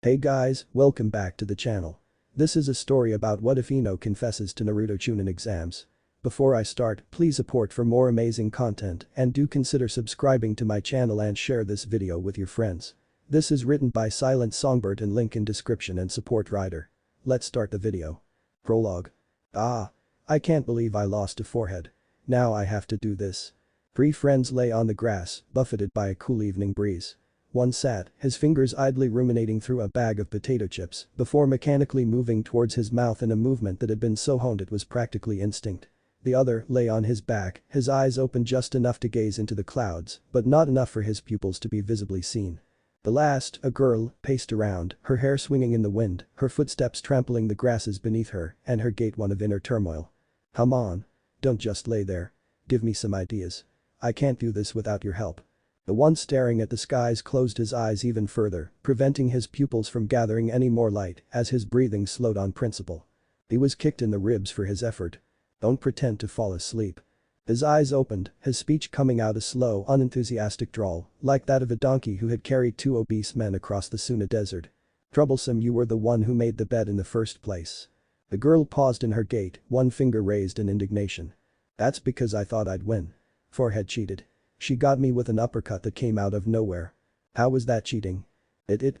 Hey guys, welcome back to the channel. This is a story about what if Ino confesses to Naruto chunin exams. Before I start, please support for more amazing content and do consider subscribing to my channel and share this video with your friends. This is written by Silent Songbird and link in description and support writer. Let's start the video. Prologue. I can't believe I lost a forehead. Now I have to do this. Three friends lay on the grass, buffeted by a cool evening breeze. One sat, his fingers idly ruminating through a bag of potato chips before mechanically moving towards his mouth in a movement that had been so honed it was practically instinct. The other lay on his back, his eyes open just enough to gaze into the clouds, but not enough for his pupils to be visibly seen. The last, a girl, paced around, her hair swinging in the wind, her footsteps trampling the grasses beneath her, and her gait one of inner turmoil. Come on. Don't just lay there. Give me some ideas. I can't do this without your help. The one staring at the skies closed his eyes even further, preventing his pupils from gathering any more light as his breathing slowed on principle. He was kicked in the ribs for his effort. Don't pretend to fall asleep. His eyes opened, his speech coming out a slow, unenthusiastic drawl, like that of a donkey who had carried two obese men across the Suna desert. Troublesome, you were the one who made the bed in the first place. The girl paused in her gait, one finger raised in indignation. That's because I thought I'd win. Forehead cheated. She got me with an uppercut that came out of nowhere. How was that cheating?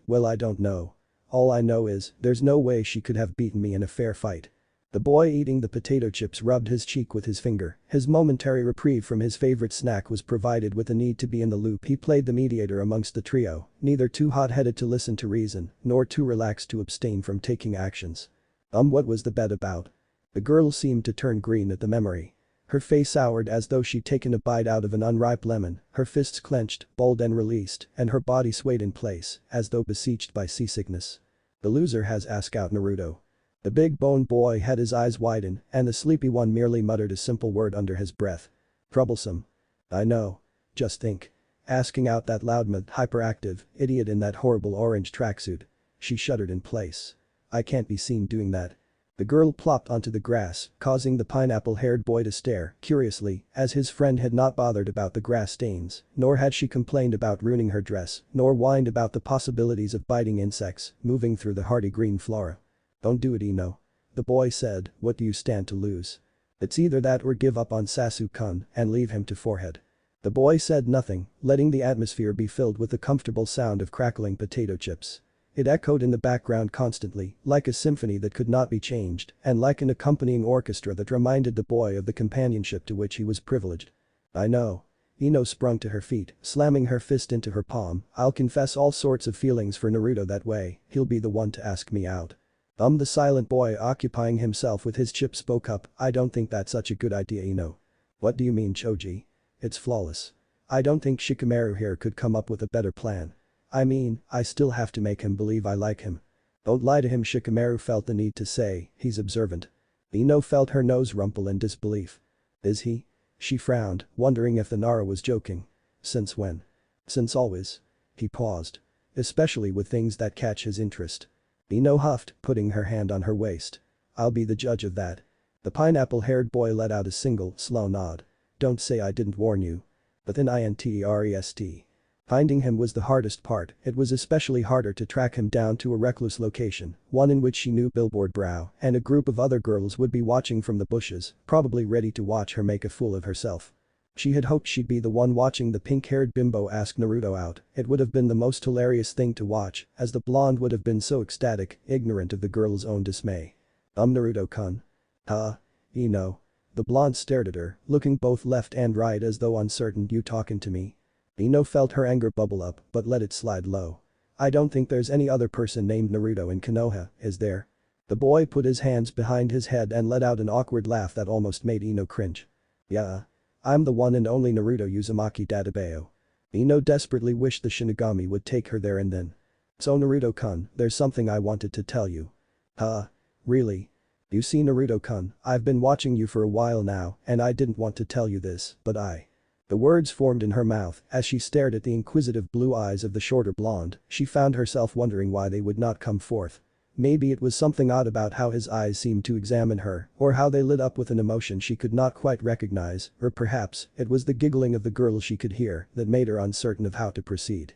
Well, I don't know. All I know is, there's no way she could have beaten me in a fair fight. The boy eating the potato chips rubbed his cheek with his finger, his momentary reprieve from his favorite snack was provided with the need to be in the loop. He played the mediator amongst the trio, neither too hot-headed to listen to reason, nor too relaxed to abstain from taking actions. What was the bet about? The girl seemed to turn green at the memory. Her face soured as though she'd taken a bite out of an unripe lemon, her fists clenched, balled and released, and her body swayed in place, as though besieged by seasickness. The loser has asked out Naruto. The big boned boy had his eyes widen, and the sleepy one merely muttered a simple word under his breath. Troublesome. I know. Just think. Asking out that loudmouth, hyperactive idiot in that horrible orange tracksuit. She shuddered in place. I can't be seen doing that. The girl plopped onto the grass, causing the pineapple-haired boy to stare curiously, as his friend had not bothered about the grass stains, nor had she complained about ruining her dress, nor whined about the possibilities of biting insects moving through the hardy green flora. Don't do it, Ino. The boy said, what do you stand to lose? It's either that or give up on Sasuke-kun and leave him to forehead. The boy said nothing, letting the atmosphere be filled with the comfortable sound of crackling potato chips. It echoed in the background constantly, like a symphony that could not be changed, and like an accompanying orchestra that reminded the boy of the companionship to which he was privileged. I know. Ino sprung to her feet, slamming her fist into her palm. I'll confess all sorts of feelings for Naruto that way, he'll be the one to ask me out. The silent boy occupying himself with his chip spoke up, I don't think that's such a good idea, Ino. What do you mean, Choji? It's flawless. I don't think Shikamaru here could come up with a better plan. I mean, I still have to make him believe I like him. Don't lie to him, Shikamaru felt the need to say, he's observant. Ino felt her nose rumple in disbelief. Is he? She frowned, wondering if the Nara was joking. Since when? Since always. He paused. Especially with things that catch his interest. Ino huffed, putting her hand on her waist. I'll be the judge of that. The pineapple-haired boy let out a single, slow nod. Don't say I didn't warn you. But then interest. Finding him was the hardest part, it was especially harder to track him down to a recluse location, one in which she knew Billboard Brow and a group of other girls would be watching from the bushes, probably ready to watch her make a fool of herself. She had hoped she'd be the one watching the pink-haired bimbo ask Naruto out, it would have been the most hilarious thing to watch, as the blonde would have been so ecstatic, ignorant of the girl's own dismay. Naruto-kun. Ino. The blonde stared at her, looking both left and right as though uncertain, you talking to me? Ino felt her anger bubble up, but let it slide low. I don't think there's any other person named Naruto in Konoha, is there? The boy put his hands behind his head and let out an awkward laugh that almost made Ino cringe. Yeah. I'm the one and only Naruto Uzumaki Dadabayo. Ino desperately wished the Shinigami would take her there and then. So Naruto-kun, there's something I wanted to tell you. Really? You see, Naruto-kun, I've been watching you for a while now and I didn't want to tell you this, but The words formed in her mouth as she stared at the inquisitive blue eyes of the shorter blonde, she found herself wondering why they would not come forth. Maybe it was something odd about how his eyes seemed to examine her, or how they lit up with an emotion she could not quite recognize, or perhaps it was the giggling of the girl she could hear that made her uncertain of how to proceed.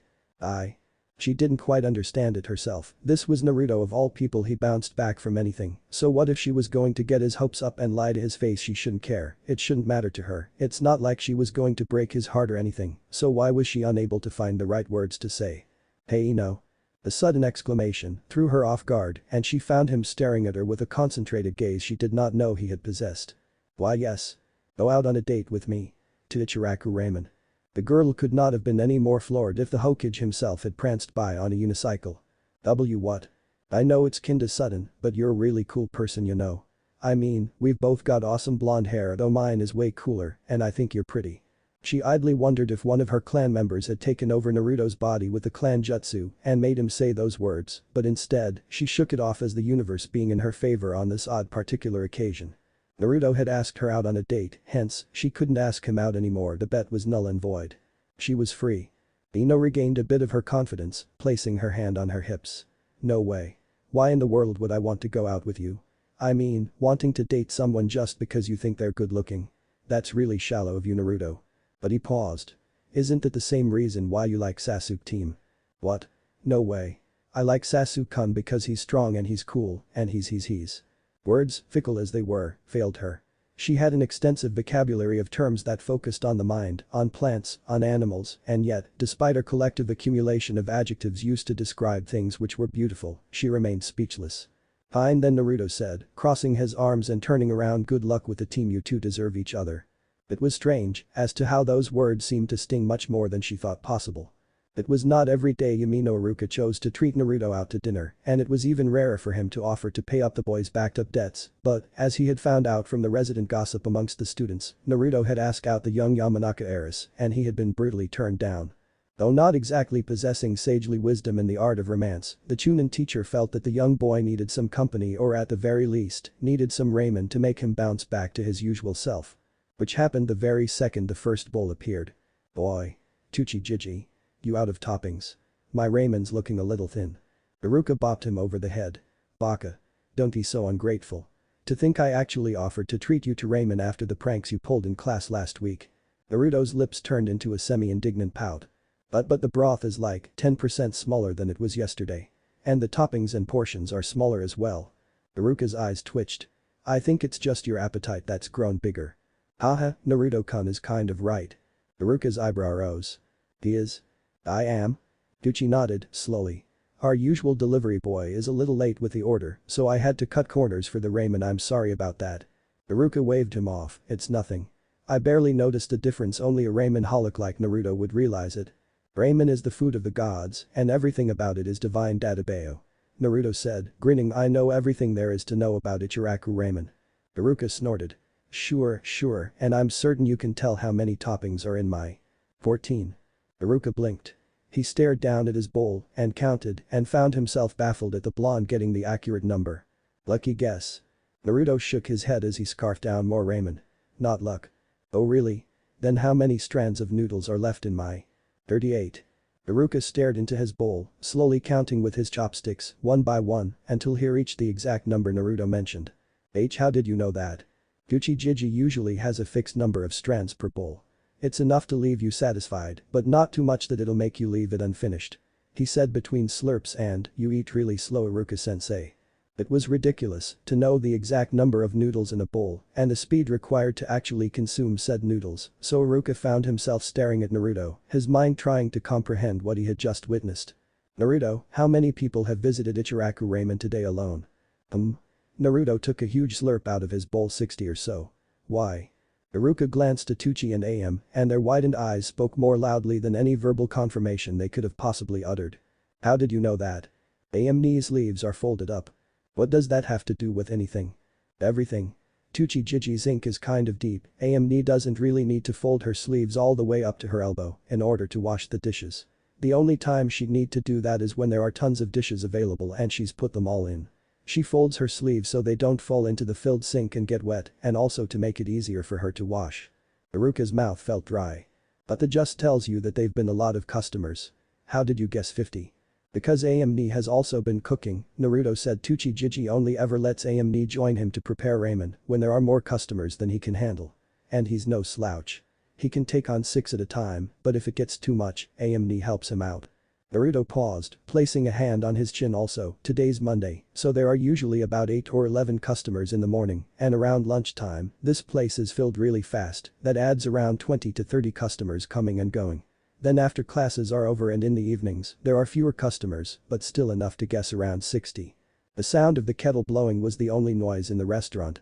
She didn't quite understand it herself. This was Naruto of all people. He bounced back from anything. So what if she was going to get his hopes up and lie to his face? She shouldn't care. It shouldn't matter to her. It's not like she was going to break his heart or anything. So why was she unable to find the right words to say? Hey Ino. A sudden exclamation threw her off guard and she found him staring at her with a concentrated gaze she did not know he had possessed. Why yes. Go out on a date with me. To Ichiraku Ramen. The girl could not have been any more floored if the Hokage himself had pranced by on a unicycle. What? I know it's kinda sudden, but you're a really cool person, you know. I mean, we've both got awesome blonde hair, though mine is way cooler, and I think you're pretty. She idly wondered if one of her clan members had taken over Naruto's body with the clan jutsu and made him say those words, but instead, she shook it off as the universe being in her favor on this odd particular occasion. Naruto had asked her out on a date, hence, she couldn't ask him out anymore. The bet was null and void. She was free. Ino regained a bit of her confidence, placing her hand on her hips. No way. Why in the world would I want to go out with you? I mean, wanting to date someone just because you think they're good looking. That's really shallow of you, Naruto. But he paused. Isn't that the same reason why you like Sasuke team? What? No way. I like Sasuke-kun because he's strong and he's cool, and he's. Words, fickle as they were, failed her. She had an extensive vocabulary of terms that focused on the mind, on plants, on animals, and yet, despite her collective accumulation of adjectives used to describe things which were beautiful, she remained speechless. Fine then, Naruto said, crossing his arms and turning around. Good luck with the team, you two deserve each other. It was strange as to how those words seemed to sting much more than she thought possible. It was not every day Yamino Iruka chose to treat Naruto out to dinner, and it was even rarer for him to offer to pay up the boys' backed-up debts, but, as he had found out from the resident gossip amongst the students, Naruto had asked out the young Yamanaka heiress, and he had been brutally turned down. Though not exactly possessing sagely wisdom in the art of romance, the chunin teacher felt that the young boy needed some company, or at the very least, needed some ramen to make him bounce back to his usual self. Which happened the very second the first bowl appeared. Boy. Tuchi Jiji. You out of toppings. My ramen's looking a little thin. Iruka bopped him over the head. Baka. Don't be so ungrateful. To think I actually offered to treat you to ramen after the pranks you pulled in class last week. Naruto's lips turned into a semi-indignant pout. But the broth is like 10% smaller than it was yesterday. And the toppings and portions are smaller as well. Iruka's eyes twitched. I think it's just your appetite that's grown bigger. Haha, Naruto-kun is kind of right. Iruka's eyebrow rose. He is? I am? Tuchi nodded, slowly. Our usual delivery boy is a little late with the order, so I had to cut corners for the ramen. I'm sorry about that. Iruka waved him off. It's nothing. I barely noticed a difference. Only a ramen holic like Naruto would realize it. Ramen is the food of the gods, and everything about it is divine. Databeo. Naruto said, grinning. I know everything there is to know about Ichiraku ramen. Iruka snorted. Sure, and I'm certain you can tell how many toppings are in my 14. Iruka blinked. He stared down at his bowl and counted and found himself baffled at the blonde getting the accurate number. Lucky guess. Naruto shook his head as he scarfed down more ramen. Not luck. Oh really? Then how many strands of noodles are left in my 38? Iruka stared into his bowl, slowly counting with his chopsticks, one by one, until he reached the exact number Naruto mentioned. How did you know that? Gucci Jiji usually has a fixed number of strands per bowl. It's enough to leave you satisfied, but not too much that it'll make you leave it unfinished. He said between slurps and, you eat really slow, Iruka-sensei. It was ridiculous to know the exact number of noodles in a bowl and the speed required to actually consume said noodles, so Iruka found himself staring at Naruto, his mind trying to comprehend what he had just witnessed. Naruto, how many people have visited Ichiraku ramen today alone? Naruto took a huge slurp out of his bowl. 60 or so. Why? Iruka glanced at Tuchi and Am, and their widened eyes spoke more loudly than any verbal confirmation they could have possibly uttered. How did you know that? Am's sleeves are folded up. What does that have to do with anything? Everything. Tuchi Jiji's ink is kind of deep. Am doesn't really need to fold her sleeves all the way up to her elbow in order to wash the dishes. The only time she'd need to do that is when there are tons of dishes available and she's put them all in. She folds her sleeves so they don't fall into the filled sink and get wet, and also to make it easier for her to wash. Iruka's mouth felt dry. But that just tells you that they've been a lot of customers. How did you guess 50? Because Amni has also been cooking, Naruto said. Tuchi Jiji only ever lets Amni join him to prepare ramen when there are more customers than he can handle. And he's no slouch. He can take on 6 at a time, but if it gets too much, Amni helps him out. Naruto paused, placing a hand on his chin also. Today's Monday, so there are usually about 8 or 11 customers in the morning, and around lunchtime, this place is filled really fast, that adds around 20 to 30 customers coming and going. Then after classes are over and in the evenings, there are fewer customers, but still enough to guess around 60. The sound of the kettle blowing was the only noise in the restaurant.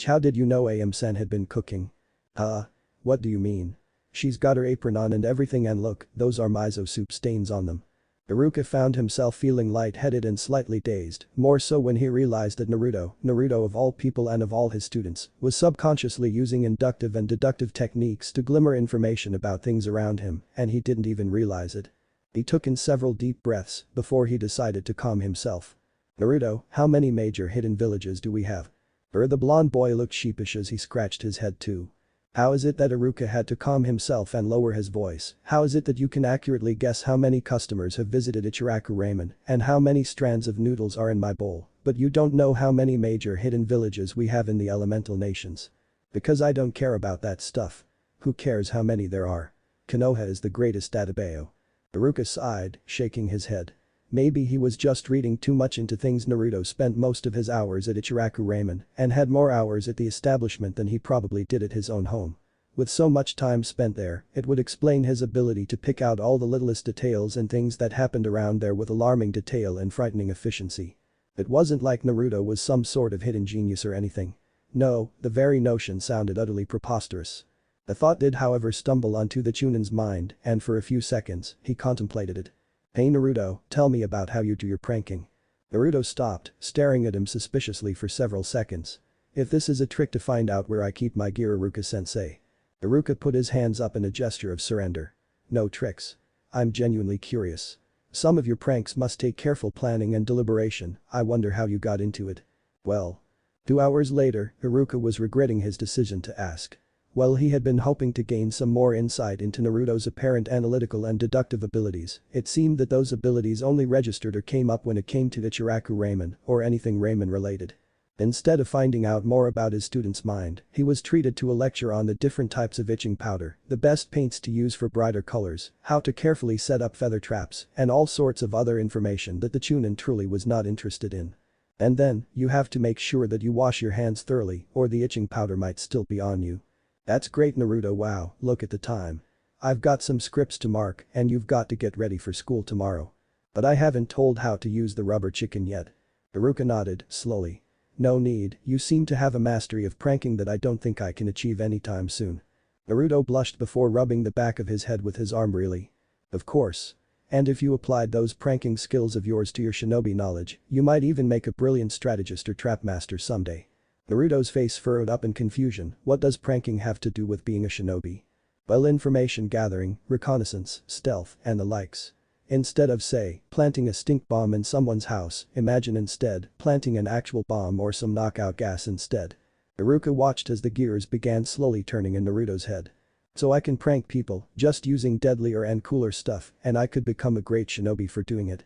How did you know Am-san had been cooking? What do you mean? She's got her apron on and everything, and look, those are miso soup stains on them. Iruka found himself feeling lightheaded and slightly dazed, more so when he realized that Naruto of all people and of all his students, was subconsciously using inductive and deductive techniques to glimmer information about things around him, and he didn't even realize it. He took in several deep breaths before he decided to calm himself. Naruto, how many major hidden villages do we have? The blonde boy looked sheepish as he scratched his head too. How is it that Iruka had to calm himself and lower his voice? How is it that you can accurately guess how many customers have visited Ichiraku Ramen and how many strands of noodles are in my bowl, but you don't know how many major hidden villages we have in the elemental nations? Because I don't care about that stuff. Who cares how many there are? Konoha is the greatest database. Iruka sighed, shaking his head. Maybe he was just reading too much into things. Naruto spent most of his hours at Ichiraku Ramen and had more hours at the establishment than he probably did at his own home. With so much time spent there, it would explain his ability to pick out all the littlest details and things that happened around there with alarming detail and frightening efficiency. It wasn't like Naruto was some sort of hidden genius or anything. No, the very notion sounded utterly preposterous. The thought did however stumble onto the chunin's mind, and for a few seconds, he contemplated it. Hey Naruto, tell me about how you do your pranking. Naruto stopped, staring at him suspiciously for several seconds. If this is a trick to find out where I keep my gear, Iruka-sensei. Iruka put his hands up in a gesture of surrender. No tricks. I'm genuinely curious. Some of your pranks must take careful planning and deliberation. I wonder how you got into it. Well. 2 hours later, Iruka was regretting his decision to ask. Well, he had been hoping to gain some more insight into Naruto's apparent analytical and deductive abilities. It seemed that those abilities only registered or came up when it came to Ichiraku Ramen or anything ramen related. Instead of finding out more about his student's mind, he was treated to a lecture on the different types of itching powder, the best paints to use for brighter colors, how to carefully set up feather traps, and all sorts of other information that the chunin truly was not interested in. And then, you have to make sure that you wash your hands thoroughly or the itching powder might still be on you. That's great Naruto. Wow, look at the time. I've got some scripts to mark and you've got to get ready for school tomorrow. But I haven't told how to use the rubber chicken yet. Iruka nodded, slowly. No need, you seem to have a mastery of pranking that I don't think I can achieve anytime soon. Naruto blushed before rubbing the back of his head with his arm. Really? Of course. And if you applied those pranking skills of yours to your shinobi knowledge, you might even make a brilliant strategist or trap master someday. Naruto's face furrowed up in confusion. What does pranking have to do with being a shinobi? Well, information gathering, reconnaissance, stealth, and the likes. Instead of, say, planting a stink bomb in someone's house, imagine instead planting an actual bomb or some knockout gas instead. Iruka watched as the gears began slowly turning in Naruto's head. So I can prank people just using deadlier and cooler stuff, and I could become a great shinobi for doing it.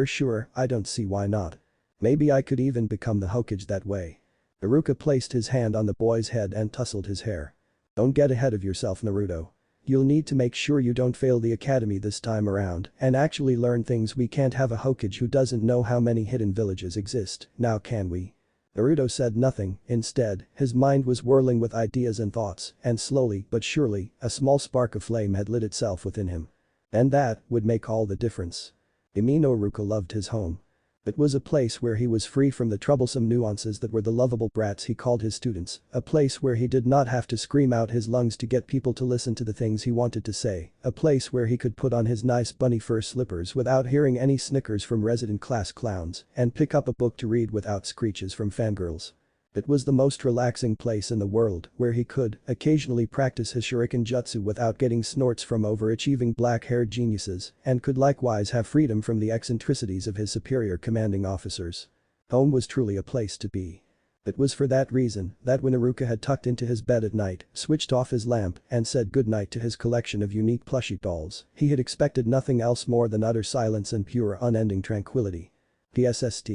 Sure, I don't see why not. Maybe I could even become the Hokage that way. Iruka placed his hand on the boy's head and tousled his hair. Don't get ahead of yourself, Naruto. You'll need to make sure you don't fail the academy this time around and actually learn things. We can't have a Hokage who doesn't know how many hidden villages exist, now can we? Naruto said nothing. Instead, his mind was whirling with ideas and thoughts, and slowly but surely, a small spark of flame had lit itself within him. And that would make all the difference. Iruka loved his home. It was a place where he was free from the troublesome nuances that were the lovable brats he called his students, a place where he did not have to scream out his lungs to get people to listen to the things he wanted to say, a place where he could put on his nice bunny fur slippers without hearing any snickers from resident class clowns and pick up a book to read without screeches from fangirls. It was the most relaxing place in the world where he could occasionally practice his shuriken jutsu without getting snorts from overachieving black-haired geniuses and could likewise have freedom from the eccentricities of his superior commanding officers. Home was truly a place to be. It was for that reason that when Iruka had tucked into his bed at night, switched off his lamp and said goodnight to his collection of unique plushie dolls, he had expected nothing else more than utter silence and pure unending tranquility. PSST.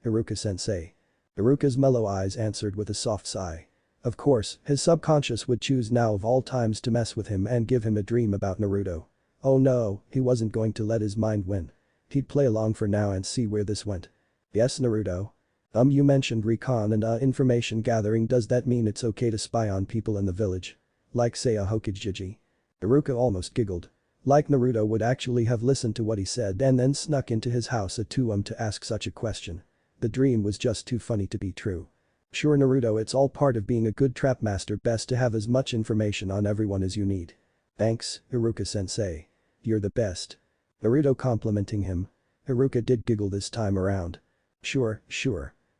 Iruka-sensei. Iruka's mellow eyes answered with a soft sigh. Of course, his subconscious would choose now of all times to mess with him and give him a dream about Naruto. Oh no, he wasn't going to let his mind win. He'd play along for now and see where this went. Yes, Naruto. You mentioned recon and information gathering. Does that mean it's okay to spy on people in the village? Like say a Hokage? Iruka almost giggled. Like Naruto would actually have listened to what he said and then snuck into his house at 2 AM to ask such a question. The dream was just too funny to be true. Sure Naruto, it's all part of being a good trap master, best to have as much information on everyone as you need. Thanks, Iruka-sensei. You're the best. Naruto complimenting him. Iruka did giggle this time around. Sure.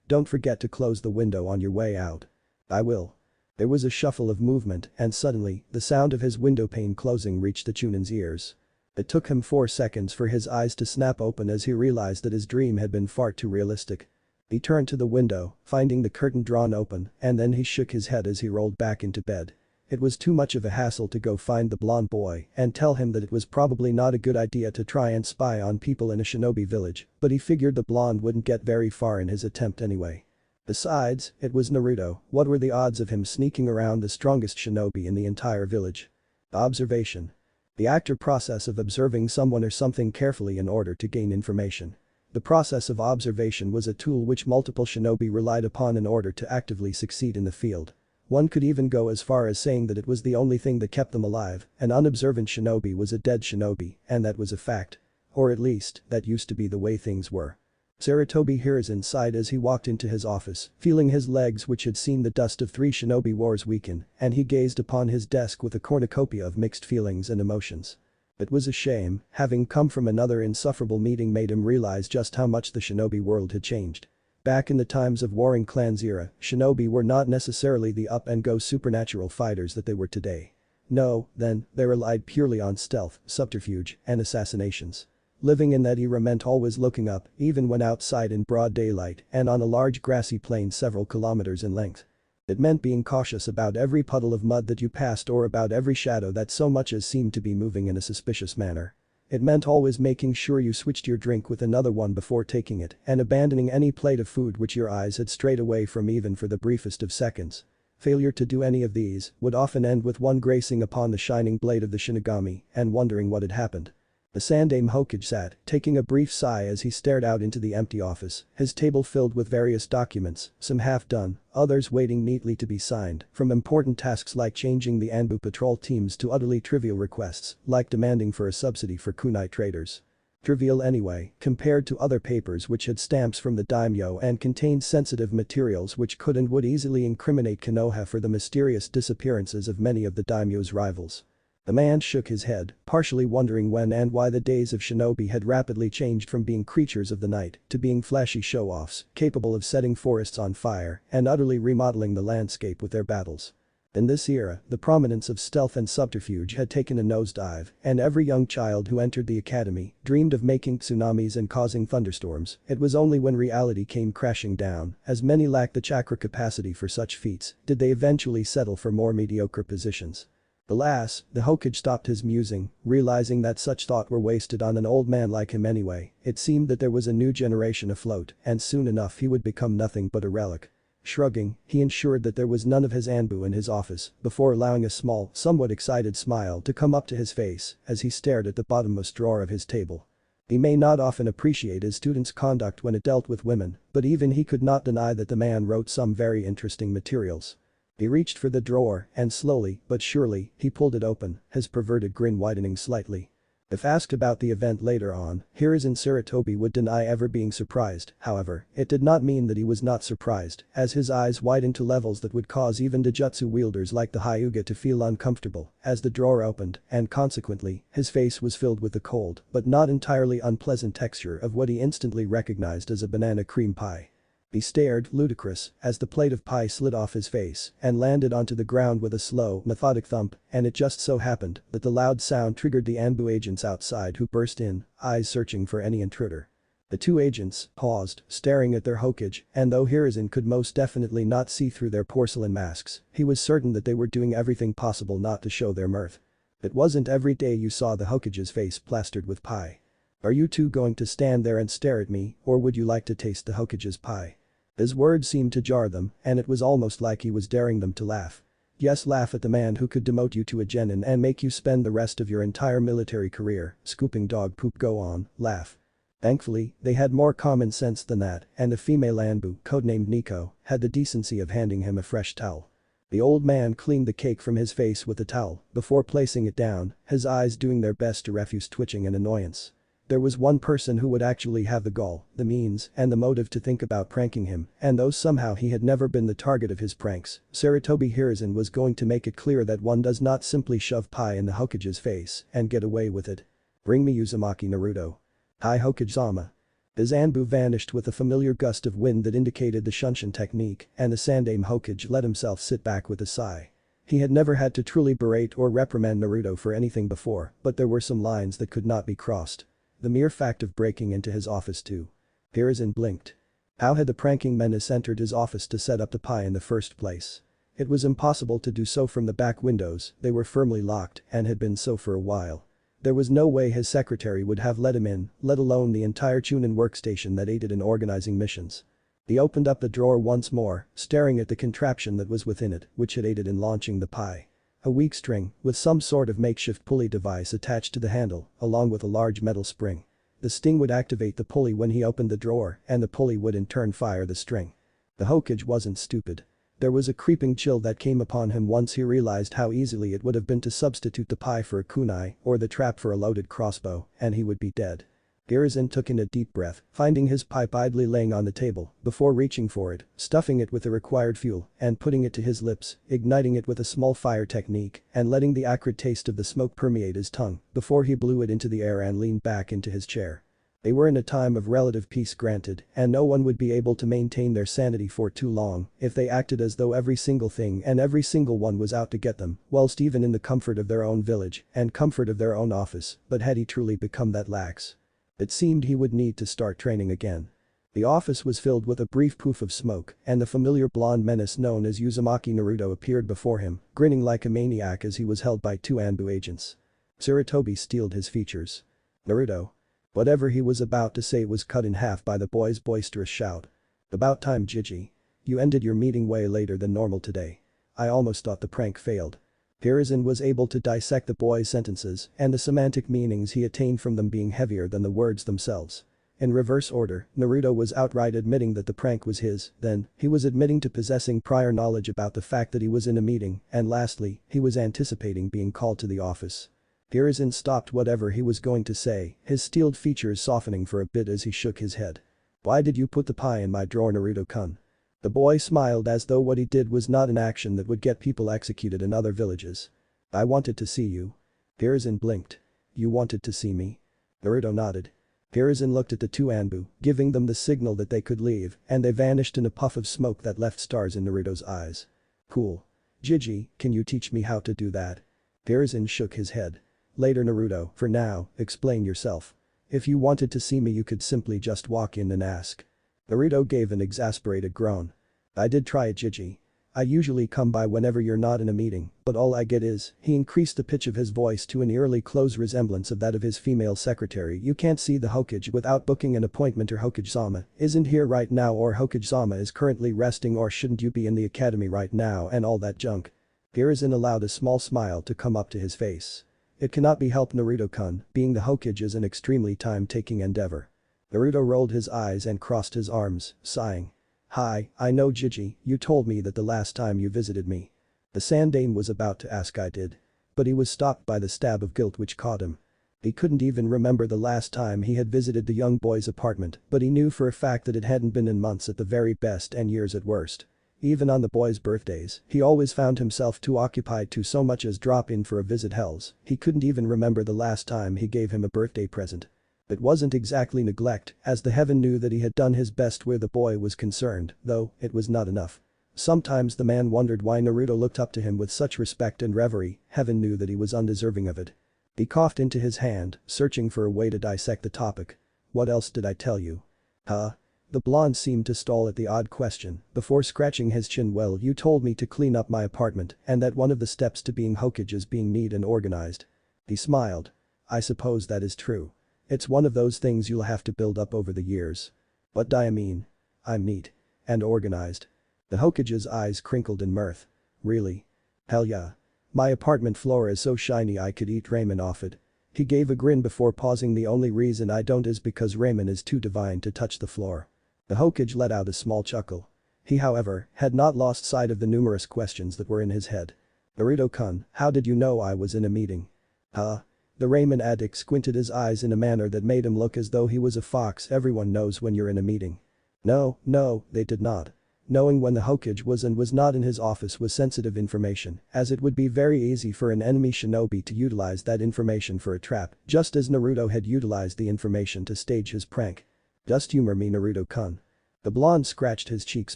Don't forget to close the window on your way out. I will. There was a shuffle of movement and suddenly, the sound of his window pane closing reached the chunin's ears. It took him 4 seconds for his eyes to snap open as he realized that his dream had been far too realistic. He turned to the window, finding the curtain drawn open, and then he shook his head as he rolled back into bed. It was too much of a hassle to go find the blonde boy and tell him that it was probably not a good idea to try and spy on people in a shinobi village, but he figured the blonde wouldn't get very far in his attempt anyway. Besides, it was Naruto, what were the odds of him sneaking around the strongest shinobi in the entire village? Observation. The active process of observing someone or something carefully in order to gain information. The process of observation was a tool which multiple shinobi relied upon in order to actively succeed in the field. One could even go as far as saying that it was the only thing that kept them alive. An unobservant shinobi was a dead shinobi, and that was a fact. Or at least, that used to be the way things were. Sarutobi Hiruzen sighed as he walked into his office, feeling his legs which had seen the dust of 3 shinobi wars weaken, and he gazed upon his desk with a cornucopia of mixed feelings and emotions. It was a shame, having come from another insufferable meeting made him realize just how much the shinobi world had changed. Back in the times of warring clans era, shinobi were not necessarily the up-and-go supernatural fighters that they were today. No, then, they relied purely on stealth, subterfuge, and assassinations. Living in that era meant always looking up, even when outside in broad daylight and on a large grassy plain several kilometers in length. It meant being cautious about every puddle of mud that you passed or about every shadow that so much as seemed to be moving in a suspicious manner. It meant always making sure you switched your drink with another one before taking it and abandoning any plate of food which your eyes had strayed away from even for the briefest of seconds. Failure to do any of these would often end with one gracing upon the shining blade of the Shinigami and wondering what had happened. The Sandaime Hokage sat, taking a brief sigh as he stared out into the empty office, his table filled with various documents, some half done, others waiting neatly to be signed, from important tasks like changing the Anbu patrol teams to utterly trivial requests, like demanding for a subsidy for kunai traders. Trivial anyway, compared to other papers which had stamps from the daimyo and contained sensitive materials which could and would easily incriminate Konoha for the mysterious disappearances of many of the daimyo's rivals. The man shook his head, partially wondering when and why the days of shinobi had rapidly changed from being creatures of the night to being flashy show-offs, capable of setting forests on fire and utterly remodeling the landscape with their battles. In this era, the prominence of stealth and subterfuge had taken a nosedive, and every young child who entered the academy dreamed of making tsunamis and causing thunderstorms. It was only when reality came crashing down, as many lacked the chakra capacity for such feats, did they eventually settle for more mediocre positions. Alas, the Hokage stopped his musing, realizing that such thought were wasted on an old man like him anyway. It seemed that there was a new generation afloat, and soon enough he would become nothing but a relic. Shrugging, he ensured that there was none of his Anbu in his office, before allowing a small, somewhat excited smile to come up to his face as he stared at the bottommost drawer of his table. He may not often appreciate his students' conduct when it dealt with women, but even he could not deny that the man wrote some very interesting materials. He reached for the drawer and slowly but surely he pulled it open, his perverted grin widening slightly. If asked about the event later on, Hiruzen Sarutobi would deny ever being surprised. However, it did not mean that he was not surprised, as his eyes widened to levels that would cause even Dojutsu wielders like the Hyuga to feel uncomfortable as the drawer opened, and consequently, his face was filled with the cold but not entirely unpleasant texture of what he instantly recognized as a banana cream pie. He stared, ludicrous, as the plate of pie slid off his face and landed onto the ground with a slow, methodic thump, and it just so happened that the loud sound triggered the Anbu agents outside who burst in, eyes searching for any intruder. The 2 agents paused, staring at their Hokage, and though Hiruzen could most definitely not see through their porcelain masks, he was certain that they were doing everything possible not to show their mirth. It wasn't every day you saw the Hokage's face plastered with pie. Are you 2 going to stand there and stare at me, or would you like to taste the Hokage's pie? His words seemed to jar them, and it was almost like he was daring them to laugh. Yes, laugh at the man who could demote you to a genin and make you spend the rest of your entire military career scooping dog poop, go on, laugh. Thankfully, they had more common sense than that, and the female Anbu, codenamed Nico, had the decency of handing him a fresh towel. The old man cleaned the cake from his face with the towel before placing it down, his eyes doing their best to refuse twitching and annoyance. There was one person who would actually have the gall, the means, and the motive to think about pranking him, and though somehow he had never been the target of his pranks, Sarutobi Hiruzen was going to make it clear that one does not simply shove pie in the Hokage's face and get away with it. Bring me Uzumaki Naruto. Hi Hokage-sama. His Anbu vanished with a familiar gust of wind that indicated the Shunshin technique, and the Sandaime Hokage let himself sit back with a sigh. He had never had to truly berate or reprimand Naruto for anything before, but there were some lines that could not be crossed. The mere fact of breaking into his office too. Hiruzen blinked. How had the pranking menace entered his office to set up the pie in the first place? It was impossible to do so from the back windows, they were firmly locked and had been so for a while. There was no way his secretary would have let him in, let alone the entire chunin workstation that aided in organizing missions. He opened up the drawer once more, staring at the contraption that was within it, which had aided in launching the pie. A weak string, with some sort of makeshift pulley device attached to the handle, along with a large metal spring. The sting would activate the pulley when he opened the drawer, and the pulley would in turn fire the string. The Hokage wasn't stupid. There was a creeping chill that came upon him once he realized how easily it would have been to substitute the pie for a kunai or the trap for a loaded crossbow, and he would be dead. Hiruzen took in a deep breath, finding his pipe idly laying on the table, before reaching for it, stuffing it with the required fuel, and putting it to his lips, igniting it with a small fire technique, and letting the acrid taste of the smoke permeate his tongue, before he blew it into the air and leaned back into his chair. They were in a time of relative peace granted, and no one would be able to maintain their sanity for too long if they acted as though every single thing and every single one was out to get them, whilst even in the comfort of their own village and comfort of their own office, but had he truly become that lax? It seemed he would need to start training again. The office was filled with a brief poof of smoke, and the familiar blonde menace known as Uzumaki Naruto appeared before him, grinning like a maniac as he was held by two Anbu agents. Sarutobi steeled his features. Naruto. Whatever he was about to say was cut in half by the boy's boisterous shout. About time, Gigi. You ended your meeting way later than normal today. I almost thought the prank failed. Hiruzen was able to dissect the boy's sentences and the semantic meanings he attained from them being heavier than the words themselves. In reverse order, Naruto was outright admitting that the prank was his, then, he was admitting to possessing prior knowledge about the fact that he was in a meeting, and lastly, he was anticipating being called to the office. Hiruzen stopped whatever he was going to say, his steeled features softening for a bit as he shook his head. Why did you put the pie in my drawer, Naruto-kun? The boy smiled as though what he did was not an action that would get people executed in other villages. I wanted to see you. Hiruzen blinked. You wanted to see me? Naruto nodded. Hiruzen looked at the two Anbu, giving them the signal that they could leave, and they vanished in a puff of smoke that left stars in Naruto's eyes. Cool. Gigi, can you teach me how to do that? Hiruzen shook his head. Later, Naruto, for now, explain yourself. If you wanted to see me you could simply just walk in and ask. Naruto gave an exasperated groan. I did try it, Gigi. I usually come by whenever you're not in a meeting, but all I get is, he increased the pitch of his voice to an eerily close resemblance of that of his female secretary, you can't see the Hokage without booking an appointment, or Hokage-sama isn't here right now, or Hokage-sama is currently resting, or shouldn't you be in the academy right now, and all that junk. Hiruzen allowed a small smile to come up to his face. It cannot be helped, Naruto-kun, being the Hokage is an extremely time-taking endeavor. Naruto rolled his eyes and crossed his arms, sighing. Hi, I know, Gigi, you told me that the last time you visited me. The Sandaime was about to ask I did. But he was stopped by the stab of guilt which caught him. He couldn't even remember the last time he had visited the young boy's apartment, but he knew for a fact that it hadn't been in months at the very best and years at worst. Even on the boy's birthdays, he always found himself too occupied to so much as drop in for a visit. Hells, he couldn't even remember the last time he gave him a birthday present. It wasn't exactly neglect, as the heaven knew that he had done his best where the boy was concerned, though, it was not enough. Sometimes the man wondered why Naruto looked up to him with such respect and reverie, heaven knew that he was undeserving of it. He coughed into his hand, searching for a way to dissect the topic. What else did I tell you? Huh? The blonde seemed to stall at the odd question, before scratching his chin. Well, you told me to clean up my apartment, and that one of the steps to being Hokage is being neat and organized. He smiled. I suppose that is true. It's one of those things you'll have to build up over the years. What do I mean? I'm neat. And organized. The Hokage's eyes crinkled in mirth. Really? Hell yeah. My apartment floor is so shiny I could eat ramen off it. He gave a grin before pausing. The only reason I don't is because ramen is too divine to touch the floor. The Hokage let out a small chuckle. He, however, had not lost sight of the numerous questions that were in his head. Naruto-kun, how did you know I was in a meeting? Huh? The ramen addict squinted his eyes in a manner that made him look as though he was a fox. Everyone knows when you're in a meeting. No, they did not. Knowing when the Hokage was and was not in his office was sensitive information, as it would be very easy for an enemy shinobi to utilize that information for a trap, just as Naruto had utilized the information to stage his prank. Just humor me, Naruto-kun. The blonde scratched his cheeks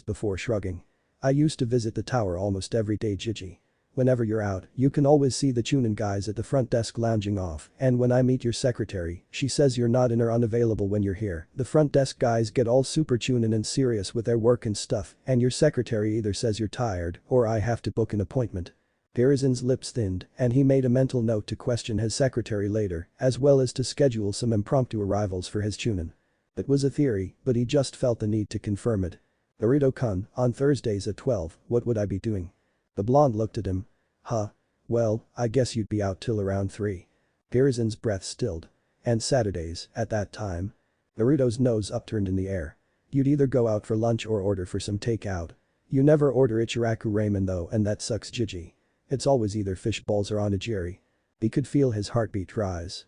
before shrugging. I used to visit the tower almost every day, Gigi. Whenever you're out, you can always see the chunin guys at the front desk lounging off, and when I meet your secretary, she says you're not in or unavailable when you're here. The front desk guys get all super chunin and serious with their work and stuff, and your secretary either says you're tired or I have to book an appointment. Hiruzen's lips thinned, and he made a mental note to question his secretary later, as well as to schedule some impromptu arrivals for his chunin. It was a theory, but he just felt the need to confirm it. Naruto-kun, on Thursdays at 12, what would I be doing? The blonde looked at him. Huh? Well, I guess you'd be out till around 3. Hiruzen's breath stilled. And Saturdays, at that time? Naruto's nose upturned in the air. You'd either go out for lunch or order for some takeout. You never order Ichiraku ramen though, and that sucks, Gigi. It's always either fish balls or onigiri. He could feel his heartbeat rise.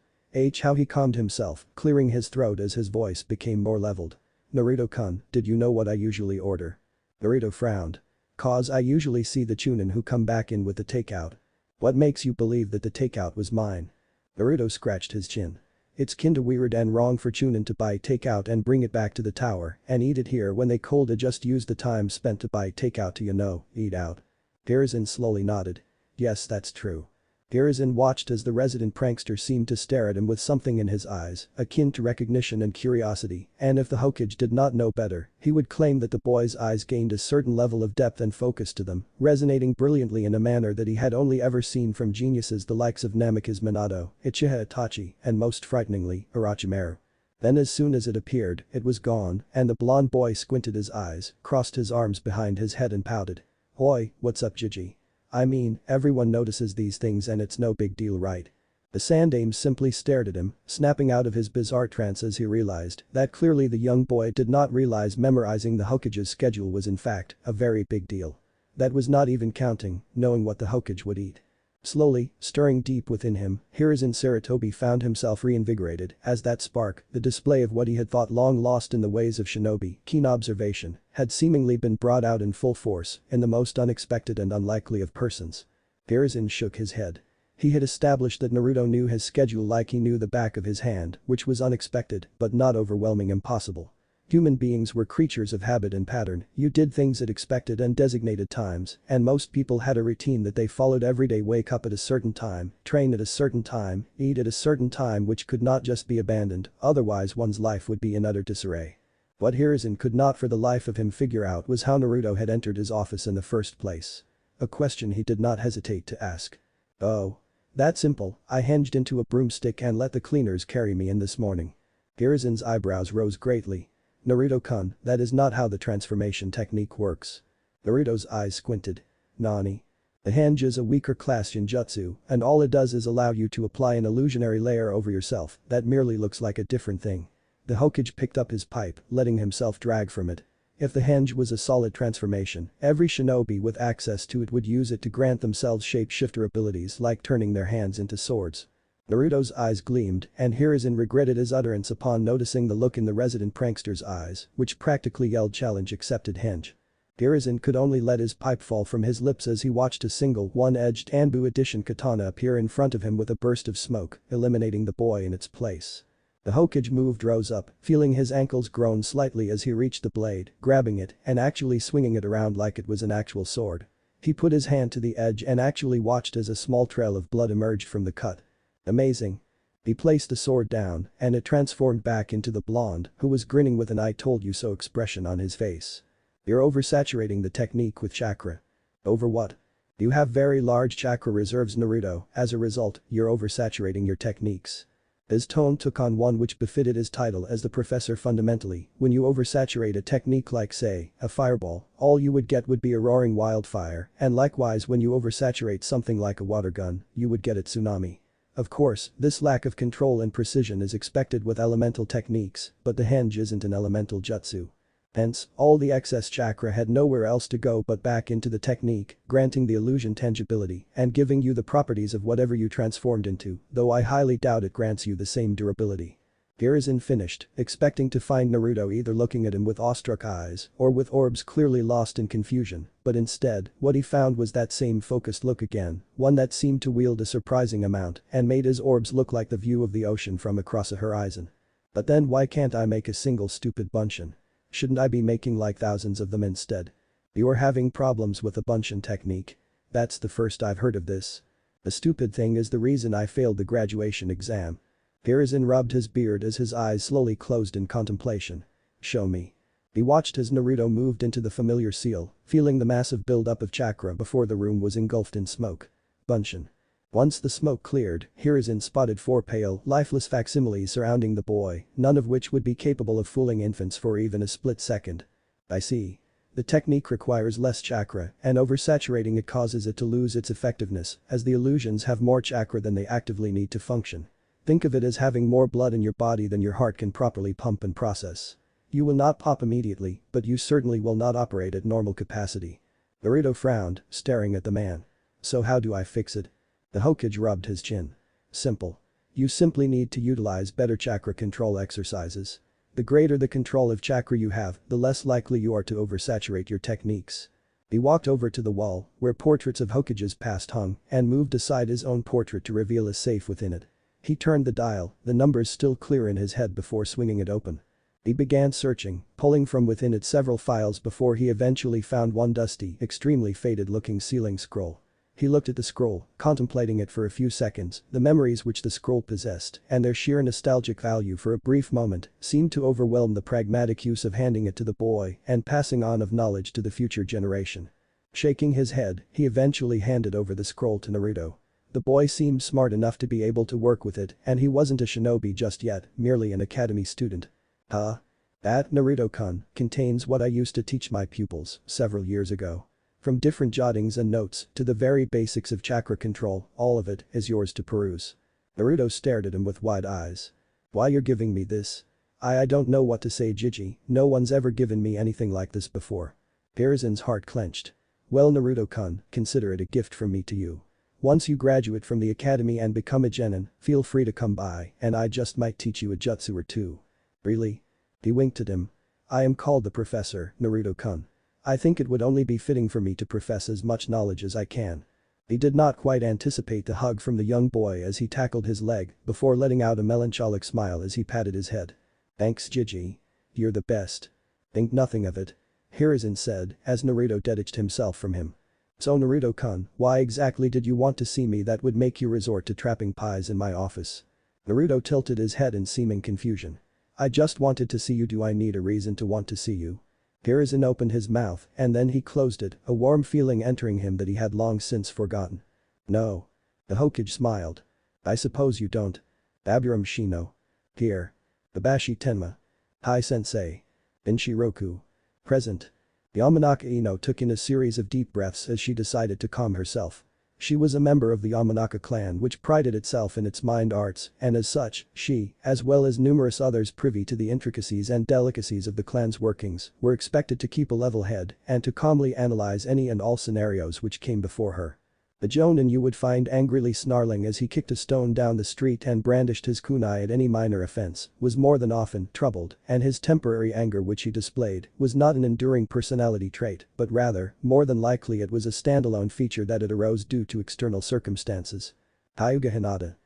How he calmed himself, clearing his throat as his voice became more leveled. Naruto-kun, did you know what I usually order? Naruto frowned. Cause I usually see the chunin who come back in with the takeout. What makes you believe that the takeout was mine? Naruto scratched his chin. It's kinda weird and wrong for chunin to buy takeout and bring it back to the tower and eat it here when they coulda just used the time spent to buy takeout to eat out. Hiruzen slowly nodded. Yes, that's true. Hiruzen watched as the resident prankster seemed to stare at him with something in his eyes, akin to recognition and curiosity, and if the Hokage did not know better, he would claim that the boy's eyes gained a certain level of depth and focus to them, resonating brilliantly in a manner that he had only ever seen from geniuses the likes of Namikaze Minato, Uchiha Itachi, and most frighteningly, Orochimaru. Then as soon as it appeared, it was gone, and the blonde boy squinted his eyes, crossed his arms behind his head and pouted. Oi, what's up, Gigi? I mean, everyone notices these things and it's no big deal, right? The Sandaime simply stared at him, snapping out of his bizarre trance as he realized that clearly the young boy did not realize memorizing the Hokage's schedule was in fact a very big deal. That was not even counting knowing what the Hokage would eat. Slowly, stirring deep within him, Hiruzen Sarutobi found himself reinvigorated as that spark, the display of what he had thought long lost in the ways of shinobi, keen observation, had seemingly been brought out in full force in the most unexpected and unlikely of persons. Hiruzen shook his head. He had established that Naruto knew his schedule like he knew the back of his hand, which was unexpected but not overwhelming impossible. Human beings were creatures of habit and pattern. You did things at expected and designated times, and most people had a routine that they followed every day. Wake up at a certain time, train at a certain time, eat at a certain time, which could not just be abandoned, otherwise one's life would be in utter disarray. What Hiruzen could not for the life of him figure out was how Naruto had entered his office in the first place. A question he did not hesitate to ask. Oh. That simple, I hinged into a broomstick and let the cleaners carry me in this morning. Hiruzen's eyebrows rose greatly. Naruto-kun, that is not how the transformation technique works. Naruto's eyes squinted. Nani? The hinge is a weaker class ninjutsu, and all it does is allow you to apply an illusionary layer over yourself that merely looks like a different thing. The Hokage picked up his pipe, letting himself drag from it. If the hinge was a solid transformation, every shinobi with access to it would use it to grant themselves shapeshifter abilities like turning their hands into swords. Naruto's eyes gleamed, and Hiruzen regretted his utterance upon noticing the look in the resident prankster's eyes, which practically yelled challenge accepted hinge. Hiruzen could only let his pipe fall from his lips as he watched a single one-edged Anbu edition katana appear in front of him with a burst of smoke, eliminating the boy in its place. The Hokage rose up, feeling his ankles groan slightly as he reached the blade, grabbing it and actually swinging it around like it was an actual sword. He put his hand to the edge and actually watched as a small trail of blood emerged from the cut. Amazing. He placed the sword down, and it transformed back into the blonde, who was grinning with an "I told you so" expression on his face. You're oversaturating the technique with chakra. Over what? You have very large chakra reserves, Naruto, as a result, you're oversaturating your techniques. His tone took on one which befitted his title as the professor. Fundamentally, when you oversaturate a technique like, say, a fireball, all you would get would be a roaring wildfire, and likewise when you oversaturate something like a water gun, you would get a tsunami. Of course, this lack of control and precision is expected with elemental techniques, but the henge isn't an elemental jutsu. Hence, all the excess chakra had nowhere else to go but back into the technique, granting the illusion tangibility and giving you the properties of whatever you transformed into, though I highly doubt it grants you the same durability. Hiruzen finished, expecting to find Naruto either looking at him with awestruck eyes or with orbs clearly lost in confusion, but instead, what he found was that same focused look again, one that seemed to wield a surprising amount and made his orbs look like the view of the ocean from across a horizon. But then why can't I make a single stupid bunshin? Shouldn't I be making like thousands of them instead? You are having problems with the bunshin technique? That's the first I've heard of this. The stupid thing is the reason I failed the graduation exam. Hiruzen rubbed his beard as his eyes slowly closed in contemplation. Show me. He watched as Naruto moved into the familiar seal, feeling the massive buildup of chakra before the room was engulfed in smoke. Bunshin. Once the smoke cleared, Hiruzen spotted 4 pale, lifeless facsimiles surrounding the boy, none of which would be capable of fooling infants for even a split second. I see. The technique requires less chakra, and oversaturating it causes it to lose its effectiveness, as the illusions have more chakra than they actively need to function. Think of it as having more blood in your body than your heart can properly pump and process. You will not pop immediately, but you certainly will not operate at normal capacity. Naruto frowned, staring at the man. So how do I fix it? The Hokage rubbed his chin. Simple. You simply need to utilize better chakra control exercises. The greater the control of chakra you have, the less likely you are to oversaturate your techniques. He walked over to the wall, where portraits of Hokage's past hung, and moved aside his own portrait to reveal a safe within it. He turned the dial, the numbers still clear in his head before swinging it open. He began searching, pulling from within it several files before he eventually found one dusty, extremely faded-looking sealing scroll. He looked at the scroll, contemplating it for a few seconds, the memories which the scroll possessed and their sheer nostalgic value for a brief moment seemed to overwhelm the pragmatic use of handing it to the boy and passing on of knowledge to the future generation. Shaking his head, he eventually handed over the scroll to Naruto. The boy seemed smart enough to be able to work with it and he wasn't a shinobi just yet, merely an academy student. Huh? That, Naruto-kun, contains what I used to teach my pupils several years ago. From different jottings and notes to the very basics of chakra control, all of it is yours to peruse. Naruto stared at him with wide eyes. Why you're giving me this? I don't know what to say, Jiji, no one's ever given me anything like this before. Hiruzen's heart clenched. Well, Naruto-kun, consider it a gift from me to you. Once you graduate from the academy and become a genin, feel free to come by and I just might teach you a jutsu or two. Really? He winked at him. I am called the professor, Naruto-kun. I think it would only be fitting for me to profess as much knowledge as I can. He did not quite anticipate the hug from the young boy as he tackled his leg before letting out a melancholic smile as he patted his head. Thanks, Jiji. You're the best. Think nothing of it. Hiruzen said as Naruto detached himself from him. So Naruto-kun, why exactly did you want to see me that would make you resort to trapping pies in my office? Naruto tilted his head in seeming confusion. I just wanted to see you. Do I need a reason to want to see you? Hiruzen opened his mouth and then he closed it, a warm feeling entering him that he had long since forgotten. No. The Hokage smiled. I suppose you don't. Aburam Shino. Here. Babashi Tenma. Hi Sensei. Inshiroku. Present. Yamanaka Ino took in a series of deep breaths as she decided to calm herself. She was a member of the Yamanaka clan which prided itself in its mind arts and as such, she, as well as numerous others privy to the intricacies and delicacies of the clan's workings, were expected to keep a level head and to calmly analyze any and all scenarios which came before her. The Jonin you would find angrily snarling as he kicked a stone down the street and brandished his kunai at any minor offense was more than often troubled and his temporary anger which he displayed was not an enduring personality trait but rather, more than likely it was a standalone feature that it arose due to external circumstances. Hyuga Hinata.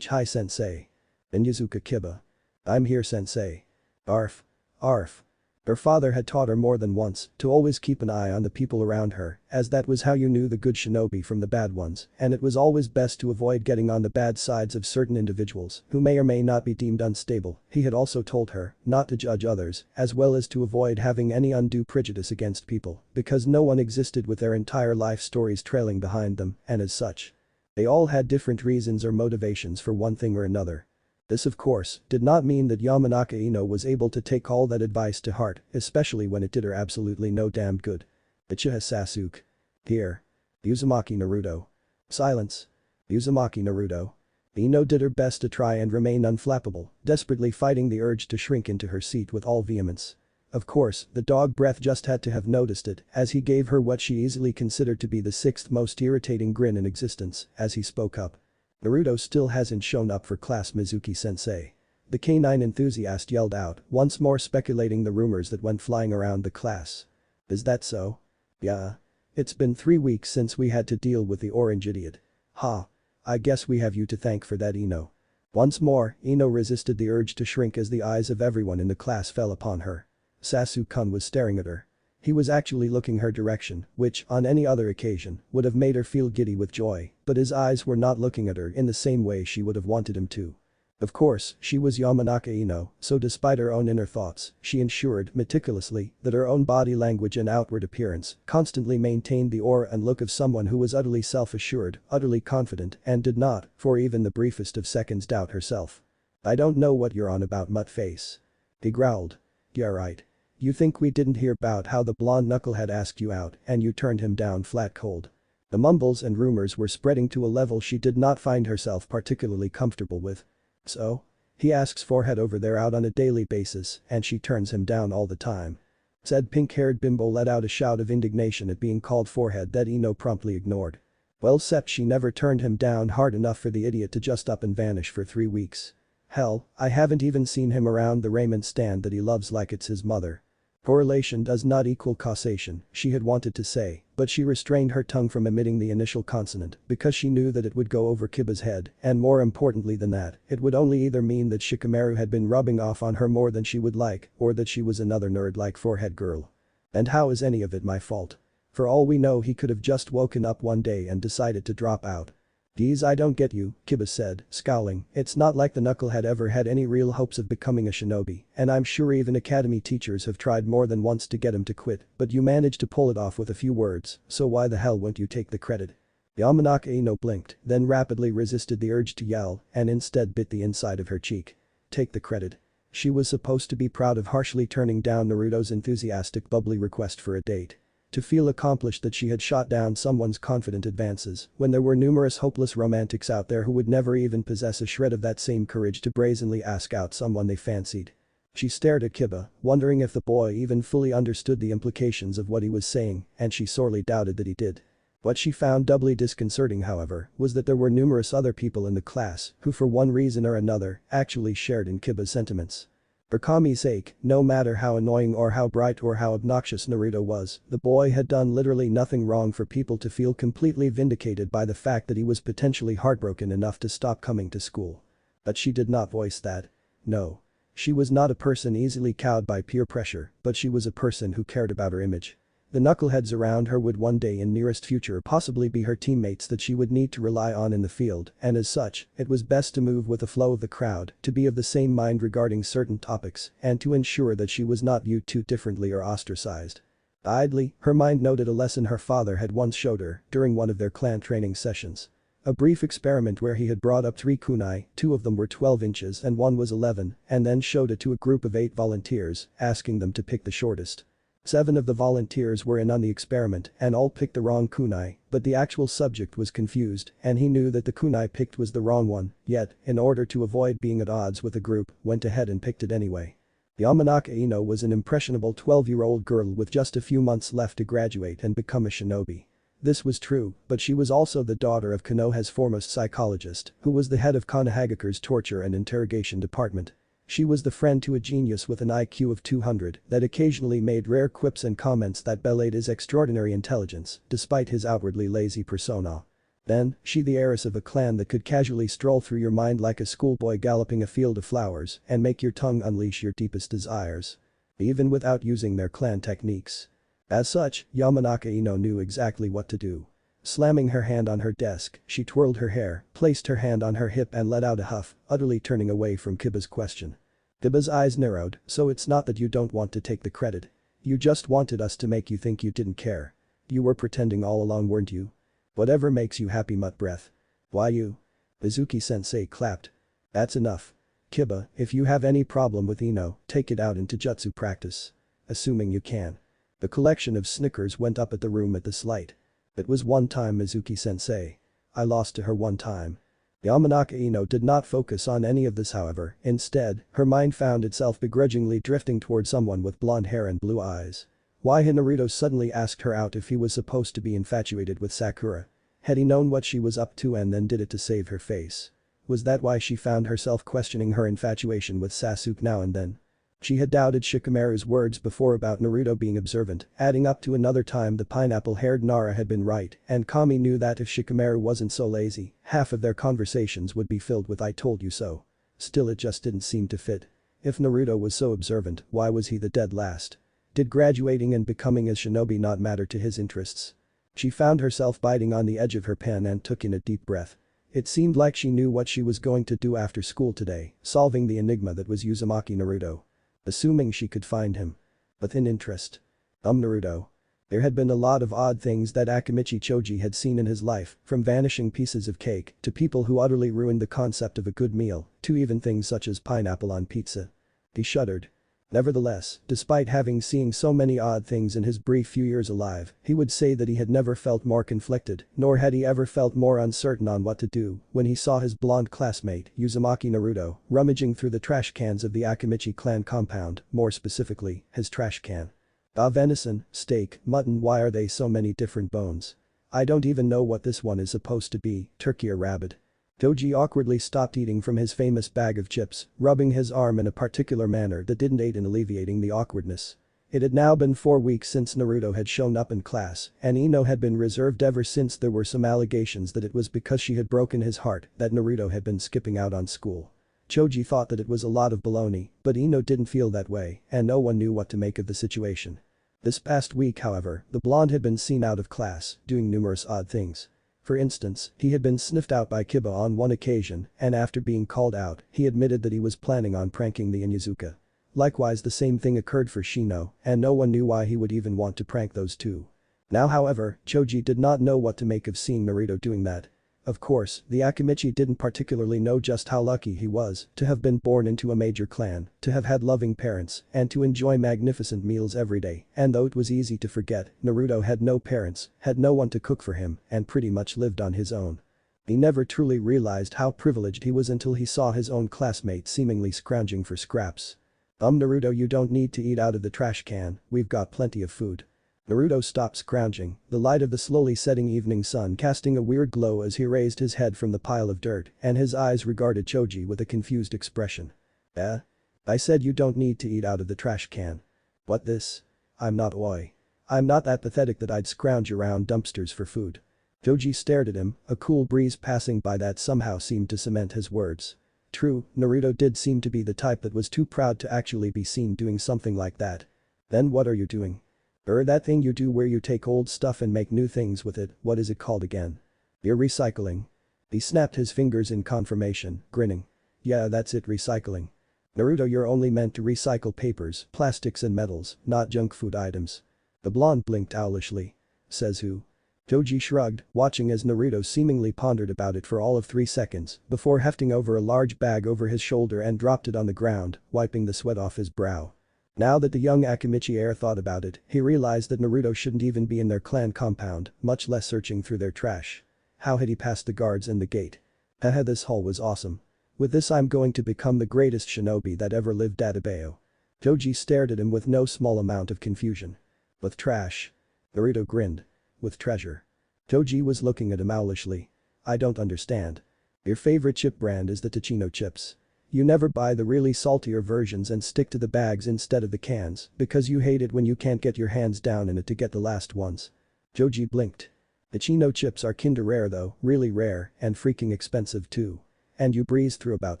Hi Sensei. Inyazuka Kiba. I'm here Sensei. Arf. Arf. Her father had taught her more than once to always keep an eye on the people around her, as that was how you knew the good shinobi from the bad ones, and it was always best to avoid getting on the bad sides of certain individuals who may or may not be deemed unstable. He had also told her not to judge others, as well as to avoid having any undue prejudice against people, because no one existed with their entire life stories trailing behind them, and as such, they all had different reasons or motivations for one thing or another. This of course did not mean that Yamanaka Ino was able to take all that advice to heart, especially when it did her absolutely no damn good. Ichiha Sasuke. Here. Uzumaki Naruto. Silence. Uzumaki Naruto. Ino did her best to try and remain unflappable, desperately fighting the urge to shrink into her seat with all vehemence. Of course, the dog breath just had to have noticed it, as he gave her what she easily considered to be the sixth most irritating grin in existence, as he spoke up. Naruto still hasn't shown up for class, Mizuki-sensei. The canine enthusiast yelled out, once more speculating the rumors that went flying around the class. Is that so? Yeah. It's been 3 weeks since we had to deal with the orange idiot. Ha. I guess we have you to thank for that, Ino. Once more, Ino resisted the urge to shrink as the eyes of everyone in the class fell upon her. Sasuke-kun was staring at her. He was actually looking her direction, which, on any other occasion, would have made her feel giddy with joy, but his eyes were not looking at her in the same way she would have wanted him to. Of course, she was Yamanaka Ino, so despite her own inner thoughts, she ensured meticulously that her own body language and outward appearance constantly maintained the aura and look of someone who was utterly self-assured, utterly confident, and did not, for even the briefest of seconds, doubt herself. I don't know what you're on about, Muttface. He growled. Yeah, right. You think we didn't hear about how the blonde knucklehead asked you out and you turned him down flat cold? The mumbles and rumors were spreading to a level she did not find herself particularly comfortable with. So? He asks forehead over there out on a daily basis and she turns him down all the time. Said pink-haired bimbo let out a shout of indignation at being called forehead that Ino promptly ignored. Well, except she never turned him down hard enough for the idiot to just up and vanish for 3 weeks. Hell, I haven't even seen him around the raiment stand that he loves like it's his mother. Correlation does not equal causation, she had wanted to say, but she restrained her tongue from emitting the initial consonant because she knew that it would go over Kiba's head, and more importantly than that, it would only either mean that Shikamaru had been rubbing off on her more than she would like, or that she was another nerd like forehead girl. And how is any of it my fault? For all we know, he could have just woken up one day and decided to drop out. Geez, I don't get you, Kiba said, scowling. It's not like the knucklehead ever had any real hopes of becoming a shinobi, and I'm sure even academy teachers have tried more than once to get him to quit, but you managed to pull it off with a few words, so why the hell won't you take the credit? Yamanaka Ino blinked, then rapidly resisted the urge to yell and instead bit the inside of her cheek. Take the credit. She was supposed to be proud of harshly turning down Naruto's enthusiastic bubbly request for a date. To feel accomplished that she had shot down someone's confident advances when there were numerous hopeless romantics out there who would never even possess a shred of that same courage to brazenly ask out someone they fancied. She stared at Kiba, wondering if the boy even fully understood the implications of what he was saying, and she sorely doubted that he did. What she found doubly disconcerting, however, was that there were numerous other people in the class who for one reason or another actually shared in Kiba's sentiments. For Kami's sake, no matter how annoying or how bright or how obnoxious Naruto was, the boy had done literally nothing wrong for people to feel completely vindicated by the fact that he was potentially heartbroken enough to stop coming to school. But she did not voice that. No. She was not a person easily cowed by peer pressure, but she was a person who cared about her image. The knuckleheads around her would one day in nearest future possibly be her teammates that she would need to rely on in the field, and as such, it was best to move with the flow of the crowd, to be of the same mind regarding certain topics, and to ensure that she was not viewed too differently or ostracized. Idly, her mind noted a lesson her father had once showed her during one of their clan training sessions. A brief experiment where he had brought up 3 kunai, 2 of them were 12 inches and 1 was 11, and then showed it to a group of 8 volunteers, asking them to pick the shortest. 7 of the volunteers were in on the experiment and all picked the wrong kunai, but the actual subject was confused and he knew that the kunai picked was the wrong one, yet, in order to avoid being at odds with the group, went ahead and picked it anyway. Yamanaka Ino was an impressionable 12-year-old girl with just a few months left to graduate and become a shinobi. This was true, but she was also the daughter of Konoha's foremost psychologist, who was the head of Konohagakure's torture and interrogation department. She was the friend to a genius with an IQ of 200 that occasionally made rare quips and comments that belied his extraordinary intelligence, despite his outwardly lazy persona. Then, she the heiress of a clan that could casually stroll through your mind like a schoolboy galloping a field of flowers and make your tongue unleash your deepest desires. Even without using their clan techniques. As such, Yamanaka Ino knew exactly what to do. Slamming her hand on her desk, she twirled her hair, placed her hand on her hip and let out a huff, utterly turning away from Kiba's question. Kiba's eyes narrowed, so it's not that you don't want to take the credit. You just wanted us to make you think you didn't care. You were pretending all along, weren't you? Whatever makes you happy, Mutt breath. Why you? Mizuki-sensei clapped. That's enough. Kiba, if you have any problem with Ino, take it out into jutsu practice. Assuming you can. The collection of snickers went up at the room at the slight. It was one time Mizuki-sensei. I lost to her one time. Yamanaka Ino did not focus on any of this however, instead, her mind found itself begrudgingly drifting toward someone with blonde hair and blue eyes. Why had Naruto suddenly asked her out if he was supposed to be infatuated with Sakura? Had he known what she was up to and then did it to save her face? Was that why she found herself questioning her infatuation with Sasuke now and then? She had doubted Shikamaru's words before about Naruto being observant, adding up to another time the pineapple-haired Nara had been right, and Kami knew that if Shikamaru wasn't so lazy, half of their conversations would be filled with "I told you so." Still it just didn't seem to fit. If Naruto was so observant, why was he the dead last? Did graduating and becoming a shinobi not matter to his interests? She found herself biting on the edge of her pen and took in a deep breath. It seemed like she knew what she was going to do after school today, solving the enigma that was Uzumaki Naruto. Assuming she could find him. But in interest. Naruto. There had been a lot of odd things that Akimichi Choji had seen in his life, from vanishing pieces of cake, to people who utterly ruined the concept of a good meal, to even things such as pineapple on pizza. He shuddered. Nevertheless, despite having seen so many odd things in his brief few years alive, he would say that he had never felt more conflicted, nor had he ever felt more uncertain on what to do, when he saw his blonde classmate, Uzumaki Naruto, rummaging through the trash cans of the Akimichi clan compound, more specifically, his trash can. Venison, steak, mutton, why are they so many different bones? I don't even know what this one is supposed to be, turkey or rabbit. Choji awkwardly stopped eating from his famous bag of chips, rubbing his arm in a particular manner that didn't aid in alleviating the awkwardness. It had now been 4 weeks since Naruto had shown up in class, and Ino had been reserved ever since there were some allegations that it was because she had broken his heart that Naruto had been skipping out on school. Choji thought that it was a lot of baloney, but Ino didn't feel that way, and no one knew what to make of the situation. This past week however, the blonde had been seen out of class, doing numerous odd things. For instance, he had been sniffed out by Kiba on one occasion, and after being called out, he admitted that he was planning on pranking the Inuzuka. Likewise the same thing occurred for Shino, and no one knew why he would even want to prank those two. Now however, Choji did not know what to make of seeing Naruto doing that. Of course, the Akimichi didn't particularly know just how lucky he was to have been born into a major clan, to have had loving parents, and to enjoy magnificent meals every day, and though it was easy to forget, Naruto had no parents, had no one to cook for him, and pretty much lived on his own. He never truly realized how privileged he was until he saw his own classmate seemingly scrounging for scraps. Naruto, you don't need to eat out of the trash can, we've got plenty of food." Naruto stopped scrounging, the light of the slowly setting evening sun casting a weird glow as he raised his head from the pile of dirt, and his eyes regarded Choji with a confused expression. I said you don't need to eat out of the trash can. What this? I'm not oi. I'm not that pathetic that I'd scrounge around dumpsters for food. Choji stared at him, a cool breeze passing by that somehow seemed to cement his words. True, Naruto did seem to be the type that was too proud to actually be seen doing something like that. Then what are you doing? That thing you do where you take old stuff and make new things with it, what is it called again? You're recycling. He snapped his fingers in confirmation, grinning. Yeah, that's it, recycling. Naruto, you're only meant to recycle papers, plastics and metals, not junk food items. The blonde blinked owlishly. Says who? Choji shrugged, watching as Naruto seemingly pondered about it for all of 3 seconds before hefting over a large bag over his shoulder and dropped it on the ground, wiping the sweat off his brow. Now that the young Akimichi heir thought about it, he realized that Naruto shouldn't even be in their clan compound, much less searching through their trash. How had he passed the guards and the gate? Haha, this haul was awesome. With this I'm going to become the greatest shinobi that ever lived, Databeo. Choji stared at him with no small amount of confusion. With trash? Naruto grinned. With treasure. Choji was looking at him owlishly. I don't understand. Your favorite chip brand is the Tachino chips. You never buy the really saltier versions and stick to the bags instead of the cans because you hate it when you can't get your hands down in it to get the last ones. Choji blinked. The Chino chips are kinda rare though, really rare, and freaking expensive too. And you breeze through about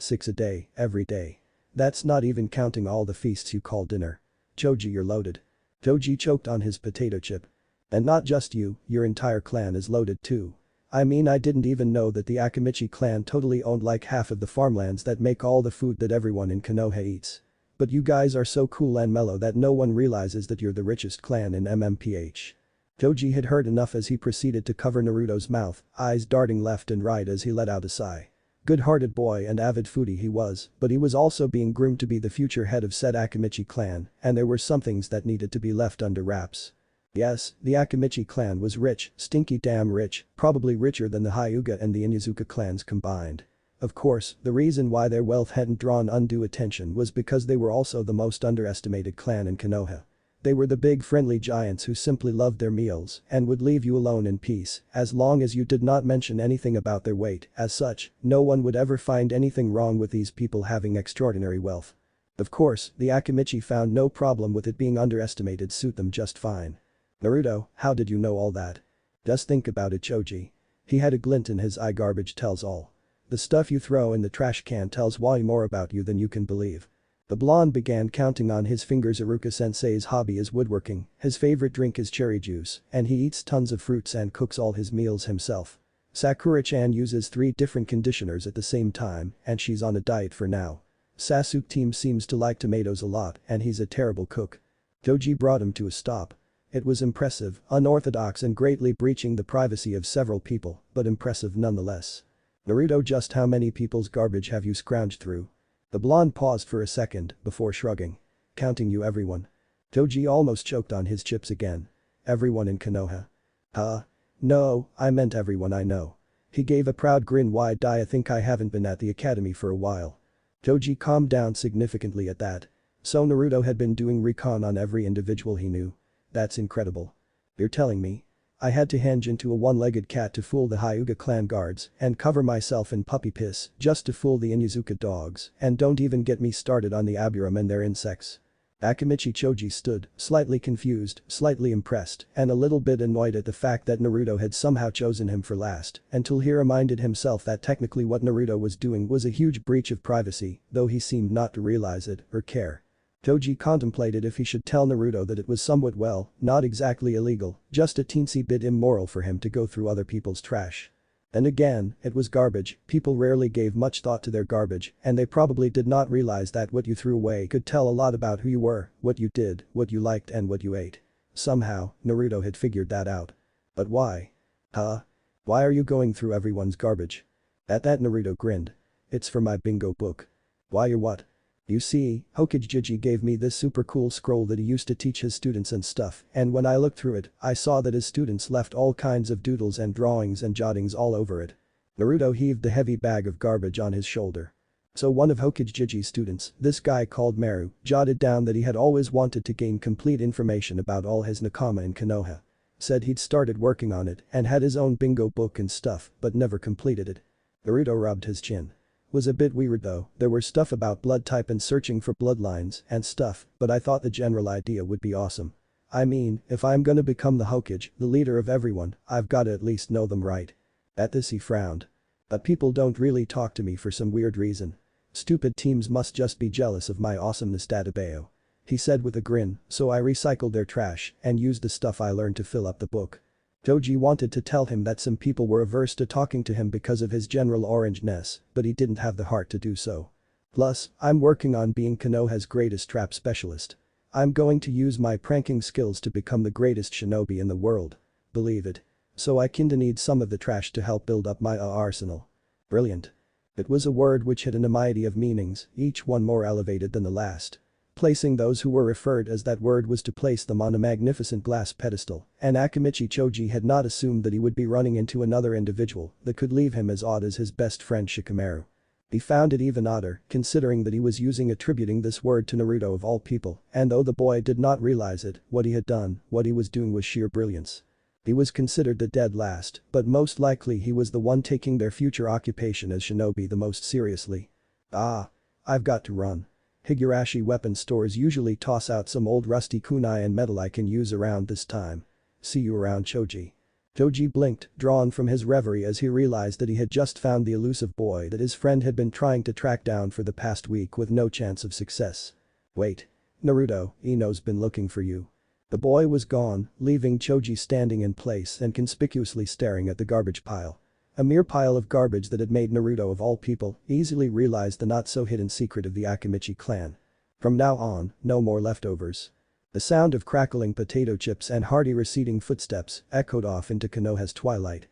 6 a day, every day. That's not even counting all the feasts you call dinner. Choji, you're loaded. Choji choked on his potato chip. And not just you, your entire clan is loaded too. I mean, I didn't even know that the Akimichi clan totally owned like half of the farmlands that make all the food that everyone in Konoha eats. But you guys are so cool and mellow that no one realizes that you're the richest clan in MMPH. Choji had heard enough as he proceeded to cover Naruto's mouth, eyes darting left and right as he let out a sigh. Good-hearted boy and avid foodie he was, but he was also being groomed to be the future head of said Akimichi clan, and there were some things that needed to be left under wraps. Yes, the Akimichi clan was rich, stinky damn rich, probably richer than the Hyuga and the Inuzuka clans combined. Of course, the reason why their wealth hadn't drawn undue attention was because they were also the most underestimated clan in Konoha. They were the big friendly giants who simply loved their meals and would leave you alone in peace as long as you did not mention anything about their weight. As such, no one would ever find anything wrong with these people having extraordinary wealth. Of course, the Akimichi found no problem with it being underestimated suit them just fine. Naruto, how did you know all that? Just think about it, Choji. He had a glint in his eye. Garbage tells all. The stuff you throw in the trash can tells way more about you than you can believe. The blonde began counting on his fingers. Iruka-sensei's hobby is woodworking, his favorite drink is cherry juice, and he eats tons of fruits and cooks all his meals himself. Sakura-chan uses 3 different conditioners at the same time, and she's on a diet for now. Sasuke team seems to like tomatoes a lot, and he's a terrible cook. Doji brought him to a stop. It was impressive, unorthodox and greatly breaching the privacy of several people, but impressive nonetheless. Naruto, just how many people's garbage have you scrounged through? The blonde paused for a second before shrugging. Counting you, everyone. Doji almost choked on his chips again. Everyone in Konoha. Huh? No, I meant everyone I know. He gave a proud grin. Wide eye. I think I haven't been at the academy for a while. Doji calmed down significantly at that. So Naruto had been doing recon on every individual he knew. That's incredible. You're telling me? I had to henge into a one-legged cat to fool the Hyuga clan guards and cover myself in puppy piss just to fool the Inuzuka dogs, and don't even get me started on the Aburam and their insects. Akimichi Choji stood, slightly confused, slightly impressed, and a little bit annoyed at the fact that Naruto had somehow chosen him for last, until he reminded himself that technically what Naruto was doing was a huge breach of privacy, though he seemed not to realize it or care. Doji contemplated if he should tell Naruto that it was somewhat not exactly illegal, just a teensy bit immoral for him to go through other people's trash. And again, it was garbage. People rarely gave much thought to their garbage, and they probably did not realize that what you threw away could tell a lot about who you were, what you did, what you liked and what you ate. Somehow, Naruto had figured that out. But why? Huh? Why are you going through everyone's garbage? At that Naruto grinned. It's for my bingo book. Why or what? You see, Hokage gave me this super cool scroll that he used to teach his students and stuff, and when I looked through it, I saw that his students left all kinds of doodles and drawings and jottings all over it. Naruto heaved the heavy bag of garbage on his shoulder. So one of Hokage's students, this guy called Maru, jotted down that he had always wanted to gain complete information about all his nakama in Konoha. Said he'd started working on it and had his own bingo book and stuff, but never completed it. Naruto rubbed his chin. Was a bit weird though, there were stuff about blood type and searching for bloodlines and stuff, but I thought the general idea would be awesome. I mean, if I'm gonna become the Hokage, the leader of everyone, I've gotta at least know them right. At this he frowned. But people don't really talk to me for some weird reason. Stupid teams must just be jealous of my awesomeness. Databeo. He said with a grin, so I recycled their trash and used the stuff I learned to fill up the book. Doji wanted to tell him that some people were averse to talking to him because of his general orangeness, but he didn't have the heart to do so. Plus, I'm working on being Konoha's greatest trap specialist. I'm going to use my pranking skills to become the greatest shinobi in the world. Believe it. So I kinda need some of the trash to help build up my arsenal. Brilliant. It was a word which had an amity of meanings, each one more elevated than the last. Placing those who were referred as that word was to place them on a magnificent glass pedestal, and Akimichi Choji had not assumed that he would be running into another individual that could leave him as odd as his best friend Shikamaru. He found it even odder, considering that he was attributing this word to Naruto of all people, and though the boy did not realize it, what he had done, what he was doing was sheer brilliance. He was considered the dead last, but most likely he was the one taking their future occupation as shinobi the most seriously. Ah. I've got to run. Higurashi weapon stores usually toss out some old rusty kunai and metal I can use around this time. See you around, Choji. Choji blinked, drawn from his reverie as he realized that he had just found the elusive boy that his friend had been trying to track down for the past week with no chance of success. Wait. Naruto, Ino's been looking for you. The boy was gone, leaving Choji standing in place and conspicuously staring at the garbage pile. A mere pile of garbage that had made Naruto of all people easily realize the not-so-hidden secret of the Akimichi clan. From now on, no more leftovers. The sound of crackling potato chips and hearty receding footsteps echoed off into Konoha's twilight.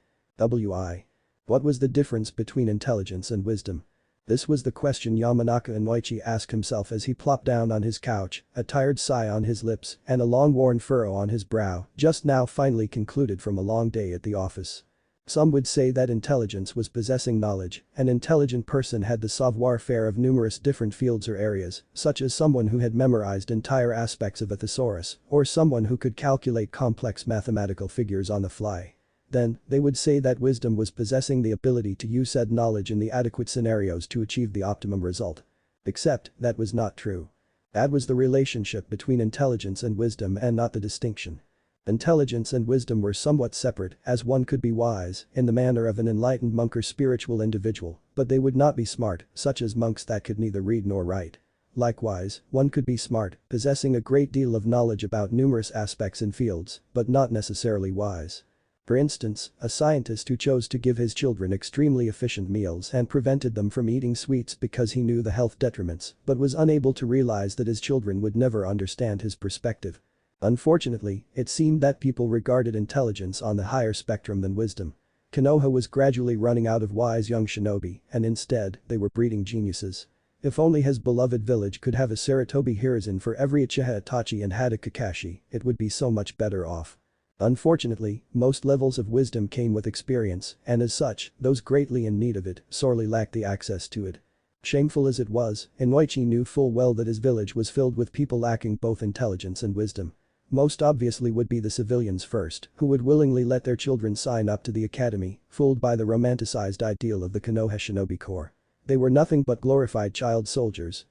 What was the difference between intelligence and wisdom? This was the question Yamanaka Inoichi asked himself as he plopped down on his couch, a tired sigh on his lips and a long-worn furrow on his brow, just now finally concluded from a long day at the office. Some would say that intelligence was possessing knowledge. An intelligent person had the savoir-faire of numerous different fields or areas, such as someone who had memorized entire aspects of a thesaurus, or someone who could calculate complex mathematical figures on the fly. Then, they would say that wisdom was possessing the ability to use said knowledge in the adequate scenarios to achieve the optimum result. Except, that was not true. That was the relationship between intelligence and wisdom and not the distinction. Intelligence and wisdom were somewhat separate, as one could be wise, in the manner of an enlightened monk or spiritual individual, but they would not be smart, such as monks that could neither read nor write. Likewise, one could be smart, possessing a great deal of knowledge about numerous aspects and fields, but not necessarily wise. For instance, a scientist who chose to give his children extremely efficient meals and prevented them from eating sweets because he knew the health detriments, but was unable to realize that his children would never understand his perspective. Unfortunately, it seemed that people regarded intelligence on the higher spectrum than wisdom. Konoha was gradually running out of wise young shinobi, and instead, they were breeding geniuses. If only his beloved village could have a Saratobi Hiruzen for every Uchiha Itachi and Hada Kakashi, it would be so much better off. Unfortunately, most levels of wisdom came with experience, and as such, those greatly in need of it sorely lacked the access to it. Shameful as it was, Inoichi knew full well that his village was filled with people lacking both intelligence and wisdom. Most obviously would be the civilians first, who would willingly let their children sign up to the academy, fooled by the romanticized ideal of the Konoha Shinobi Corps. They were nothing but glorified child soldiers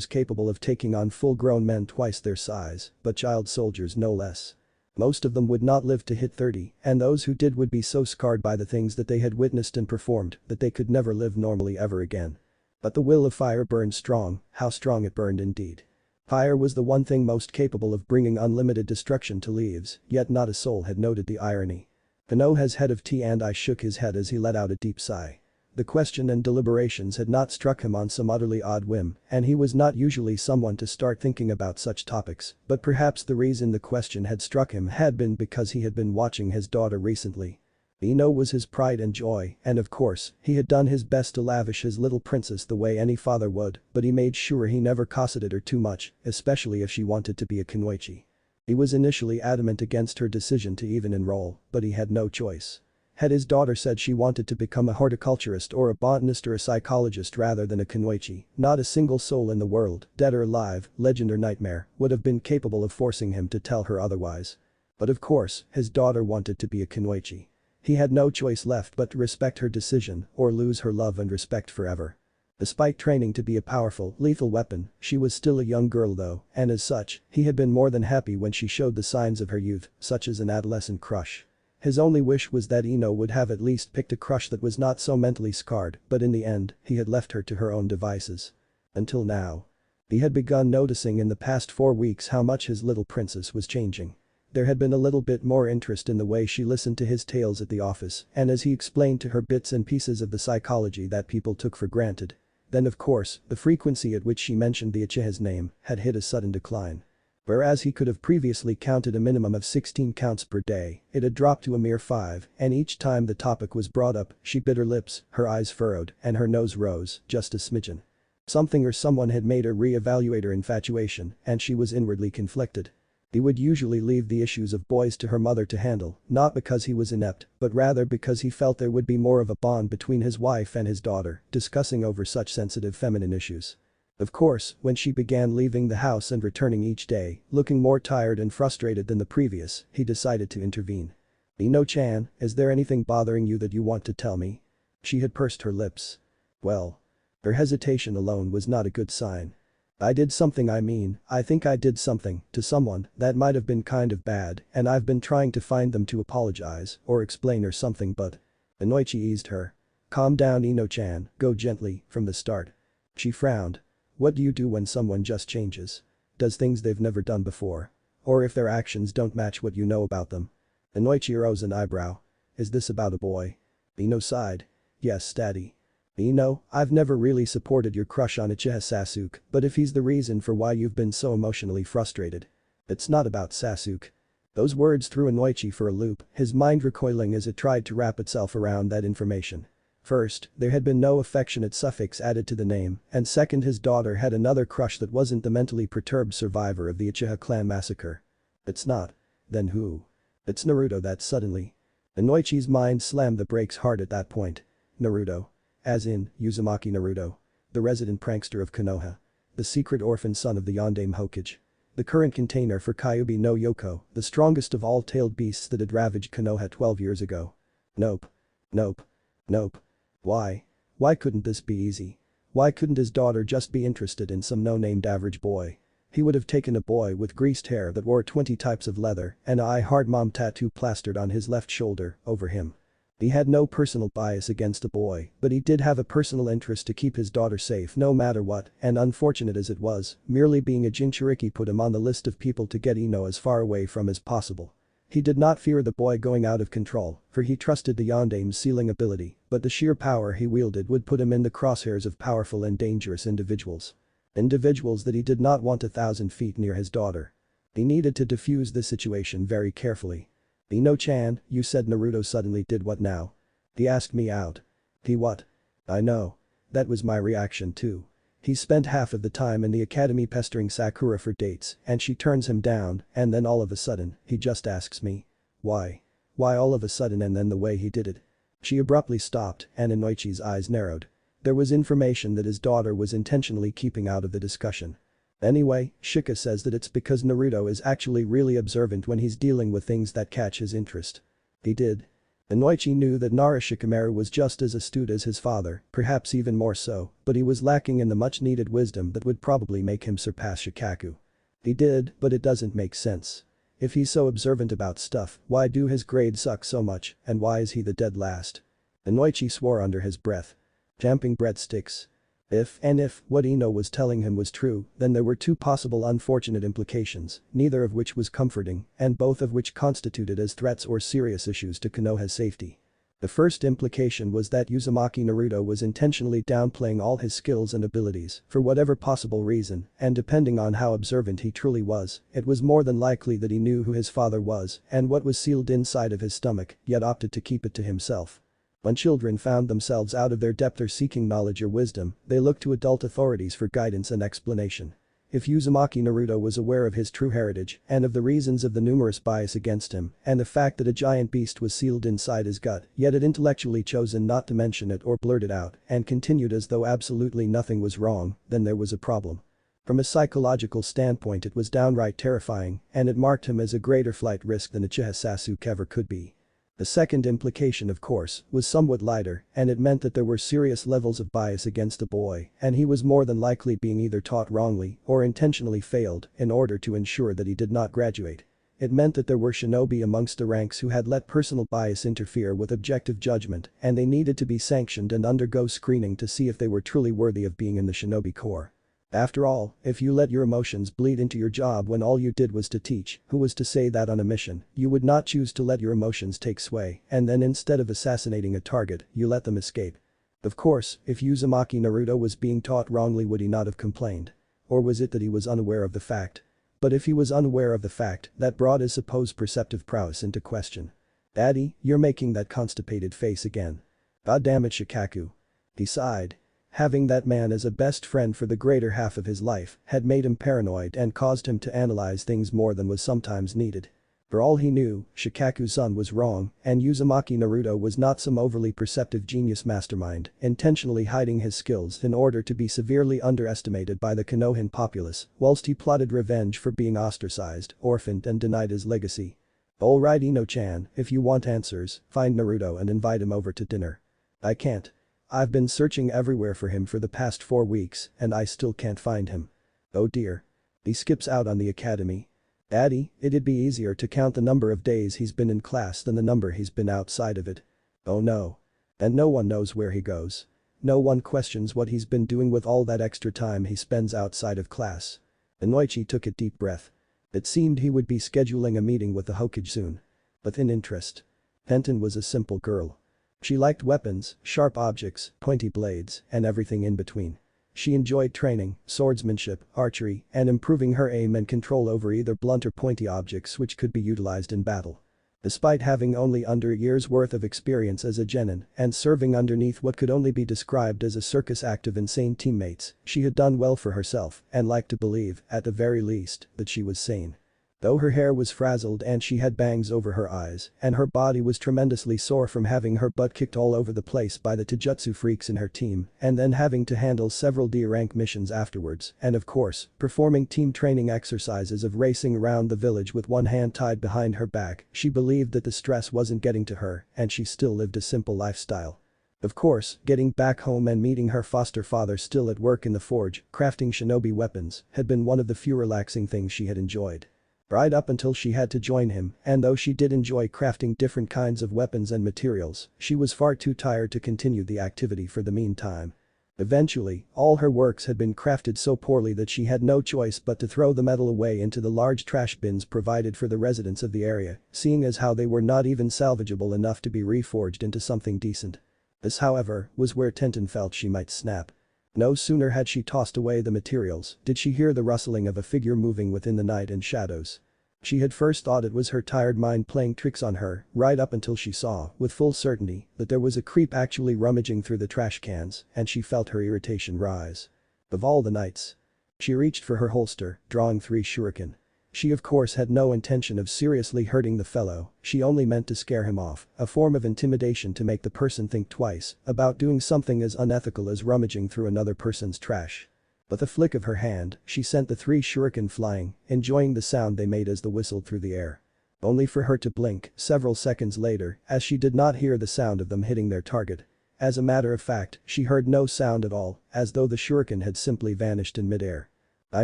capable of taking on full-grown men twice their size, but child soldiers no less. Most of them would not live to hit 30, and those who did would be so scarred by the things that they had witnessed and performed that they could never live normally ever again. But the will of fire burned strong, how strong it burned indeed. Fire was the one thing most capable of bringing unlimited destruction to leaves, yet not a soul had noted the irony. Konoha's head of T&I shook his head as he let out a deep sigh. The question and deliberations had not struck him on some utterly odd whim, and he was not usually someone to start thinking about such topics, but perhaps the reason the question had struck him had been because he had been watching his daughter recently. Ino was his pride and joy, and of course, he had done his best to lavish his little princess the way any father would, but he made sure he never cosseted her too much, especially if she wanted to be a kunoichi. He was initially adamant against her decision to even enroll, but he had no choice. Had his daughter said she wanted to become a horticulturist or a botanist or a psychologist rather than a kunoichi, not a single soul in the world, dead or alive, legend or nightmare, would have been capable of forcing him to tell her otherwise. But of course, his daughter wanted to be a kunoichi. He had no choice left but to respect her decision or lose her love and respect forever. Despite training to be a powerful, lethal weapon, she was still a young girl though, and as such, he had been more than happy when she showed the signs of her youth, such as an adolescent crush. His only wish was that Ino would have at least picked a crush that was not so mentally scarred, but in the end, he had left her to her own devices. Until now. He had begun noticing in the past 4 weeks how much his little princess was changing. There had been a little bit more interest in the way she listened to his tales at the office, and as he explained to her bits and pieces of the psychology that people took for granted. Then of course, the frequency at which she mentioned the Uchiha's name had hit a sudden decline. Whereas he could have previously counted a minimum of 16 counts per day, it had dropped to a mere 5, and each time the topic was brought up, she bit her lips, her eyes furrowed, and her nose rose, just a smidgen. Something or someone had made her re-evaluate her infatuation, and she was inwardly conflicted. He would usually leave the issues of boys to her mother to handle, not because he was inept, but rather because he felt there would be more of a bond between his wife and his daughter, discussing over such sensitive feminine issues. Of course, when she began leaving the house and returning each day, looking more tired and frustrated than the previous, he decided to intervene. Ino-chan, is there anything bothering you that you want to tell me? She had pursed her lips. Well. Her hesitation alone was not a good sign. I think I did something to someone that might have been kind of bad, and I've been trying to find them to apologize or explain or something but. Inoichi eased her. Calm down Ino-chan, go gently, from the start. She frowned. What do you do when someone just changes? Does things they've never done before? Or if their actions don't match what you know about them? Inoichi rose an eyebrow. Is this about a boy? Ino sighed. Yes, daddy. Ino, I've never really supported your crush on Uchiha Sasuke, but if he's the reason for why you've been so emotionally frustrated. It's not about Sasuke. Those words threw Inoichi for a loop, his mind recoiling as it tried to wrap itself around that information. First, there had been no affectionate suffix added to the name, and second, his daughter had another crush that wasn't the mentally perturbed survivor of the Uchiha clan massacre. It's not. Then who? It's Naruto. That suddenly. Inoichi's mind slammed the brakes hard at that point. Naruto. As in, Uzumaki Naruto. The resident prankster of Konoha. The secret orphan son of the Yondaime Hokage. The current container for Kyuubi no Yoko, the strongest of all tailed beasts that had ravaged Konoha 12 years ago. Nope. Nope. Nope. Why? Why couldn't this be easy? Why couldn't his daughter just be interested in some no-named average boy? He would have taken a boy with greased hair that wore 20 types of leather and a I Heart Mom tattoo plastered on his left shoulder over him. He had no personal bias against the boy, but he did have a personal interest to keep his daughter safe no matter what, and unfortunate as it was, merely being a Jinchuriki put him on the list of people to get Ino as far away from as possible. He did not fear the boy going out of control, for he trusted the Yondaime's sealing ability, but the sheer power he wielded would put him in the crosshairs of powerful and dangerous individuals. Individuals that he did not want 1,000 feet near his daughter. He needed to defuse this situation very carefully. Ino-chan, you said. Naruto suddenly did what now? He asked me out. He what? I know. That was my reaction too. He spent half of the time in the academy pestering Sakura for dates and she turns him down and then all of a sudden, he just asks me. Why? Why all of a sudden and then the way he did it? She abruptly stopped and Inoichi's eyes narrowed. There was information that his daughter was intentionally keeping out of the discussion. Anyway, Shika says that it's because Naruto is actually really observant when he's dealing with things that catch his interest. He did. Inoichi knew that Nara Shikamaru was just as astute as his father, perhaps even more so, but he was lacking in the much-needed wisdom that would probably make him surpass Shikaku. He did, but it doesn't make sense. If he's so observant about stuff, why do his grades suck so much, and why is he the dead last? Inoichi swore under his breath. Champing breadsticks. If what Ino was telling him was true, then there were two possible unfortunate implications, neither of which was comforting, and both of which constituted as threats or serious issues to Konoha's safety. The first implication was that Uzumaki Naruto was intentionally downplaying all his skills and abilities, for whatever possible reason, and depending on how observant he truly was, it was more than likely that he knew who his father was and what was sealed inside of his stomach, yet opted to keep it to himself. When children found themselves out of their depth or seeking knowledge or wisdom, they looked to adult authorities for guidance and explanation. If Uzumaki Naruto was aware of his true heritage and of the reasons of the numerous bias against him and the fact that a giant beast was sealed inside his gut, yet had intellectually chosen not to mention it or blurt it out and continued as though absolutely nothing was wrong, then there was a problem. From a psychological standpoint, it was downright terrifying, and it marked him as a greater flight risk than Uchiha Sasuke ever could be. The second implication, of course, was somewhat lighter, and it meant that there were serious levels of bias against the boy, and he was more than likely being either taught wrongly or intentionally failed in order to ensure that he did not graduate. It meant that there were shinobi amongst the ranks who had let personal bias interfere with objective judgment, and they needed to be sanctioned and undergo screening to see if they were truly worthy of being in the shinobi corps. After all, if you let your emotions bleed into your job when all you did was to teach, who was to say that on a mission, you would not choose to let your emotions take sway, and then instead of assassinating a target, you let them escape. Of course, if Uzumaki Naruto was being taught wrongly, would he not have complained? Or was it that he was unaware of the fact? But if he was unaware of the fact, that brought his supposed perceptive prowess into question. Daddy, you're making that constipated face again. God damn it, Shikaku. He sighed. Having that man as a best friend for the greater half of his life had made him paranoid and caused him to analyze things more than was sometimes needed. For all he knew, Shikaku's son was wrong, and Uzumaki Naruto was not some overly perceptive genius mastermind, intentionally hiding his skills in order to be severely underestimated by the Konohan populace, whilst he plotted revenge for being ostracized, orphaned and denied his legacy. Alright Ino-chan, if you want answers, find Naruto and invite him over to dinner. I can't. I've been searching everywhere for him for the past 4 weeks and I still can't find him. Oh dear. He skips out on the academy. Daddy, it'd be easier to count the number of days he's been in class than the number he's been outside of it. Oh no. And no one knows where he goes. No one questions what he's been doing with all that extra time he spends outside of class. Inoichi took a deep breath. It seemed he would be scheduling a meeting with the Hokage soon. With an interest. Tenten was a simple girl. She liked weapons, sharp objects, pointy blades, and everything in between. She enjoyed training, swordsmanship, archery, and improving her aim and control over either blunt or pointy objects which could be utilized in battle. Despite having only under a year's worth of experience as a genin and serving underneath what could only be described as a circus act of insane teammates, she had done well for herself and liked to believe, at the very least, that she was sane. Though her hair was frazzled and she had bangs over her eyes and her body was tremendously sore from having her butt kicked all over the place by the taijutsu freaks in her team and then having to handle several D-rank missions afterwards and of course, performing team training exercises of racing around the village with one hand tied behind her back, she believed that the stress wasn't getting to her and she still lived a simple lifestyle. Of course, getting back home and meeting her foster father still at work in the forge, crafting shinobi weapons, had been one of the few relaxing things she had enjoyed. Right up until she had to join him, and though she did enjoy crafting different kinds of weapons and materials, she was far too tired to continue the activity for the meantime. Eventually, all her works had been crafted so poorly that she had no choice but to throw the metal away into the large trash bins provided for the residents of the area, seeing as how they were not even salvageable enough to be reforged into something decent. This, however, was where Tenten felt she might snap. No sooner had she tossed away the materials did she hear the rustling of a figure moving within the night and shadows. She had first thought it was her tired mind playing tricks on her, right up until she saw, with full certainty, that there was a creep actually rummaging through the trash cans and she felt her irritation rise. Of all the nights. She reached for her holster, drawing 3 shuriken. She of course had no intention of seriously hurting the fellow, she only meant to scare him off, a form of intimidation to make the person think twice about doing something as unethical as rummaging through another person's trash. With a flick of her hand, she sent the 3 shuriken flying, enjoying the sound they made as they whistled through the air. Only for her to blink several seconds later as she did not hear the sound of them hitting their target. As a matter of fact, she heard no sound at all, as though the shuriken had simply vanished in midair. I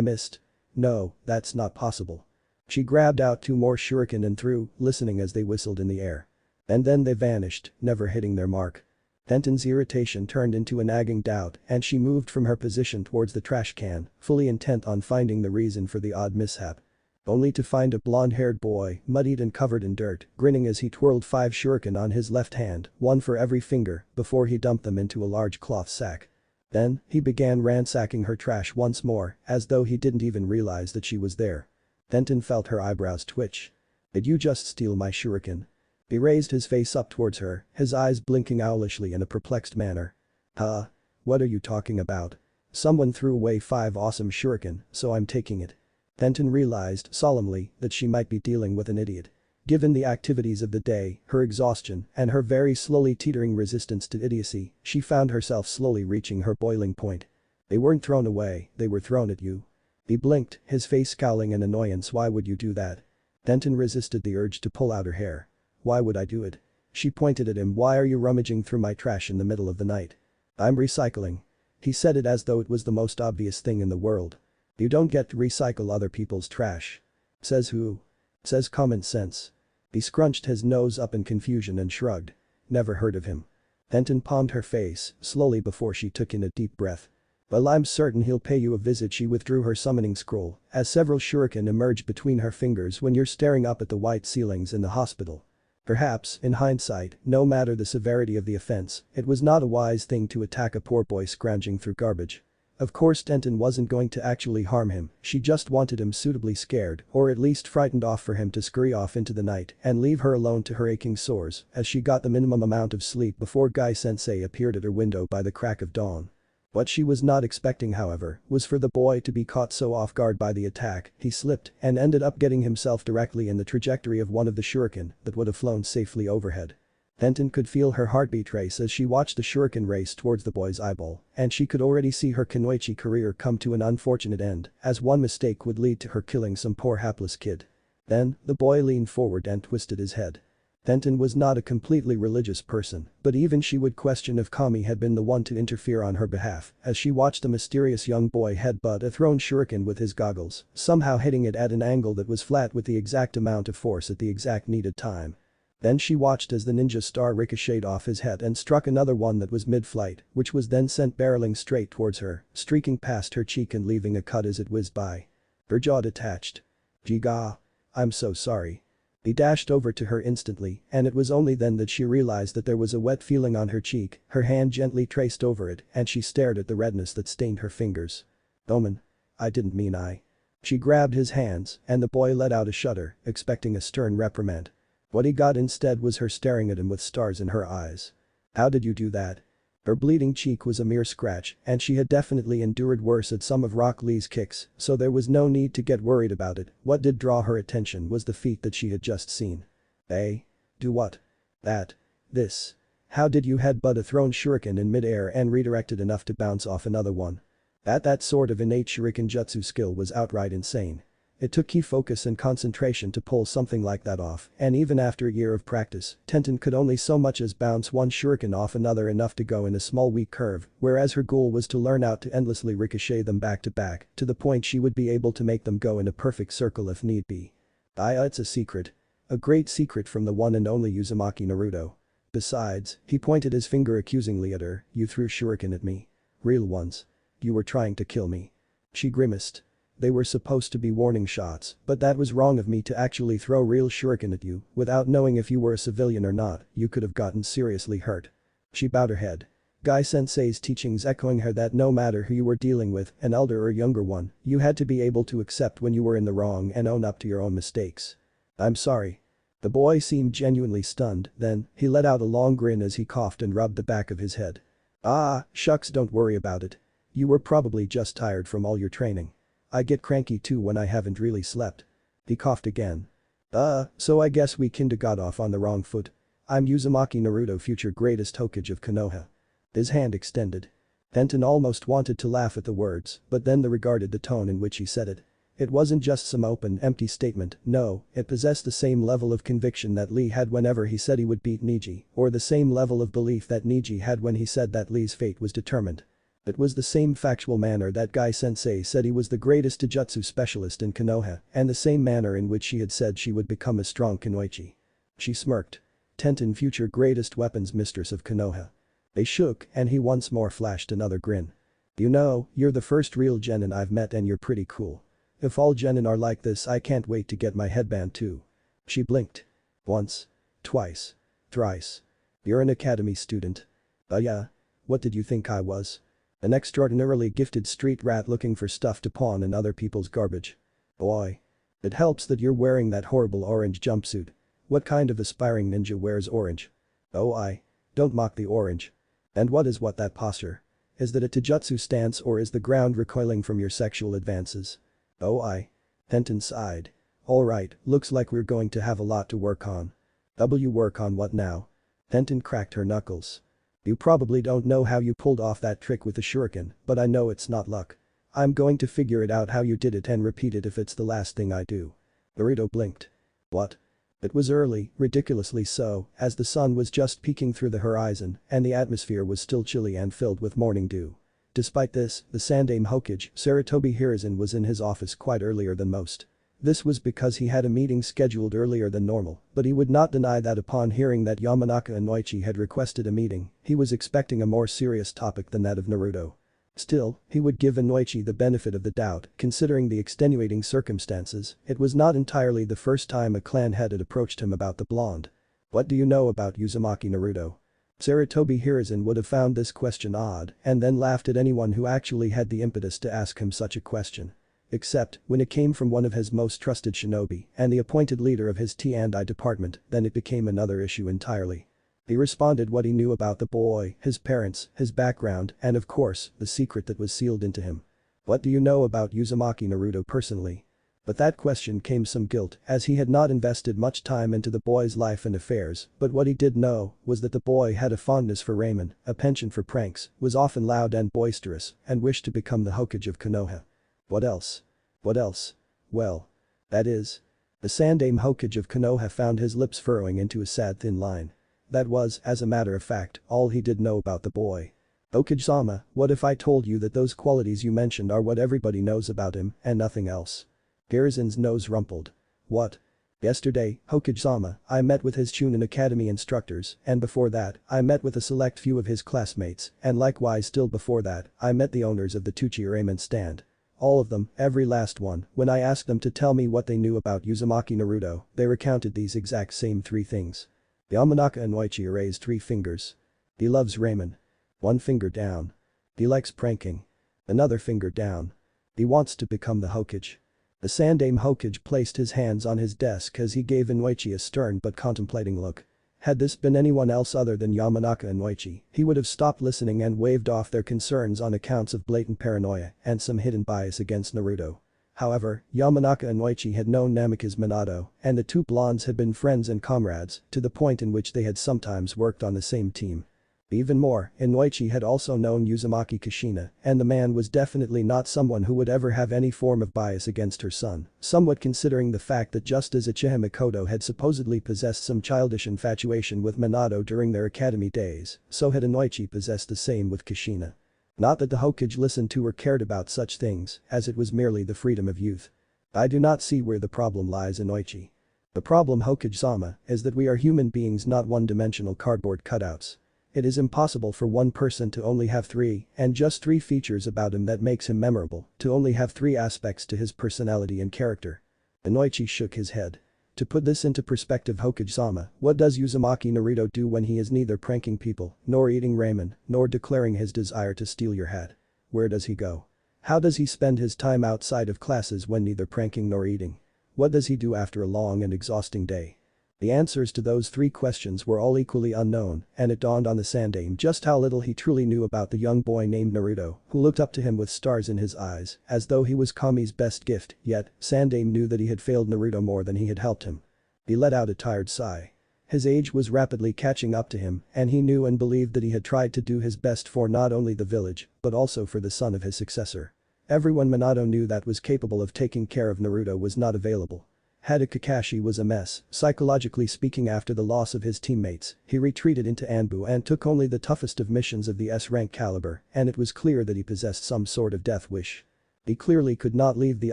missed. No, that's not possible. She grabbed out 2 more shuriken and threw, listening as they whistled in the air. And then they vanished, never hitting their mark. Tenten's irritation turned into a nagging doubt and she moved from her position towards the trash can, fully intent on finding the reason for the odd mishap. Only to find a blonde-haired boy, muddied and covered in dirt, grinning as he twirled 5 shuriken on his left hand, 1 for every finger, before he dumped them into a large cloth sack. Then, he began ransacking her trash once more, as though he didn't even realize that she was there. Tenten felt her eyebrows twitch. Did you just steal my shuriken? He raised his face up towards her, his eyes blinking owlishly in a perplexed manner. Huh? What are you talking about? Someone threw away 5 awesome shuriken, so I'm taking it. Tenten realized, solemnly, that she might be dealing with an idiot. Given the activities of the day, her exhaustion, and her very slowly teetering resistance to idiocy, she found herself slowly reaching her boiling point. They weren't thrown away, they were thrown at you. He blinked, his face scowling in annoyance. Why would you do that? Tenten resisted the urge to pull out her hair. Why would I do it? She pointed at him. Why are you rummaging through my trash in the middle of the night? I'm recycling. He said it as though it was the most obvious thing in the world. You don't get to recycle other people's trash. Says who? Says common sense. He scrunched his nose up in confusion and shrugged. Never heard of him. Tenten palmed her face, slowly before she took in a deep breath. Well, I'm certain he'll pay you a visit. She withdrew her summoning scroll as several shuriken emerged between her fingers. When you're staring up at the white ceilings in the hospital. Perhaps, in hindsight, no matter the severity of the offense, it was not a wise thing to attack a poor boy scrounging through garbage. Of course Tenten wasn't going to actually harm him, she just wanted him suitably scared or at least frightened off for him to scurry off into the night and leave her alone to her aching sores as she got the minimum amount of sleep before Guy-sensei appeared at her window by the crack of dawn. What she was not expecting, however, was for the boy to be caught so off guard by the attack. He slipped and ended up getting himself directly in the trajectory of one of the shuriken that would have flown safely overhead. Tenten could feel her heartbeat race as she watched the shuriken race towards the boy's eyeball, and she could already see her kunoichi career come to an unfortunate end, as one mistake would lead to her killing some poor hapless kid. Then, the boy leaned forward and twisted his head. Tenten was not a completely religious person, but even she would question if Kami had been the one to interfere on her behalf, as she watched the mysterious young boy headbutt a thrown shuriken with his goggles, somehow hitting it at an angle that was flat with the exact amount of force at the exact needed time. Then she watched as the ninja star ricocheted off his head and struck another one that was mid-flight, which was then sent barreling straight towards her, streaking past her cheek and leaving a cut as it whizzed by. Her jaw detached. Jiga. I'm so sorry. He dashed over to her instantly, and it was only then that she realized that there was a wet feeling on her cheek, her hand gently traced over it, and she stared at the redness that stained her fingers. Omen. I didn't mean I. She grabbed his hands, and the boy let out a shudder, expecting a stern reprimand. What he got instead was her staring at him with stars in her eyes. How did you do that? Her bleeding cheek was a mere scratch, and she had definitely endured worse at some of Rock Lee's kicks, so there was no need to get worried about it. What did draw her attention was the feat that she had just seen. Eh? Do what? That. This. How did you headbutt a thrown shuriken in midair and redirect it enough to bounce off another one? That sort of innate shuriken jutsu skill was outright insane. It took key focus and concentration to pull something like that off, and even after a year of practice, Tenten could only so much as bounce one shuriken off another enough to go in a small weak curve, whereas her goal was to learn how to endlessly ricochet them back to back, to the point she would be able to make them go in a perfect circle if need be. It's a secret. A great secret from the one and only Uzumaki Naruto. Besides, he pointed his finger accusingly at her, you threw shuriken at me. Real ones. You were trying to kill me. She grimaced. They were supposed to be warning shots, but that was wrong of me to actually throw real shuriken at you, without knowing if you were a civilian or not, you could have gotten seriously hurt. She bowed her head. Guy-sensei's teachings echoing her that no matter who you were dealing with, an elder or younger one, you had to be able to accept when you were in the wrong and own up to your own mistakes. I'm sorry. The boy seemed genuinely stunned, then, he let out a long grin as he coughed and rubbed the back of his head. Ah, shucks, don't worry about it. You were probably just tired from all your training. I get cranky too when I haven't really slept. He coughed again. So I guess we kinda got off on the wrong foot. I'm Uzumaki Naruto, future greatest Hokage of Konoha. His hand extended. Tenten almost wanted to laugh at the words, but then they regarded the tone in which he said it. It wasn't just some open, empty statement, no, it possessed the same level of conviction that Lee had whenever he said he would beat Neji, or the same level of belief that Neji had when he said that Lee's fate was determined. It was the same factual manner that Guy-sensei said he was the greatest Taijutsu specialist in Konoha, and the same manner in which she had said she would become a strong kunoichi. She smirked. Tenten, future greatest weapons mistress of Konoha. They shook, and he once more flashed another grin. You know, you're the first real genin I've met and you're pretty cool. If all genin are like this, I can't wait to get my headband too. She blinked. Once. Twice. Thrice. You're an academy student. Yeah. What did you think I was? An extraordinarily gifted street rat looking for stuff to pawn in other people's garbage. Boy. It helps that you're wearing that horrible orange jumpsuit. What kind of aspiring ninja wears orange? Oh, don't mock the orange. And what is that posture? Is that a taijutsu stance or is the ground recoiling from your sexual advances? Oh, Tenten sighed. Alright, looks like we're going to have a lot to work on. Work on what now? Tenten cracked her knuckles. You probably don't know how you pulled off that trick with the shuriken, but I know it's not luck. I'm going to figure it out how you did it and repeat it if it's the last thing I do. Naruto blinked. What? It was early, ridiculously so, as the sun was just peeking through the horizon and the atmosphere was still chilly and filled with morning dew. Despite this, the Sandaime Hokage, Sarutobi Hiruzen, was in his office quite earlier than most. This was because he had a meeting scheduled earlier than normal, but he would not deny that upon hearing that Yamanaka Inoichi had requested a meeting, he was expecting a more serious topic than that of Naruto. Still, he would give Inoichi the benefit of the doubt, considering the extenuating circumstances, it was not entirely the first time a clan head had approached him about the blonde. What do you know about Uzumaki Naruto? Sarutobi Hiruzen would have found this question odd and then laughed at anyone who actually had the impetus to ask him such a question. Except, when it came from one of his most trusted shinobi and the appointed leader of his T&I department, then it became another issue entirely. He responded what he knew about the boy, his parents, his background, and of course, the secret that was sealed into him. What do you know about Uzumaki Naruto personally? But that question came some guilt as he had not invested much time into the boy's life and affairs, but what he did know was that the boy had a fondness for ramen, a penchant for pranks, was often loud and boisterous, and wished to become the Hokage of Konoha. What else? What else? Well. That is. The Sandaime Hokage of Konoha found his lips furrowing into a sad thin line. That was, as a matter of fact, all he did know about the boy. Hokage-sama, what if I told you that those qualities you mentioned are what everybody knows about him and nothing else? Hiruzen's nose rumpled. What? Yesterday, Hokage-sama, I met with his Chunin Academy instructors, and before that, I met with a select few of his classmates, and likewise still before that, I met the owners of the Tuchi ramen stand. All of them, every last one. When I asked them to tell me what they knew about Uzumaki Naruto, they recounted these exact same 3 things. The Yamanaka Inoichi raised 3 fingers. He loves ramen. 1 finger down. He likes pranking. Another finger down. He wants to become the Hokage. The Sandaime Hokage placed his hands on his desk as he gave Inoichi a stern but contemplating look. Had this been anyone else other than Yamanaka Inoichi, he would have stopped listening and waved off their concerns on accounts of blatant paranoia and some hidden bias against Naruto. However, Yamanaka Inoichi had known Namikaze Minato, and the 2 blondes had been friends and comrades, to the point in which they had sometimes worked on the same team. Even more, Inoichi had also known Uzumaki Kushina, and the man was definitely not someone who would ever have any form of bias against her son, somewhat considering the fact that just as Uchiha Mikoto had supposedly possessed some childish infatuation with Minato during their academy days, so had Inoichi possessed the same with Kushina. Not that the Hokage listened to or cared about such things, as it was merely the freedom of youth. I do not see where the problem lies, Inoichi. The problem, Hokage-sama, is that we are human beings, not one-dimensional cardboard cutouts. It is impossible for one person to only have 3, and just 3 features about him that makes him memorable, to only have 3 aspects to his personality and character. Inoichi shook his head. To put this into perspective, Hokage-sama, what does Uzumaki Naruto do when he is neither pranking people, nor eating ramen, nor declaring his desire to steal your hat? Where does he go? How does he spend his time outside of classes when neither pranking nor eating? What does he do after a long and exhausting day? The answers to those 3 questions were all equally unknown, and it dawned on the Sandaime just how little he truly knew about the young boy named Naruto, who looked up to him with stars in his eyes, as though he was Kami's best gift, yet, Sandaime knew that he had failed Naruto more than he had helped him. He let out a tired sigh. His age was rapidly catching up to him, and he knew and believed that he had tried to do his best for not only the village, but also for the son of his successor. Everyone Minato knew that was capable of taking care of Naruto was not available. Hada Kakashi was a mess, psychologically speaking. After the loss of his teammates, he retreated into Anbu and took only the toughest of missions of the S-rank caliber, and it was clear that he possessed some sort of death wish. He clearly could not leave the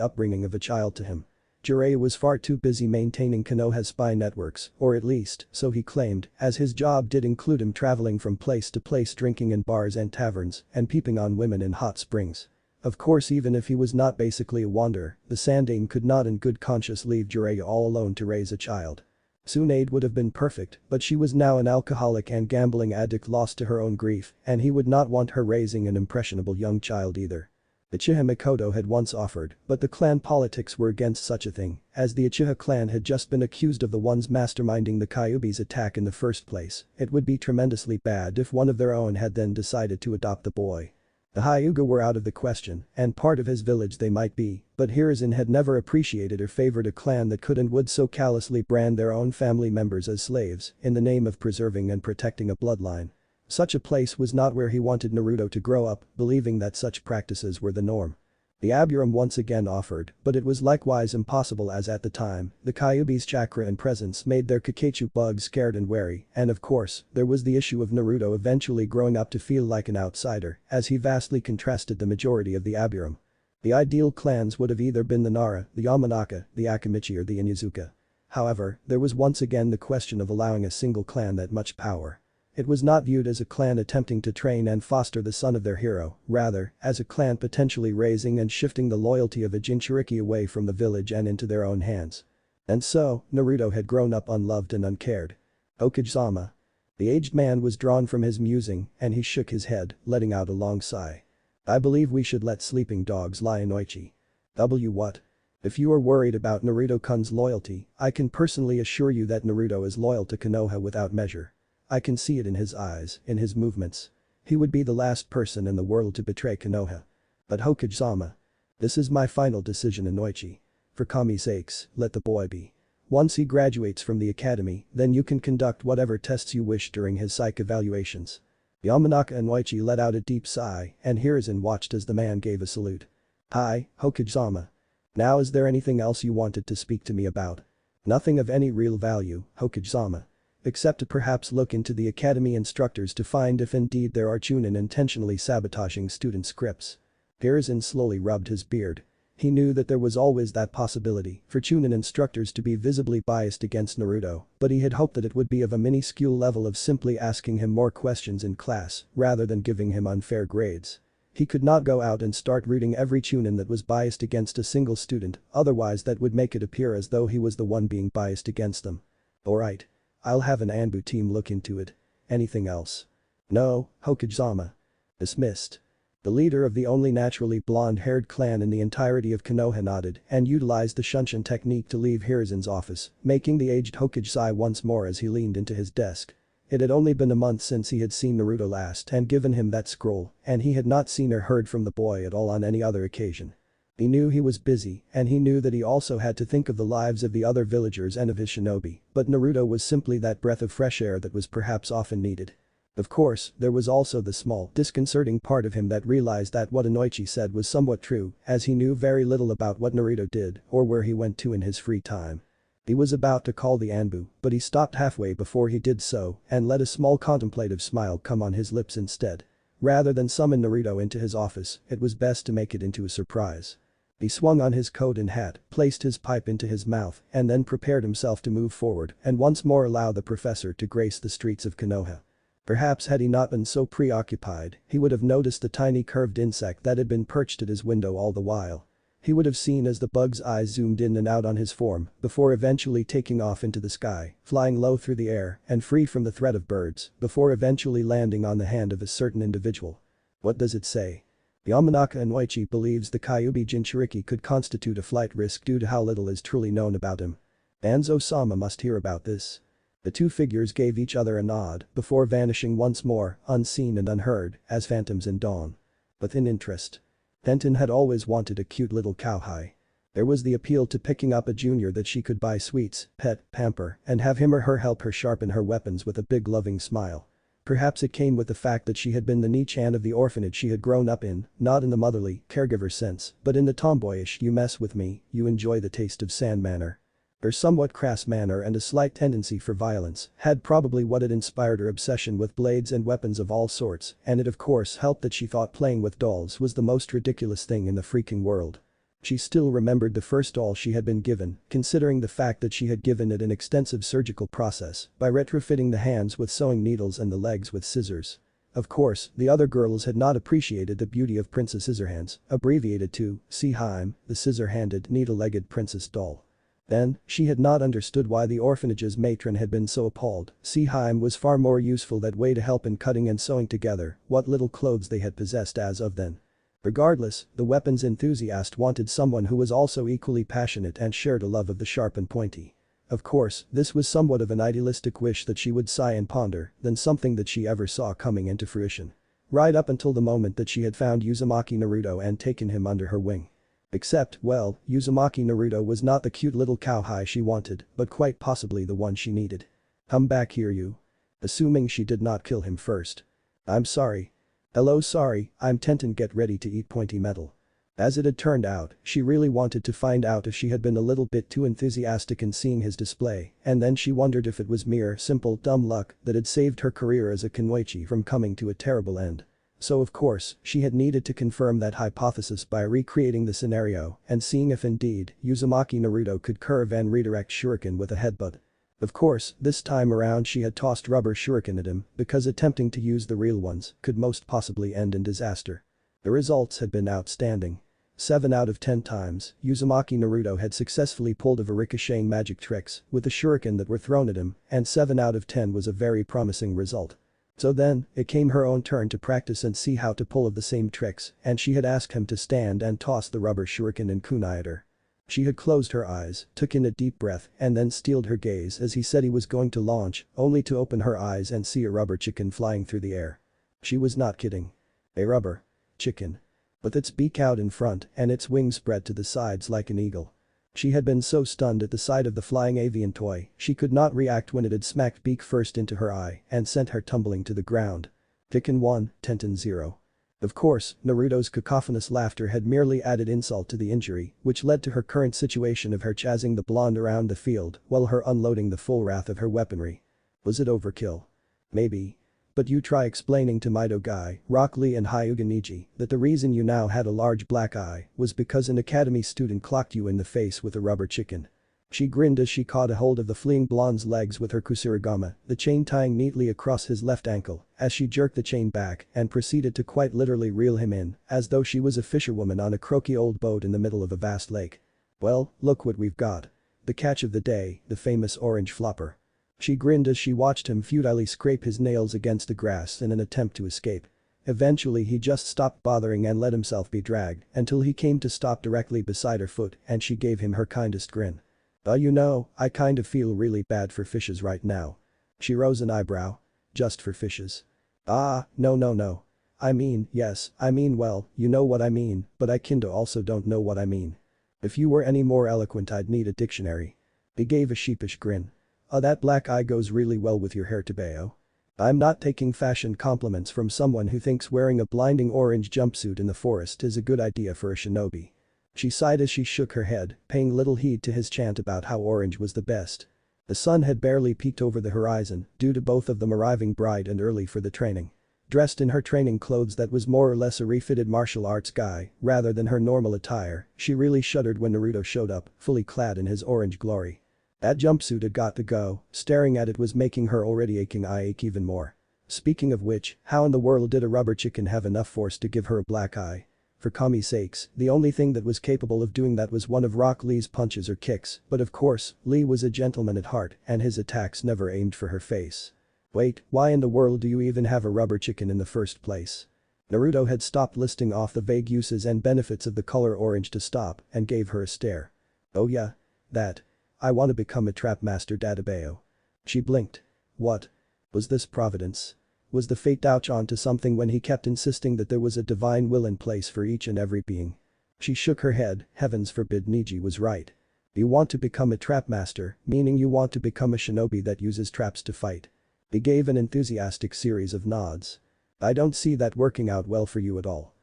upbringing of a child to him. Jiraiya was far too busy maintaining Konoha's spy networks, or at least, so he claimed, as his job did include him traveling from place to place, drinking in bars and taverns, and peeping on women in hot springs. Of course, even if he was not basically a wanderer, the Sandaime could not in good conscience leave Jiraiya all alone to raise a child. Tsunade would have been perfect, but she was now an alcoholic and gambling addict lost to her own grief, and he would not want her raising an impressionable young child either. Uchiha Mikoto had once offered, but the clan politics were against such a thing, as the Uchiha clan had just been accused of the ones masterminding the Kyuubi's attack in the first place. It would be tremendously bad if one of their own had then decided to adopt the boy. The Hyuga were out of the question, and part of his village they might be, but Hiruzen had never appreciated or favored a clan that could and would so callously brand their own family members as slaves in the name of preserving and protecting a bloodline. Such a place was not where he wanted Naruto to grow up, believing that such practices were the norm. The Aburam once again offered, but it was likewise impossible, as at the time, the Kyuubi's chakra and presence made their Kakachu bugs scared and wary, and of course, there was the issue of Naruto eventually growing up to feel like an outsider, as he vastly contrasted the majority of the Aburam. The ideal clans would have either been the Nara, the Yamanaka, the Akamichi or the Inuzuka. However, there was once again the question of allowing a single clan that much power. It was not viewed as a clan attempting to train and foster the son of their hero, rather, as a clan potentially raising and shifting the loyalty of a Jinchuriki away from the village and into their own hands. And so, Naruto had grown up unloved and uncared. Hokage-sama. The aged man was drawn from his musing, and he shook his head, letting out a long sigh. I believe we should let sleeping dogs lie, Inoichi. What? If you are worried about Naruto-kun's loyalty, I can personally assure you that Naruto is loyal to Konoha without measure. I can see it in his eyes, in his movements. He would be the last person in the world to betray Konoha. But Hokage-sama. This is my final decision, Inoichi. For Kami's sakes, let the boy be. Once he graduates from the academy, then you can conduct whatever tests you wish during his psych evaluations. Yamanaka Inoichi let out a deep sigh, and Hiruzen watched as the man gave a salute. Hi, Hokage-sama. Now, is there anything else you wanted to speak to me about? Nothing of any real value, Hokage-sama. Except to perhaps look into the academy instructors to find if indeed there are chunin intentionally sabotaging student scripts. Hiruzen slowly rubbed his beard. He knew that there was always that possibility for chunin instructors to be visibly biased against Naruto, but he had hoped that it would be of a minuscule level of simply asking him more questions in class rather than giving him unfair grades. He could not go out and start rooting every chunin that was biased against a single student, otherwise that would make it appear as though he was the one being biased against them. Alright. I'll have an Anbu team look into it. Anything else? No, Hokage-sama. Dismissed. The leader of the only naturally blonde-haired clan in the entirety of Konoha nodded and utilized the Shunshin technique to leave Hiruzen's office, making the aged Hokage sigh once more as he leaned into his desk. It had only been a month since he had seen Naruto last and given him that scroll, and he had not seen or heard from the boy at all on any other occasion. He knew he was busy, and he knew that he also had to think of the lives of the other villagers and of his shinobi, but Naruto was simply that breath of fresh air that was perhaps often needed. Of course, there was also the small, disconcerting part of him that realized that what Inoichi said was somewhat true, as he knew very little about what Naruto did or where he went to in his free time. He was about to call the Anbu, but he stopped halfway before he did so and let a small contemplative smile come on his lips instead. Rather than summon Naruto into his office, it was best to make it into a surprise. He swung on his coat and hat, placed his pipe into his mouth, and then prepared himself to move forward and once more allow the professor to grace the streets of Konoha. Perhaps had he not been so preoccupied, he would have noticed the tiny curved insect that had been perched at his window all the while. He would have seen as the bug's eyes zoomed in and out on his form before eventually taking off into the sky, flying low through the air and free from the threat of birds, before eventually landing on the hand of a certain individual. What does it say? Yamanaka Inoichi believes the Kyuubi Jinchuriki could constitute a flight risk due to how little is truly known about him. Danzo-sama must hear about this. The two figures gave each other a nod before vanishing once more, unseen and unheard, as phantoms in dawn. With an interest. Tenten had always wanted a cute little cowhide. There was the appeal to picking up a junior that she could buy sweets, pet, pamper, and have him or her help her sharpen her weapons with a big loving smile. Perhaps it came with the fact that she had been the Nichan of the orphanage she had grown up in, not in the motherly, caregiver sense, but in the tomboyish "you mess with me, you enjoy the taste of sand" manner. Her somewhat crass manner and a slight tendency for violence had probably what had inspired her obsession with blades and weapons of all sorts, and it of course helped that she thought playing with dolls was the most ridiculous thing in the freaking world. She still remembered the first doll she had been given, considering the fact that she had given it an extensive surgical process by retrofitting the hands with sewing needles and the legs with scissors. Of course, the other girls had not appreciated the beauty of Princess Scissorhands, abbreviated to Seeheim, the scissor-handed, needle-legged princess doll. Then, she had not understood why the orphanage's matron had been so appalled. Seeheim was far more useful that way to help in cutting and sewing together what little clothes they had possessed as of then. Regardless, the weapons enthusiast wanted someone who was also equally passionate and shared a love of the sharp and pointy. Of course, this was somewhat of an idealistic wish that she would sigh and ponder than something that she ever saw coming into fruition. Right up until the moment that she had found Uzumaki Naruto and taken him under her wing. Except, well, Uzumaki Naruto was not the cute little cowhide she wanted, but quite possibly the one she needed. Come back here you. Assuming she did not kill him first. I'm sorry. Hello sorry, I'm Tenten get ready to eat pointy metal. As it had turned out, she really wanted to find out if she had been a little bit too enthusiastic in seeing his display, and then she wondered if it was mere simple dumb luck that had saved her career as a kunoichi from coming to a terrible end. So of course, she had needed to confirm that hypothesis by recreating the scenario and seeing if indeed Uzumaki Naruto could curve and redirect shuriken with a headbutt. Of course, this time around she had tossed rubber shuriken at him because attempting to use the real ones could most possibly end in disaster. The results had been outstanding. 7 out of 10 times, Uzumaki Naruto had successfully pulled over ricocheting magic tricks with the shuriken that were thrown at him, and 7 out of 10 was a very promising result. So then, it came her own turn to practice and see how to pull of the same tricks, and she had asked him to stand and toss the rubber shuriken and kunai at her. She had closed her eyes, took in a deep breath, and then steeled her gaze as he said he was going to launch, only to open her eyes and see a rubber chicken flying through the air. She was not kidding. A rubber chicken. With its beak out in front and its wings spread to the sides like an eagle. She had been so stunned at the sight of the flying avian toy, she could not react when it had smacked beak first into her eye and sent her tumbling to the ground. Chicken 1, Tenten 0. Of course, Naruto's cacophonous laughter had merely added insult to the injury, which led to her current situation of her chasing the blonde around the field while her unloading the full wrath of her weaponry. Was it overkill? Maybe. But you try explaining to Mido Guy, Rock Lee and Hyuga Niji that the reason you now had a large black eye was because an academy student clocked you in the face with a rubber chicken. She grinned as she caught a hold of the fleeing blonde's legs with her kusarigama, the chain tying neatly across his left ankle, as she jerked the chain back and proceeded to quite literally reel him in, as though she was a fisherwoman on a croaky old boat in the middle of a vast lake. Well, look what we've got. The catch of the day, the famous orange flopper. She grinned as she watched him futilely scrape his nails against the grass in an attempt to escape. Eventually he just stopped bothering and let himself be dragged until he came to stop directly beside her foot and she gave him her kindest grin. You know, I kind of feel really bad for fishes right now. She rose an eyebrow. Just for fishes. No. I mean, yes, I mean well, you know what I mean, but I kinda also don't know what I mean. If you were any more eloquent I'd need a dictionary. He gave a sheepish grin. That black eye goes really well with your hair Tebeo. I'm not taking fashion compliments from someone who thinks wearing a blinding orange jumpsuit in the forest is a good idea for a shinobi. She sighed as she shook her head, paying little heed to his chant about how orange was the best. The sun had barely peeked over the horizon due to both of them arriving bright and early for the training. Dressed in her training clothes that was more or less a refitted martial arts guy rather than her normal attire, she really shuddered when Naruto showed up, fully clad in his orange glory. That jumpsuit had got to go, staring at it was making her already aching eye ache even more. Speaking of which, how in the world did a rubber chicken have enough force to give her a black eye? For Kami's sakes, the only thing that was capable of doing that was one of Rock Lee's punches or kicks, but of course, Lee was a gentleman at heart and his attacks never aimed for her face. Wait, why in the world do you even have a rubber chicken in the first place? Naruto had stopped listing off the vague uses and benefits of the color orange to stop and gave her a stare. Oh yeah? That. I want to become a trap master Dadabeo. She blinked. What? Was this providence? Was the fate ouch onto something when he kept insisting that there was a divine will in place for each and every being? She shook her head, heavens forbid Niji was right. You want to become a trap master, meaning you want to become a shinobi that uses traps to fight. He gave an enthusiastic series of nods. I don't see that working out well for you at all.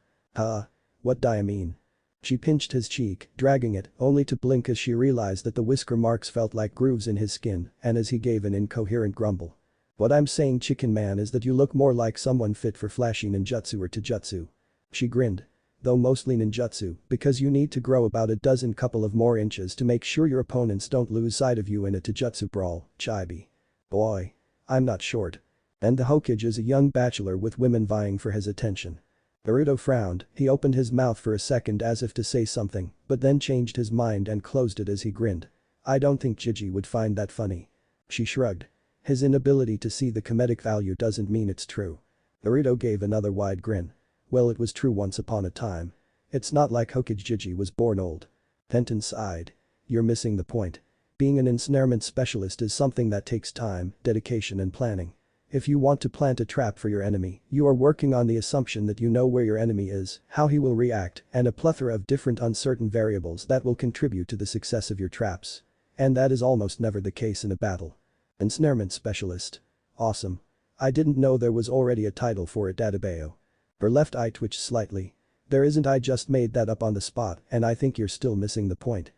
What do I mean? She pinched his cheek, dragging it, only to blink as she realized that the whisker marks felt like grooves in his skin and as he gave an incoherent grumble. What I'm saying chicken man is that you look more like someone fit for flashy ninjutsu or taijutsu. She grinned. Though mostly ninjutsu, because you need to grow about a dozen couple of more inches to make sure your opponents don't lose sight of you in a taijutsu brawl, chibi. Boy. I'm not short. And the Hokage is a young bachelor with women vying for his attention. Naruto frowned, he opened his mouth for a second as if to say something, but then changed his mind and closed it as he grinned. I don't think Gigi would find that funny. She shrugged. His inability to see the comedic value doesn't mean it's true. Naruto gave another wide grin. Well, it was true once upon a time. It's not like Hokage Gigi was born old. Tenten sighed. You're missing the point. Being an ensnarement specialist is something that takes time, dedication and planning. If you want to plant a trap for your enemy, you are working on the assumption that you know where your enemy is, how he will react, and a plethora of different uncertain variables that will contribute to the success of your traps. And that is almost never the case in a battle. Ensnarement specialist. Awesome. I didn't know there was already a title for it Dadabeo. Her left eye twitched slightly. There isn't, I just made that up on the spot and I think you're still missing the point.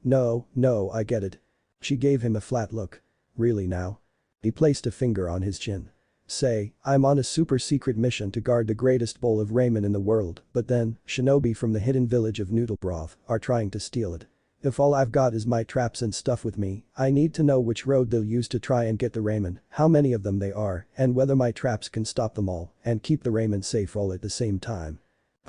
No, I get it. She gave him a flat look. Really now? He placed a finger on his chin. Say, I'm on a super secret mission to guard the greatest bowl of ramen in the world, but then, shinobi from the hidden village of noodle broth are trying to steal it. If all I've got is my traps and stuff with me, I need to know which road they'll use to try and get the ramen, how many of them they are, and whether my traps can stop them all and keep the ramen safe all at the same time.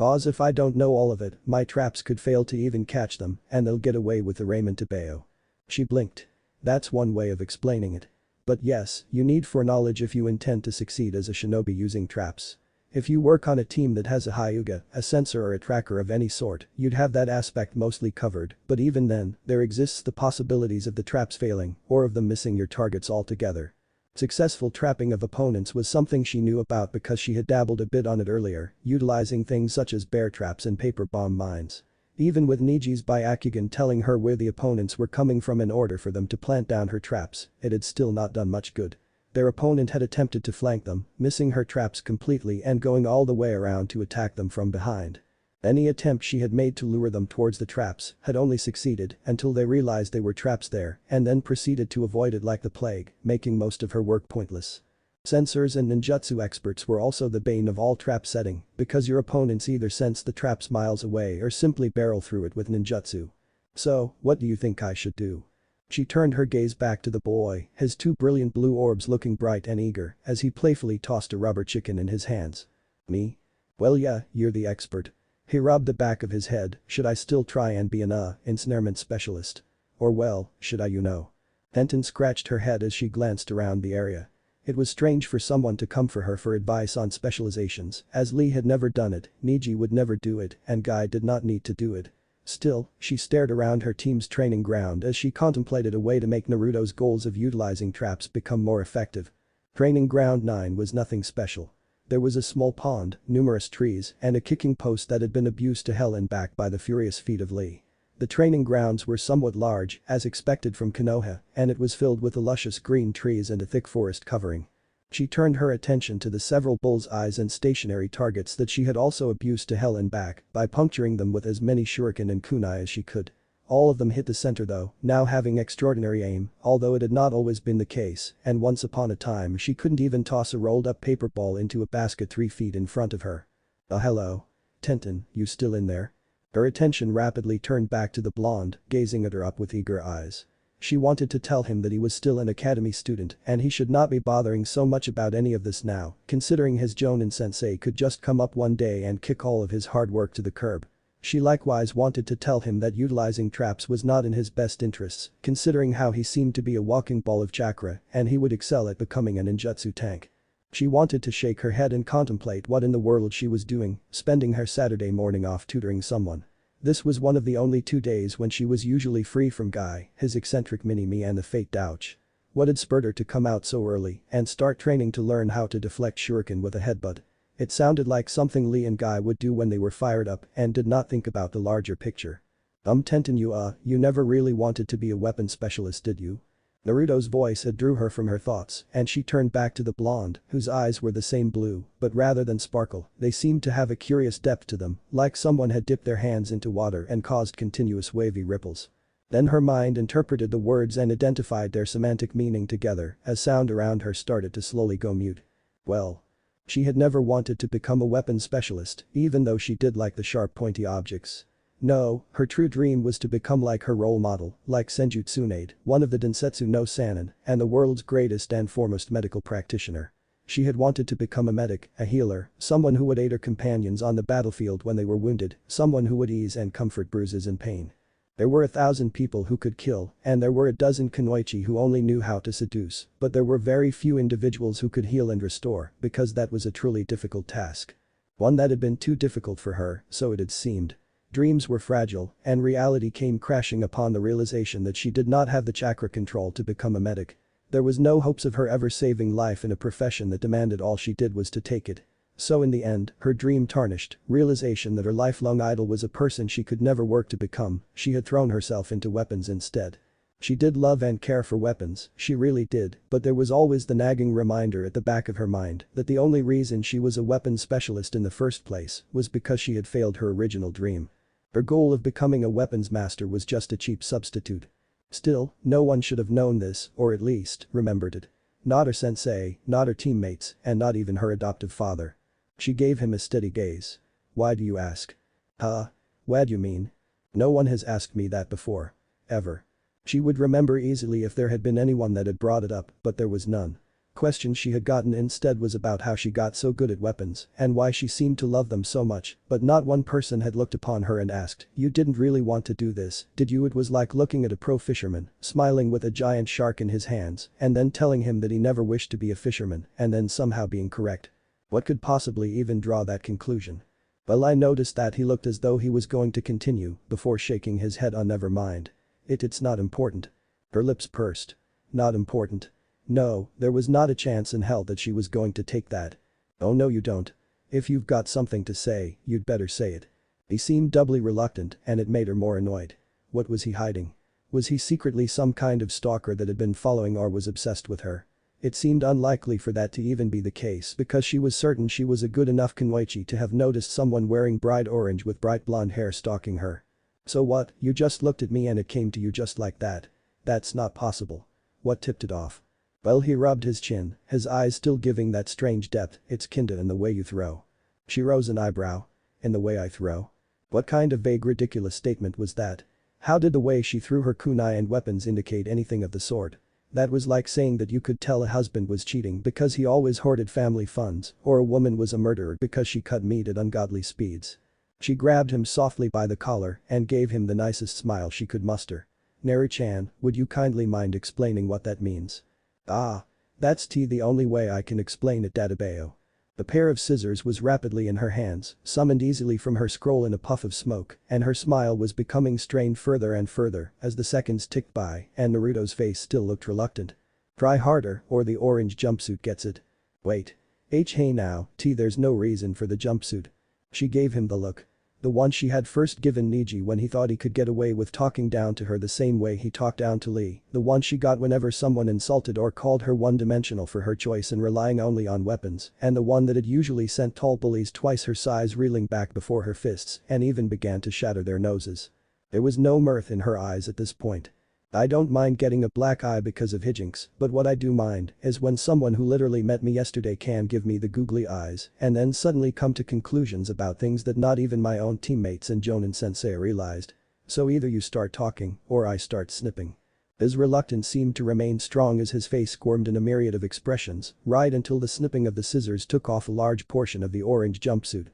If I don't know all of it, my traps could fail to even catch them and they'll get away with the ramen Tebeo. She blinked. That's one way of explaining it. But yes, you need foreknowledge if you intend to succeed as a shinobi using traps. If you work on a team that has a Hyuga, a sensor or a tracker of any sort, you'd have that aspect mostly covered, but even then, there exists the possibilities of the traps failing or of them missing your targets altogether. Successful trapping of opponents was something she knew about because she had dabbled a bit on it earlier, utilizing things such as bear traps and paper bomb mines. Even with Niji's Byakugan telling her where the opponents were coming from in order for them to plant down her traps, it had still not done much good. Their opponent had attempted to flank them, missing her traps completely and going all the way around to attack them from behind. Any attempt she had made to lure them towards the traps had only succeeded until they realized they were traps there and then proceeded to avoid it like the plague, making most of her work pointless. Sensors and ninjutsu experts were also the bane of all trap setting because your opponents either sense the traps miles away or simply barrel through it with ninjutsu. So, what do you think I should do? She turned her gaze back to the boy, his two brilliant blue orbs looking bright and eager as he playfully tossed a rubber chicken in his hands. Me? Well yeah, you're the expert. He rubbed the back of his head, should I still try and be an ensnarement specialist? Or well, should I you know? Tenten scratched her head as she glanced around the area. It was strange for someone to come for her for advice on specializations, as Lee had never done it, Niji would never do it, and Guy did not need to do it. Still, she stared around her team's training ground as she contemplated a way to make Naruto's goals of utilizing traps become more effective. Training ground 9 was nothing special. There was a small pond, numerous trees, and a kicking post that had been abused to hell and back by the furious feet of Lee. The training grounds were somewhat large, as expected from Konoha, and it was filled with the luscious green trees and a thick forest covering. She turned her attention to the several bull's-eyes and stationary targets that she had also abused to hell and back by puncturing them with as many shuriken and kunai as she could. All of them hit the center though, now having extraordinary aim, although it had not always been the case, and once upon a time she couldn't even toss a rolled-up paper ball into a basket 3 feet in front of her. Hello? Tenten, you still in there? Her attention rapidly turned back to the blonde, gazing at her up with eager eyes. She wanted to tell him that he was still an academy student and he should not be bothering so much about any of this now, considering his Jonin sensei could just come up one day and kick all of his hard work to the curb. She likewise wanted to tell him that utilizing traps was not in his best interests, considering how he seemed to be a walking ball of chakra and he would excel at becoming a ninjutsu tank. She wanted to shake her head and contemplate what in the world she was doing, spending her Saturday morning off tutoring someone. This was one of the only 2 days when she was usually free from Guy, his eccentric mini-me and the fate douche. What had spurred her to come out so early and start training to learn how to deflect shuriken with a headbutt? It sounded like something Lee and Guy would do when they were fired up and did not think about the larger picture. Tenten you never really wanted to be a weapon specialist did you? Naruto's voice had drew her from her thoughts and she turned back to the blonde, whose eyes were the same blue, but rather than sparkle, they seemed to have a curious depth to them, like someone had dipped their hands into water and caused continuous wavy ripples. Then her mind interpreted the words and identified their semantic meaning together as sound around her started to slowly go mute. Well. She had never wanted to become a weapon specialist, even though she did like the sharp pointy objects. No, her true dream was to become like her role model, like Senju Tsunade, one of the Densetsu no Sanin, and the world's greatest and foremost medical practitioner. She had wanted to become a medic, a healer, someone who would aid her companions on the battlefield when they were wounded, someone who would ease and comfort bruises and pain. There were 1,000 people who could kill, and there were a dozen kunoichi who only knew how to seduce, but there were very few individuals who could heal and restore, because that was a truly difficult task. One that had been too difficult for her, so it had seemed. Dreams were fragile, and reality came crashing upon the realization that she did not have the chakra control to become a medic. There was no hopes of her ever saving life in a profession that demanded all she did was to take it. So in the end, her dream tarnished, realization that her lifelong idol was a person she could never work to become, she had thrown herself into weapons instead. She did love and care for weapons, she really did, but there was always the nagging reminder at the back of her mind that the only reason she was a weapons specialist in the first place was because she had failed her original dream. Her goal of becoming a weapons master was just a cheap substitute. Still, no one should have known this, or at least, remembered it. Not her sensei, not her teammates, and not even her adoptive father. She gave him a steady gaze. Why do you ask? Huh? What do you mean? No one has asked me that before. Ever. She would remember easily if there had been anyone that had brought it up, but there was none. Question she had gotten instead was about how she got so good at weapons and why she seemed to love them so much, but not one person had looked upon her and asked, you didn't really want to do this, did you? It was like looking at a pro fisherman, smiling with a giant shark in his hands, and then telling him that he never wished to be a fisherman, and then somehow being correct. What could possibly even draw that conclusion? Well, I noticed that he looked as though he was going to continue before shaking his head on never mind. It's not important. Her lips pursed. Not important. No, there was not a chance in hell that she was going to take that. Oh no you don't. If you've got something to say, you'd better say it. He seemed doubly reluctant and it made her more annoyed. What was he hiding? Was he secretly some kind of stalker that had been following or was obsessed with her? It seemed unlikely for that to even be the case because she was certain she was a good enough kunoichi to have noticed someone wearing bright orange with bright blonde hair stalking her. So what, you just looked at me and it came to you just like that? That's not possible. What tipped it off? Well, he rubbed his chin, his eyes still giving that strange depth. It's kinda in the way you throw. She rose an eyebrow. In the way I throw? What kind of vague ridiculous statement was that? How did the way she threw her kunai and weapons indicate anything of the sort? That was like saying that you could tell a husband was cheating because he always hoarded family funds, or a woman was a murderer because she cut meat at ungodly speeds. She grabbed him softly by the collar and gave him the nicest smile she could muster. "Naru-chan, would you kindly mind explaining what that means?" "Ah. That's the only way I can explain it, Databeo." The pair of scissors was rapidly in her hands, summoned easily from her scroll in a puff of smoke, and her smile was becoming strained further and further as the seconds ticked by and Naruto's face still looked reluctant. "Try harder or the orange jumpsuit gets it." "Wait. Hey now, there's no reason for the jumpsuit." She gave him the look. The one she had first given Niji when he thought he could get away with talking down to her the same way he talked down to Lee, the one she got whenever someone insulted or called her one-dimensional for her choice and relying only on weapons, and the one that had usually sent tall bullies twice her size reeling back before her fists and even began to shatter their noses. There was no mirth in her eyes at this point. "I don't mind getting a black eye because of hijinks, but what I do mind is when someone who literally met me yesterday can give me the googly eyes and then suddenly come to conclusions about things that not even my own teammates and Jonin sensei realized. So either you start talking or I start snipping." His reluctance seemed to remain strong as his face squirmed in a myriad of expressions, right until the snipping of the scissors took off a large portion of the orange jumpsuit.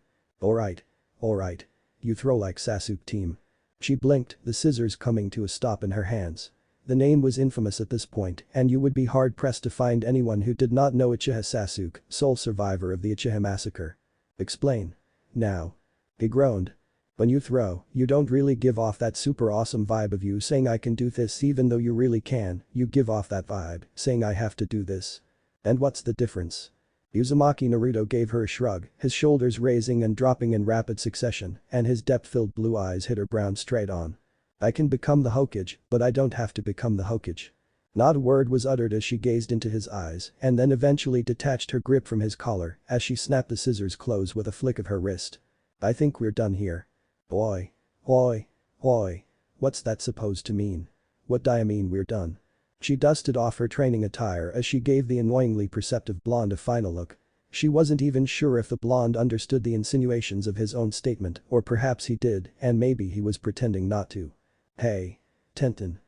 Alright. You throw like Sasuke team." She blinked, the scissors coming to a stop in her hands. The name was infamous at this point, and you would be hard-pressed to find anyone who did not know Uchiha Sasuke, sole survivor of the Uchiha massacre. "Explain. Now." He groaned. "When you throw, you don't really give off that super awesome vibe of you saying I can do this even though you really can, you give off that vibe, saying I have to do this. And what's the difference?" Uzumaki Naruto gave her a shrug, his shoulders raising and dropping in rapid succession, and his depth-filled blue eyes hit her brown straight on. "I can become the Hokage, but I don't have to become the Hokage." Not a word was uttered as she gazed into his eyes and then eventually detached her grip from his collar as she snapped the scissors close with a flick of her wrist. "I think we're done here." Oi. What's that supposed to mean?" "What do I mean we're done?" She dusted off her training attire as she gave the annoyingly perceptive blonde a final look. She wasn't even sure if the blonde understood the insinuations of his own statement, or perhaps he did and maybe he was pretending not to. "Hey. Tenten.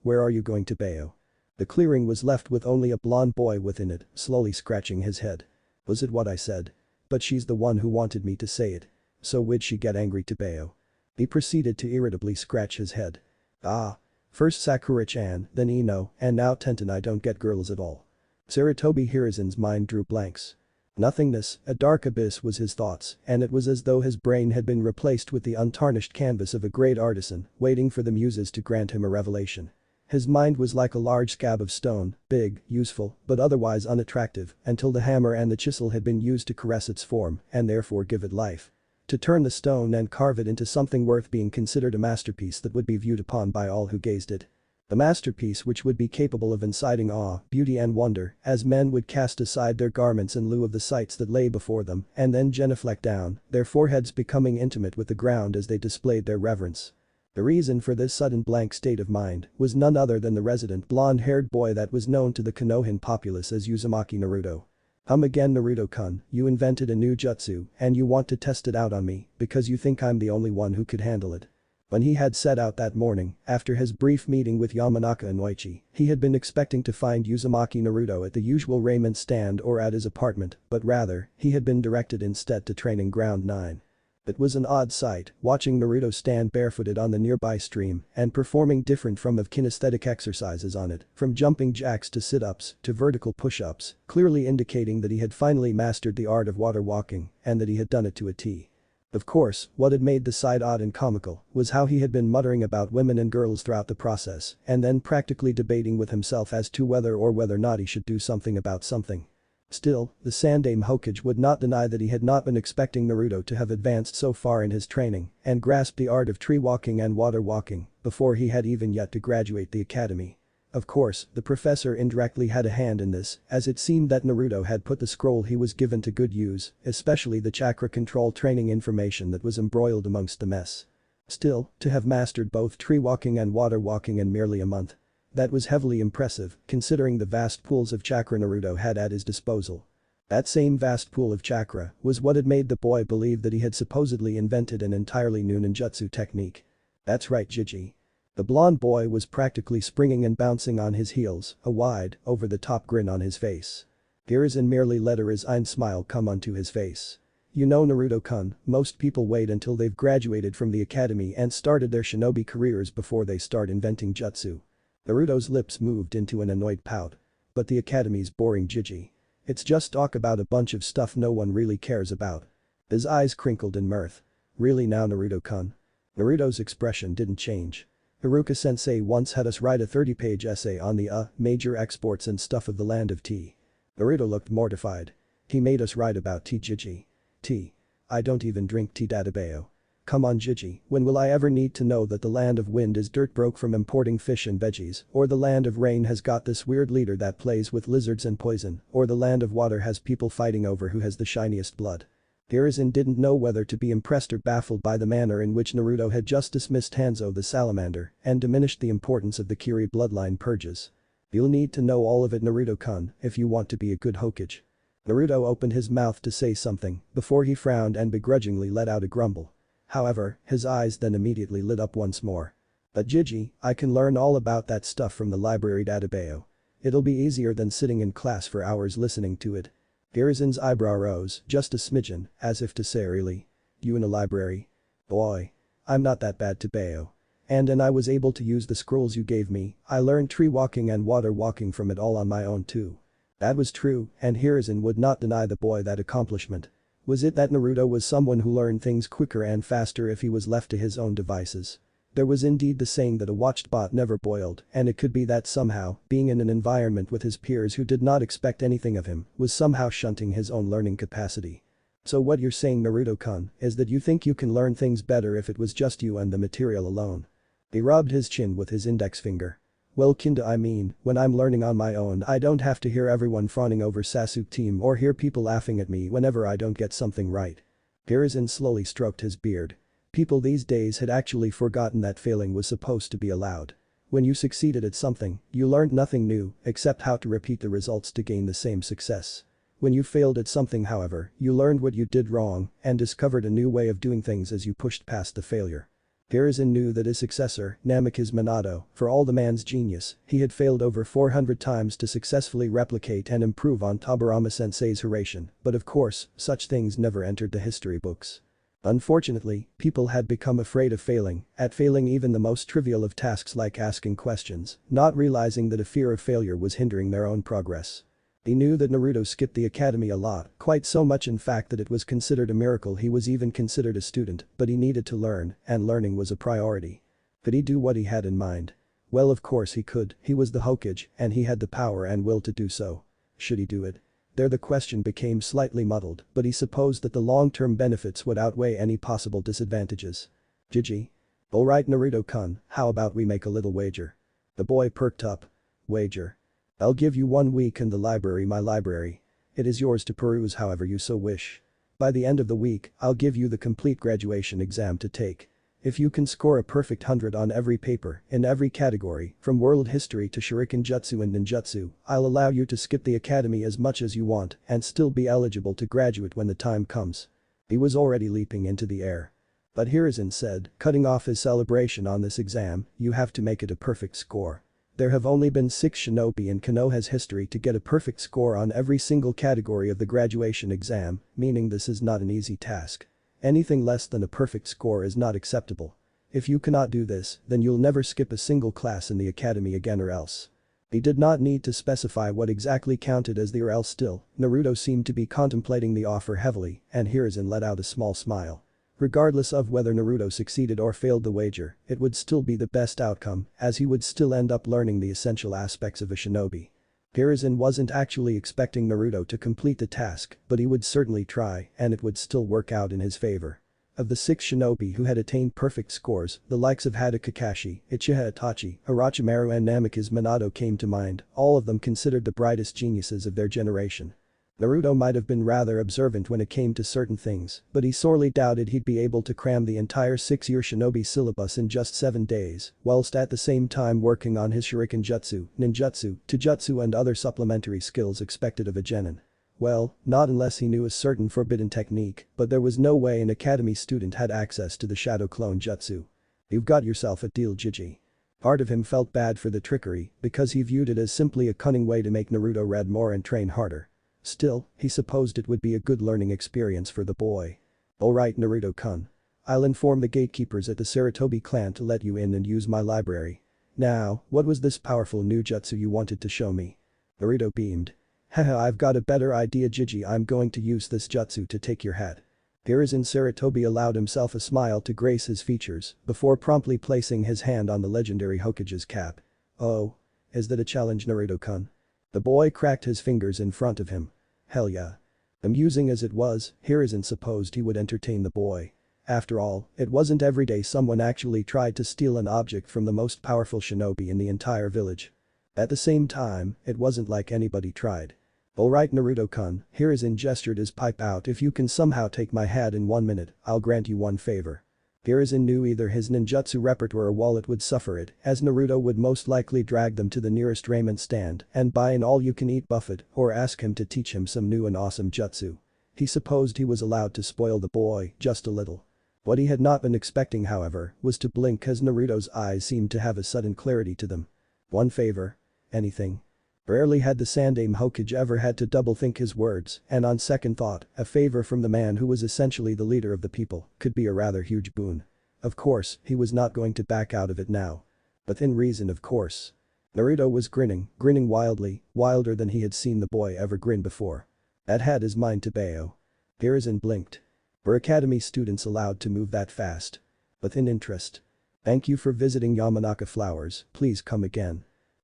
Where are you going to Bayo?" The clearing was left with only a blonde boy within it, slowly scratching his head. "Was it what I said? But she's the one who wanted me to say it. So would she get angry to Bayo?" He proceeded to irritably scratch his head. "Ah. First Sakura-chan, then Ino, and now Tenten. I don't get girls at all." Sarutobi Hiruzen's mind drew blanks. Nothingness, a dark abyss was his thoughts, and it was as though his brain had been replaced with the untarnished canvas of a great artisan, waiting for the muses to grant him a revelation. His mind was like a large scab of stone, big, useful, but otherwise unattractive, until the hammer and the chisel had been used to caress its form and therefore give it life. To turn the stone and carve it into something worth being considered a masterpiece that would be viewed upon by all who gazed it. A masterpiece which would be capable of inciting awe, beauty and wonder as men would cast aside their garments in lieu of the sights that lay before them and then genuflect down, their foreheads becoming intimate with the ground as they displayed their reverence. The reason for this sudden blank state of mind was none other than the resident blonde-haired boy that was known to the Konohan populace as Uzumaki Naruto. Again Naruto-kun, you invented a new jutsu and you want to test it out on me because you think I'm the only one who could handle it." When he had set out that morning, after his brief meeting with Yamanaka and Oichi, he had been expecting to find Uzumaki Naruto at the usual raiment stand or at his apartment, but rather, he had been directed instead to training ground 9. It was an odd sight, watching Naruto stand barefooted on the nearby stream and performing different from of kinesthetic exercises on it, from jumping jacks to sit-ups to vertical push-ups, clearly indicating that he had finally mastered the art of water walking and that he had done it to a T. Of course, what had made the sight odd and comical was how he had been muttering about women and girls throughout the process and then practically debating with himself as to whether or not he should do something about something. Still, the Sandaime Hokage would not deny that he had not been expecting Naruto to have advanced so far in his training and grasped the art of tree walking and water walking before he had even yet to graduate the academy. Of course, the professor indirectly had a hand in this, as it seemed that Naruto had put the scroll he was given to good use, especially the chakra control training information that was embroiled amongst the mess. Still, to have mastered both tree walking and water walking in merely a month. That was heavily impressive, considering the vast pools of chakra Naruto had at his disposal. That same vast pool of chakra was what had made the boy believe that he had supposedly invented an entirely new ninjutsu technique. That's right, Gigi. The blonde boy was practically springing and bouncing on his heels, a wide, over-the-top grin on his face. Hiruzen merely let a resigned smile come onto his face. You know Naruto-kun, most people wait until they've graduated from the academy and started their shinobi careers before they start inventing jutsu. Naruto's lips moved into an annoyed pout. But the academy's boring, Gigi. It's just talk about a bunch of stuff no one really cares about. His eyes crinkled in mirth. Really now, Naruto-kun? Naruto's expression didn't change. Haruka-sensei once had us write a 30-page essay on the major exports and stuff of the land of tea. Naruto looked mortified. He made us write about tea, Gigi. Tea. I don't even drink tea, Dadabayo. Come on, Gigi, when will I ever need to know that the land of wind is dirt broke from importing fish and veggies, or the land of rain has got this weird leader that plays with lizards and poison, or the land of water has people fighting over who has the shiniest blood. Hiruzen didn't know whether to be impressed or baffled by the manner in which Naruto had just dismissed Hanzo the salamander and diminished the importance of the Kiri bloodline purges. You'll need to know all of it, Naruto-kun, if you want to be a good Hokage. Naruto opened his mouth to say something before he frowned and begrudgingly let out a grumble. However, his eyes then immediately lit up once more. But Gigi, I can learn all about that stuff from the library, Dadabayo. It'll be easier than sitting in class for hours listening to it. Hiruzen's eyebrow rose just a smidgen, as if to say really? You in a library? Boy. I'm not that bad, Tabayo. And I was able to use the scrolls you gave me, I learned tree walking and water walking from it all on my own too. That was true, and Hiruzen would not deny the boy that accomplishment. Was it that Naruto was someone who learned things quicker and faster if he was left to his own devices? There was indeed the saying that a watched pot never boiled, and it could be that somehow, being in an environment with his peers who did not expect anything of him, was somehow shunting his own learning capacity. So what you're saying, Naruto-kun, is that you think you can learn things better if it was just you and the material alone. He rubbed his chin with his index finger. Well, kinda, I mean, when I'm learning on my own I don't have to hear everyone fawning over Sasuke team or hear people laughing at me whenever I don't get something right. Hiruzen slowly stroked his beard. People these days had actually forgotten that failing was supposed to be allowed. When you succeeded at something, you learned nothing new except how to repeat the results to gain the same success. When you failed at something, however, you learned what you did wrong and discovered a new way of doing things as you pushed past the failure. Hiruzen knew that his successor, Namikaze Minato, for all the man's genius, he had failed over 400 times to successfully replicate and improve on Tobirama-sensei's Hiraishin, but of course, such things never entered the history books. Unfortunately, people had become afraid of failing, at failing even the most trivial of tasks like asking questions, not realizing that a fear of failure was hindering their own progress. He knew that Naruto skipped the academy a lot, quite so much in fact that it was considered a miracle he was even considered a student, but he needed to learn, and learning was a priority. Could he do what he had in mind? Well, of course he could, he was the Hokage, and he had the power and will to do so. Should he do it? There the question became slightly muddled, but he supposed that the long-term benefits would outweigh any possible disadvantages. Gigi? Alright, Naruto-kun, how about we make a little wager? The boy perked up. Wager. I'll give you 1 week in the library, my library. It is yours to peruse however you so wish. By the end of the week, I'll give you the complete graduation exam to take. If you can score a perfect 100 on every paper, in every category, from world history to shuriken jutsu and ninjutsu, I'll allow you to skip the academy as much as you want and still be eligible to graduate when the time comes. He was already leaping into the air. But Hiruzen said, cutting off his celebration on this exam, you have to make it a perfect score. There have only been 6 shinobi in Konoha's history to get a perfect score on every single category of the graduation exam, meaning this is not an easy task. Anything less than a perfect score is not acceptable. If you cannot do this, then you'll never skip a single class in the academy again or else. He did not need to specify what exactly counted as the or else still, Naruto seemed to be contemplating the offer heavily, and Hiruzen let out a small smile. Regardless of whether Naruto succeeded or failed the wager, it would still be the best outcome, as he would still end up learning the essential aspects of a shinobi. Hiruzen wasn't actually expecting Naruto to complete the task, but he would certainly try, and it would still work out in his favor. Of the 6 shinobi who had attained perfect scores, the likes of Hada Kakashi, Uchiha Itachi, Orochimaru and Namikaze Minato came to mind, all of them considered the brightest geniuses of their generation. Naruto might have been rather observant when it came to certain things, but he sorely doubted he'd be able to cram the entire 6-year shinobi syllabus in just 7 days, whilst at the same time working on his shuriken jutsu, ninjutsu, taijutsu and other supplementary skills expected of a genin. Well, not unless he knew a certain forbidden technique, but there was no way an academy student had access to the shadow clone jutsu. You've got yourself a deal, Gigi. Part of him felt bad for the trickery because he viewed it as simply a cunning way to make Naruto read more and train harder. Still, he supposed it would be a good learning experience for the boy. Alright, Naruto-kun. I'll inform the gatekeepers at the Sarutobi clan to let you in and use my library. Now, what was this powerful new jutsu you wanted to show me? Naruto beamed. Haha, I've got a better idea, Gigi. I'm going to use this jutsu to take your head. Hiruzen Sarutobi allowed himself a smile to grace his features before promptly placing his hand on the legendary Hokage's cap. Oh. Is that a challenge, Naruto-kun? The boy cracked his fingers in front of him. Hell yeah. Amusing as it was, Hiruzen supposed he would entertain the boy. After all, it wasn't every day someone actually tried to steal an object from the most powerful shinobi in the entire village. At the same time, it wasn't like anybody tried. Alright, Naruto-kun, Hiruzen gestured his pipe out. If you can somehow take my head in 1 minute, I'll grant you one favor. Hiruzen knew either his ninjutsu repertoire or wallet would suffer it, as Naruto would most likely drag them to the nearest ramen stand and buy an all-you-can-eat buffet or ask him to teach him some new and awesome jutsu. He supposed he was allowed to spoil the boy just a little. What he had not been expecting, however, was to blink as Naruto's eyes seemed to have a sudden clarity to them. One favor? Anything? Rarely had the Sandaime Hokage ever had to double-think his words, and on second thought, a favor from the man who was essentially the leader of the people could be a rather huge boon. Of course, he was not going to back out of it now. Within reason, of course. Naruto was grinning wildly, wilder than he had seen the boy ever grin before. That had his mind to Bayo. Hiruzen blinked. Were academy students allowed to move that fast? Within interest. Thank you for visiting Yamanaka Flowers, please come again.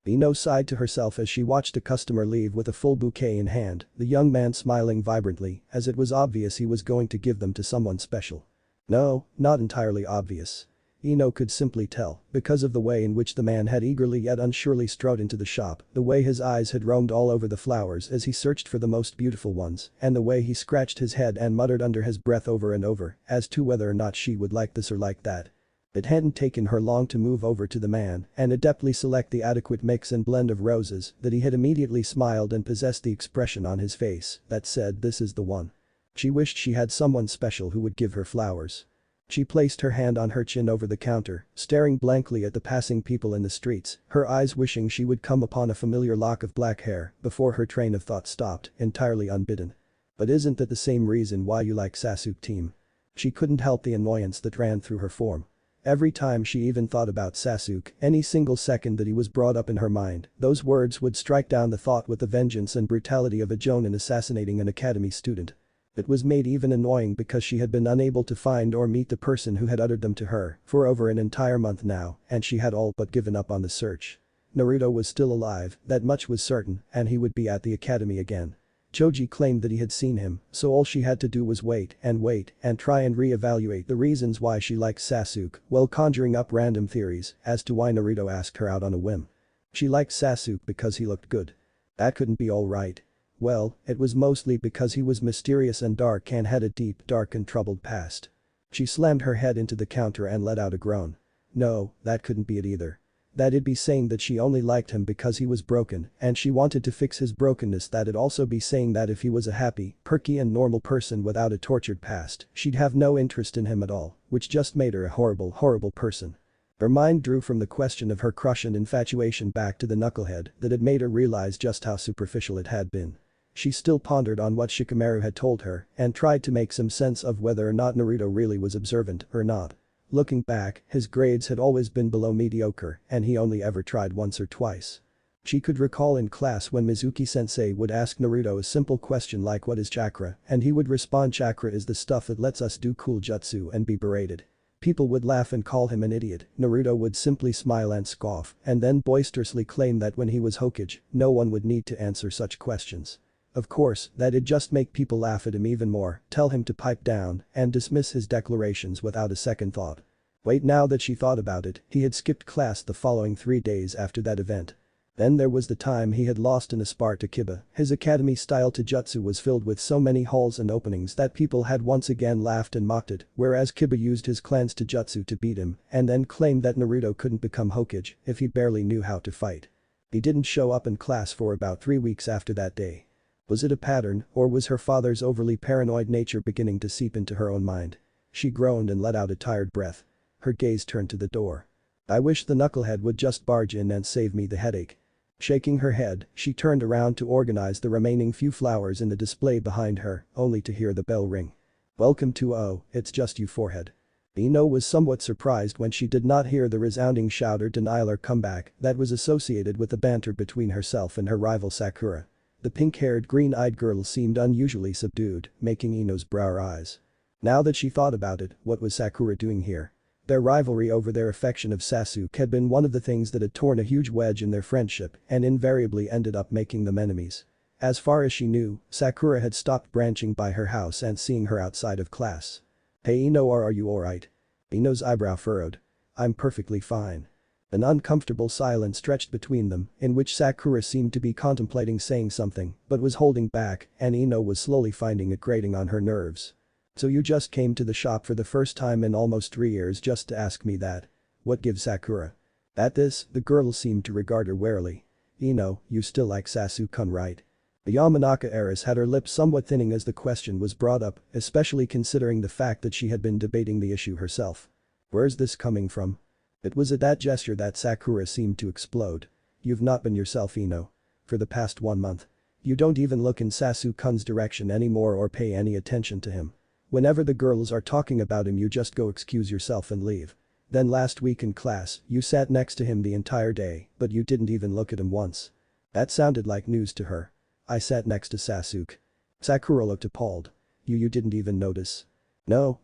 Ino sighed to herself as she watched a customer leave with a full bouquet in hand, the young man smiling vibrantly as it was obvious he was going to give them to someone special. No, not entirely obvious. Ino could simply tell because of the way in which the man had eagerly yet unsurely strode into the shop, the way his eyes had roamed all over the flowers as he searched for the most beautiful ones, and the way he scratched his head and muttered under his breath over and over as to whether or not she would like this or like that. It hadn't taken her long to move over to the man and adeptly select the adequate mix and blend of roses that he had immediately smiled and possessed the expression on his face that said, this is the one. She wished she had someone special who would give her flowers. She placed her hand on her chin over the counter, staring blankly at the passing people in the streets, her eyes wishing she would come upon a familiar lock of black hair before her train of thought stopped, entirely unbidden. But isn't that the same reason why you like Sasuke team? She couldn't help the annoyance that ran through her form. Every time she even thought about Sasuke, any single second that he was brought up in her mind, those words would strike down the thought with the vengeance and brutality of a jonin assassinating an academy student. It was made even annoying because she had been unable to find or meet the person who had uttered them to her for over an entire month now, and she had all but given up on the search. Naruto was still alive, that much was certain, and he would be at the academy again. Choji claimed that he had seen him, so all she had to do was wait and try and re-evaluate the reasons why she liked Sasuke while conjuring up random theories as to why Naruto asked her out on a whim. She liked Sasuke because he looked good. That couldn't be alright. Well, it was mostly because he was mysterious and dark and had a deep, dark and troubled past. She slammed her head into the counter and let out a groan. No, that couldn't be it either. That'd be saying that she only liked him because he was broken and she wanted to fix his brokenness. That'd also be saying that if he was a happy, perky and normal person without a tortured past, she'd have no interest in him at all, which just made her a horrible, horrible person. Her mind drew from the question of her crush and infatuation back to the knucklehead that had made her realize just how superficial it had been. She still pondered on what Shikamaru had told her and tried to make some sense of whether or not Naruto really was observant or not. Looking back, his grades had always been below mediocre and he only ever tried once or twice. She could recall in class when Mizuki-sensei would ask Naruto a simple question like what is chakra, and he would respond chakra is the stuff that lets us do cool jutsu and be berated. People would laugh and call him an idiot, Naruto would simply smile and scoff and then boisterously claim that when he was Hokage, no one would need to answer such questions. Of course, that'd just make people laugh at him even more, tell him to pipe down, and dismiss his declarations without a second thought. Wait, now that she thought about it, he had skipped class the following 3 days after that event. Then there was the time he had lost in a spar to Kiba. His academy-style taijutsu was filled with so many holes and openings that people had once again laughed and mocked it, whereas Kiba used his clan's taijutsu to beat him and then claimed that Naruto couldn't become Hokage if he barely knew how to fight. He didn't show up in class for about 3 weeks after that day. Was it a pattern, or was her father's overly paranoid nature beginning to seep into her own mind? She groaned and let out a tired breath. Her gaze turned to the door. I wish the knucklehead would just barge in and save me the headache. Shaking her head, she turned around to organize the remaining few flowers in the display behind her, only to hear the bell ring. Welcome to Oh, It's Just You forehead. Ino was somewhat surprised when she did not hear the resounding shout or denial or comeback that was associated with the banter between herself and her rival Sakura. The pink-haired, green-eyed girl seemed unusually subdued, making Ino's brow rise. Now that she thought about it, what was Sakura doing here? Their rivalry over their affection of Sasuke had been one of the things that had torn a huge wedge in their friendship and invariably ended up making them enemies. As far as she knew, Sakura had stopped branching by her house and seeing her outside of class. Hey Ino, are you alright? Ino's eyebrow furrowed. I'm perfectly fine. An uncomfortable silence stretched between them, in which Sakura seemed to be contemplating saying something but was holding back, and Ino was slowly finding it grating on her nerves. So you just came to the shop for the first time in almost 3 years just to ask me that? What gives Sakura? At this, the girl seemed to regard her warily. Ino, you still like Sasuke-kun, right? The Yamanaka heiress had her lips somewhat thinning as the question was brought up, especially considering the fact that she had been debating the issue herself. Where's this coming from? It was at that gesture that Sakura seemed to explode. You've not been yourself, Ino. For the past 1 month. You don't even look in Sasuke-kun's direction anymore or pay any attention to him. Whenever the girls are talking about him you just go excuse yourself and leave. Then last week in class, you sat next to him the entire day, but you didn't even look at him once. That sounded like news to her. I sat next to Sasuke. Sakura looked appalled. You didn't even notice? No,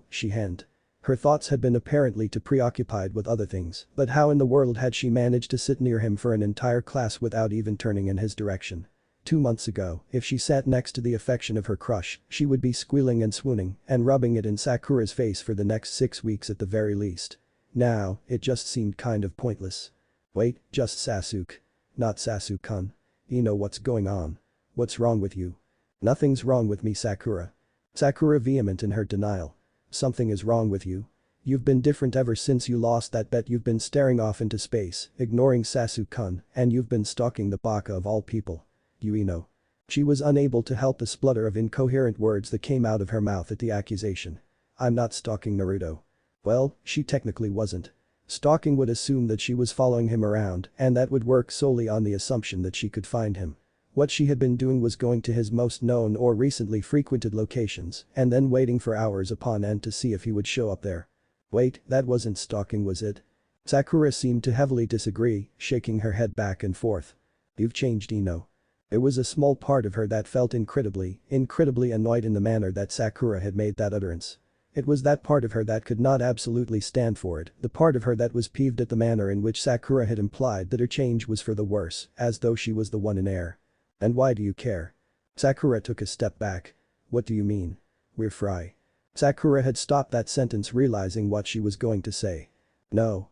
she henned. Her thoughts had been apparently too preoccupied with other things, but how in the world had she managed to sit near him for an entire class without even turning in his direction? 2 months ago, if she sat next to the affection of her crush, she would be squealing and swooning and rubbing it in Sakura's face for the next 6 weeks at the very least. Now, it just seemed kind of pointless. Wait, just Sasuke. Not Sasuke-kun. Ino, what's going on? What's wrong with you? Nothing's wrong with me, Sakura. Sakura vehement in her denial. Something is wrong with you. You've been different ever since you lost that bet. You've been staring off into space, ignoring Sasuke-kun, and you've been stalking the baka of all people. You Ino. She was unable to help the splutter of incoherent words that came out of her mouth at the accusation. I'm not stalking Naruto. Well, she technically wasn't. Stalking would assume that she was following him around, and that would work solely on the assumption that she could find him. What she had been doing was going to his most known or recently frequented locations and then waiting for hours upon end to see if he would show up there. Wait, that wasn't stalking, was it? Sakura seemed to heavily disagree, shaking her head back and forth. You've changed, Ino. There was a small part of her that felt incredibly annoyed in the manner that Sakura had made that utterance. It was that part of her that could not absolutely stand for it, the part of her that was peeved at the manner in which Sakura had implied that her change was for the worse, as though she was the one in error. And why do you care? Sakura took a step back. What do you mean? We're fry. Sakura had stopped that sentence, realizing what she was going to say. No,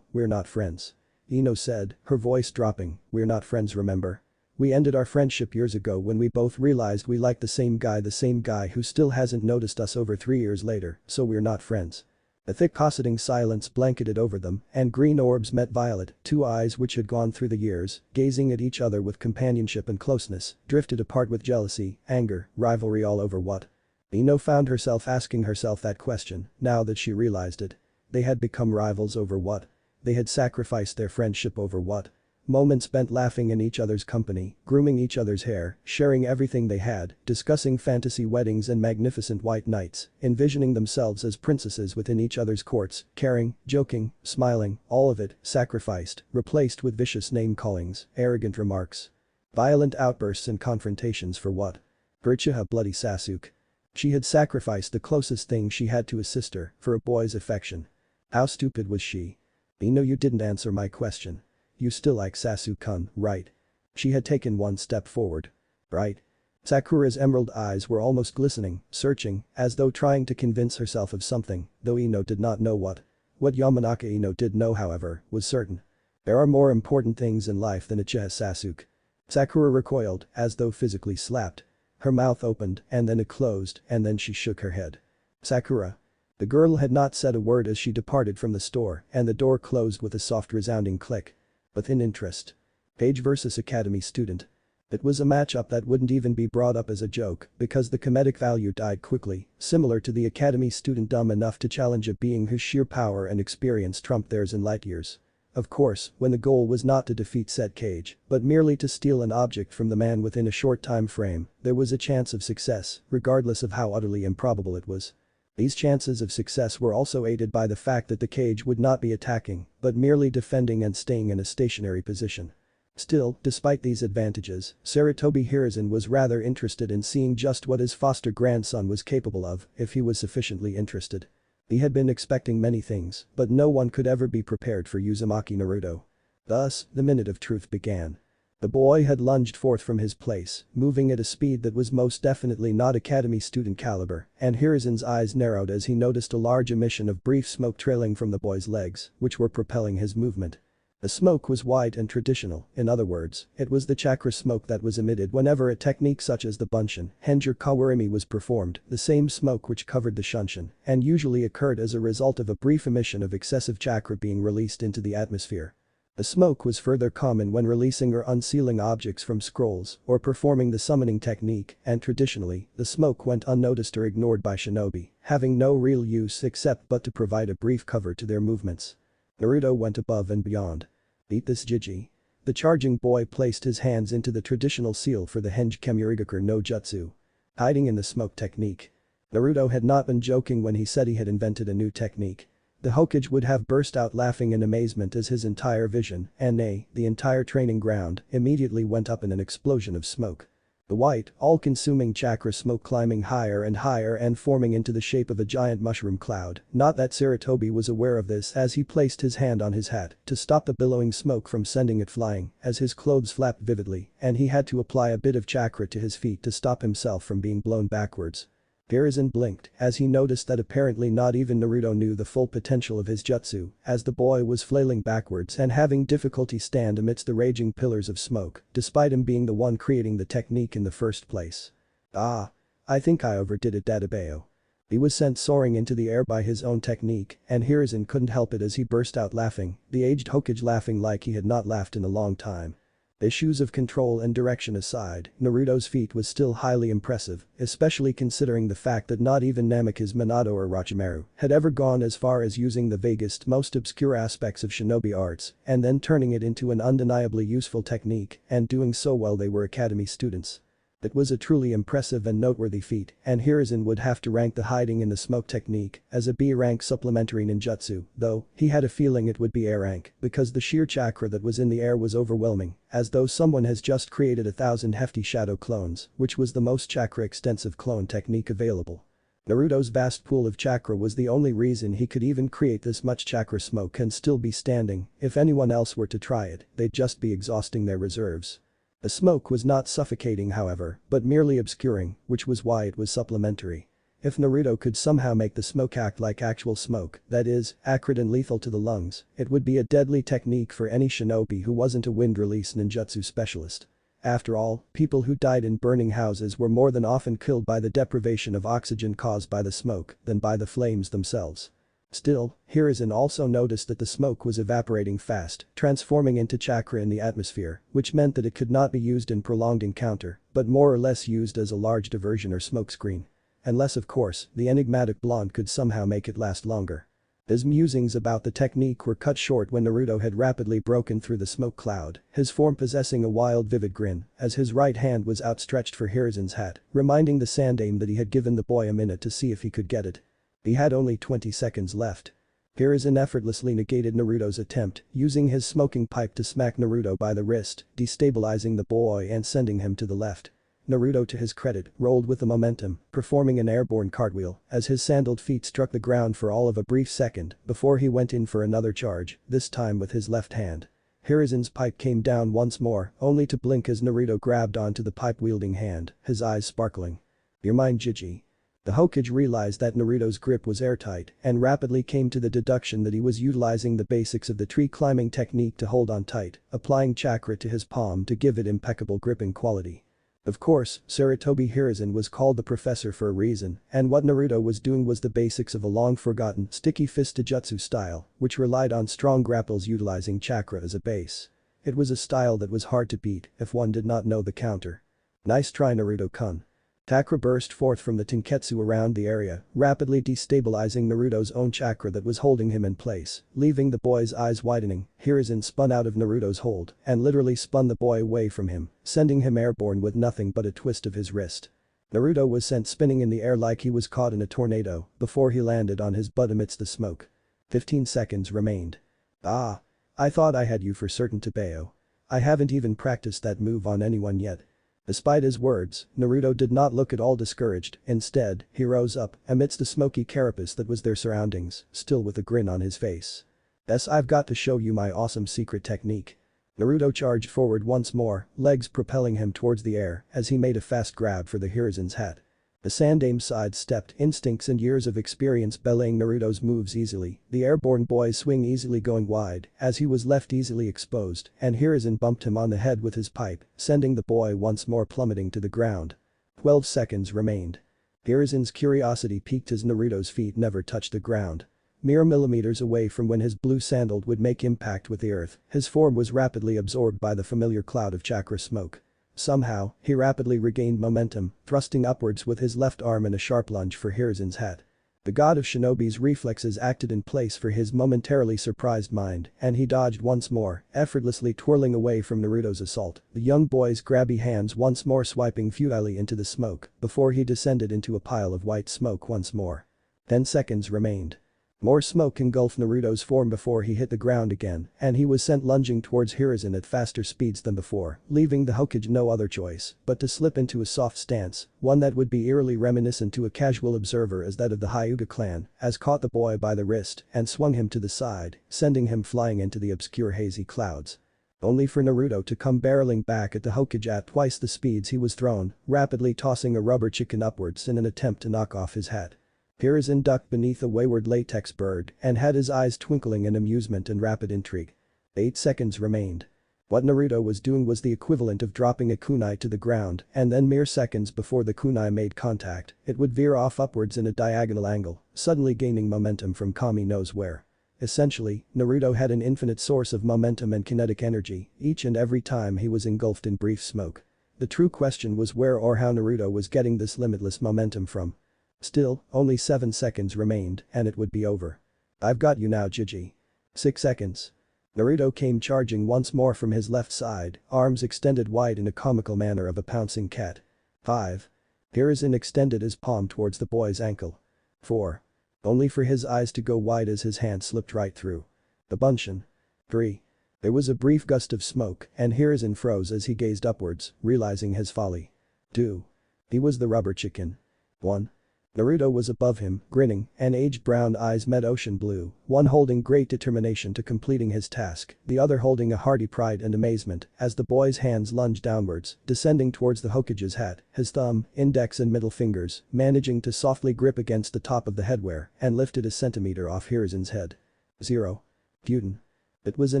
we're not friends. Ino said, her voice dropping, we're not friends, remember? We ended our friendship years ago when we both realized we liked the same guy who still hasn't noticed us over 3 years later, so we're not friends. A thick cosseting silence blanketed over them, and green orbs met violet, 2 eyes which had gone through the years, gazing at each other with companionship and closeness, drifted apart with jealousy, anger, rivalry all over what? Ino found herself asking herself that question, now that she realized it. They had become rivals over what? They had sacrificed their friendship over what? Moments spent laughing in each other's company, grooming each other's hair, sharing everything they had, discussing fantasy weddings and magnificent white nights, envisioning themselves as princesses within each other's courts, caring, joking, smiling, all of it, sacrificed, replaced with vicious name-callings, arrogant remarks. Violent outbursts and confrontations for what? Uchiha bloody Sasuke. She had sacrificed the closest thing she had to a sister, for a boy's affection. How stupid was she? Ino, you didn't answer my question. You still like Sasuke-kun, right? She had taken 1 step forward. Right? Sakura's emerald eyes were almost glistening, searching, as though trying to convince herself of something, though Ino did not know what. What Yamanaka Ino did know, however, was certain. There are more important things in life than Uchiha Sasuke. Sakura recoiled, as though physically slapped. Her mouth opened, and then it closed, and then she shook her head. Sakura. The girl had not said a word as she departed from the store, and the door closed with a soft resounding click. Within interest. Page vs Academy student. It was a matchup that wouldn't even be brought up as a joke because the comedic value died quickly, similar to the academy student dumb enough to challenge a being whose sheer power and experience trumped theirs in light years. Of course, when the goal was not to defeat said cage, but merely to steal an object from the man within a short time frame, there was a chance of success, regardless of how utterly improbable it was. These chances of success were also aided by the fact that the cage would not be attacking, but merely defending and staying in a stationary position. Still, despite these advantages, Sarutobi Hiruzen was rather interested in seeing just what his foster grandson was capable of, if he was sufficiently interested. He had been expecting many things, but no one could ever be prepared for Uzumaki Naruto. Thus, the minute of truth began. The boy had lunged forth from his place, moving at a speed that was most definitely not academy student caliber, and Hiruzen's eyes narrowed as he noticed a large emission of brief smoke trailing from the boy's legs, which were propelling his movement. The smoke was white and traditional, in other words, it was the chakra smoke that was emitted whenever a technique such as the Bunshin, Henjir Kawarimi was performed, the same smoke which covered the Shunshin, and usually occurred as a result of a brief emission of excessive chakra being released into the atmosphere. The smoke was further common when releasing or unsealing objects from scrolls or performing the summoning technique, and traditionally, the smoke went unnoticed or ignored by shinobi, having no real use except but to provide a brief cover to their movements. Naruto went above and beyond. Beat this Jiji. The charging boy placed his hands into the traditional seal for the Henji Kemurigakur no Jutsu. Hiding in the smoke technique. Naruto had not been joking when he said he had invented a new technique. The Hokage would have burst out laughing in amazement as his entire vision, and nay, the entire training ground, immediately went up in an explosion of smoke. The white, all-consuming chakra smoke climbing higher and higher and forming into the shape of a giant mushroom cloud, not that Sarutobi was aware of this as he placed his hand on his hat to stop the billowing smoke from sending it flying as his clothes flapped vividly and he had to apply a bit of chakra to his feet to stop himself from being blown backwards. Hiruzen blinked as he noticed that apparently not even Naruto knew the full potential of his jutsu as the boy was flailing backwards and having difficulty stand amidst the raging pillars of smoke despite him being the one creating the technique in the first place. Ah. I think I overdid it, Dadabayo. He was sent soaring into the air by his own technique and Hiruzen couldn't help it as he burst out laughing, the aged Hokage laughing like he had not laughed in a long time. Issues of control and direction aside, Naruto's feat was still highly impressive, especially considering the fact that not even Namikaze Minato or Orochimaru had ever gone as far as using the vaguest, most obscure aspects of shinobi arts and then turning it into an undeniably useful technique and doing so while they were academy students. It was a truly impressive and noteworthy feat, and Hiruzen would have to rank the hiding in the smoke technique as a B-rank supplementary ninjutsu, though he had a feeling it would be A rank because the sheer chakra that was in the air was overwhelming, as though someone has just created 1,000 hefty shadow clones, which was the most chakra-extensive clone technique available. Naruto's vast pool of chakra was the only reason he could even create this much chakra smoke and still be standing. If anyone else were to try it, they'd just be exhausting their reserves. The smoke was not suffocating however, but merely obscuring, which was why it was supplementary. If Naruto could somehow make the smoke act like actual smoke, that is, acrid and lethal to the lungs, it would be a deadly technique for any shinobi who wasn't a wind release ninjutsu specialist. After all, people who died in burning houses were more than often killed by the deprivation of oxygen caused by the smoke than by the flames themselves. Still, Hiruzen also noticed that the smoke was evaporating fast, transforming into chakra in the atmosphere, which meant that it could not be used in prolonged encounter, but more or less used as a large diversion or smokescreen. Unless of course, the enigmatic blonde could somehow make it last longer. His musings about the technique were cut short when Naruto had rapidly broken through the smoke cloud, his form possessing a wild vivid grin, as his right hand was outstretched for Hiruzen's hat, reminding the sandaime that he had given the boy a minute to see if he could get it. He had only 20 seconds left. Hiruzen effortlessly negated Naruto's attempt, using his smoking pipe to smack Naruto by the wrist, destabilizing the boy and sending him to the left. Naruto, to his credit, rolled with the momentum, performing an airborne cartwheel as his sandaled feet struck the ground for all of a brief second before he went in for another charge, this time with his left hand. Hiruzen's pipe came down once more, only to blink as Naruto grabbed onto the pipe-wielding hand, his eyes sparkling. "Your mind, Jiji." The Hokage realized that Naruto's grip was airtight and rapidly came to the deduction that he was utilizing the basics of the tree climbing technique to hold on tight, applying chakra to his palm to give it impeccable gripping quality. Of course, Sarutobi Hiruzen was called the professor for a reason, and what Naruto was doing was the basics of a long-forgotten sticky fist jutsu style, which relied on strong grapples utilizing chakra as a base. It was a style that was hard to beat if one did not know the counter. Nice try, Naruto-kun. Chakra burst forth from the Tenketsu around the area, rapidly destabilizing Naruto's own chakra that was holding him in place, leaving the boy's eyes widening. Hiruzen spun out of Naruto's hold and literally spun the boy away from him, sending him airborne with nothing but a twist of his wrist. Naruto was sent spinning in the air like he was caught in a tornado before he landed on his butt amidst the smoke. 15 seconds remained. Ah. I thought I had you for certain, Tebeo. I haven't even practiced that move on anyone yet. Despite his words, Naruto did not look at all discouraged. Instead, he rose up amidst the smoky carapace that was their surroundings, still with a grin on his face. "Yes, I've got to show you my awesome secret technique." Naruto charged forward once more, legs propelling him towards the air as he made a fast grab for the Hiruzen's hat. The Sandaime sidestepped, instincts and years of experience belaying Naruto's moves easily. The airborne boy's swing easily going wide as he was left easily exposed, and Hiruzen bumped him on the head with his pipe, sending the boy once more plummeting to the ground. 12 seconds remained. Hiruzen's curiosity piqued as Naruto's feet never touched the ground. Mere millimeters away from when his blue sandal would make impact with the earth, his form was rapidly absorbed by the familiar cloud of chakra smoke. Somehow, he rapidly regained momentum, thrusting upwards with his left arm in a sharp lunge for Hiruzen's hat. The god of shinobi's reflexes acted in place for his momentarily surprised mind, and he dodged once more, effortlessly twirling away from Naruto's assault, the young boy's grabby hands once more swiping futilely into the smoke before he descended into a pile of white smoke once more. 10 seconds remained. More smoke engulfed Naruto's form before he hit the ground again, and he was sent lunging towards Hiruzen at faster speeds than before, leaving the Hokage no other choice but to slip into a soft stance, one that would be eerily reminiscent to a casual observer as that of the Hyuga clan, as caught the boy by the wrist and swung him to the side, sending him flying into the obscure hazy clouds. Only for Naruto to come barreling back at the Hokage at twice the speeds he was thrown, rapidly tossing a rubber chicken upwards in an attempt to knock off his hat. Hiruzen ducked beneath a wayward latex bird and had his eyes twinkling in amusement and rapid intrigue. 8 seconds remained. What Naruto was doing was the equivalent of dropping a kunai to the ground, and then mere seconds before the kunai made contact, it would veer off upwards in a diagonal angle, suddenly gaining momentum from Kami knows where. Essentially, Naruto had an infinite source of momentum and kinetic energy each and every time he was engulfed in brief smoke. The true question was where or how Naruto was getting this limitless momentum from. Still, only 7 seconds remained and it would be over. "I've got you now, Gigi." 6 seconds. Naruto came charging once more from his left side, arms extended wide in a comical manner of a pouncing cat. 5. Hiruzen extended his palm towards the boy's ankle. 4. Only for his eyes to go wide as his hand slipped right through. The bunshin. 3. There was a brief gust of smoke and Hiruzen froze as he gazed upwards, realizing his folly. 2. He was the rubber chicken. 1. Naruto was above him, grinning, and aged brown eyes met ocean blue, one holding great determination to completing his task, the other holding a hearty pride and amazement as the boy's hands lunged downwards, descending towards the Hokage's hat, his thumb, index and middle fingers managing to softly grip against the top of the headwear and lifted a centimeter off Hiruzen's head. 0. Gyuden. It was a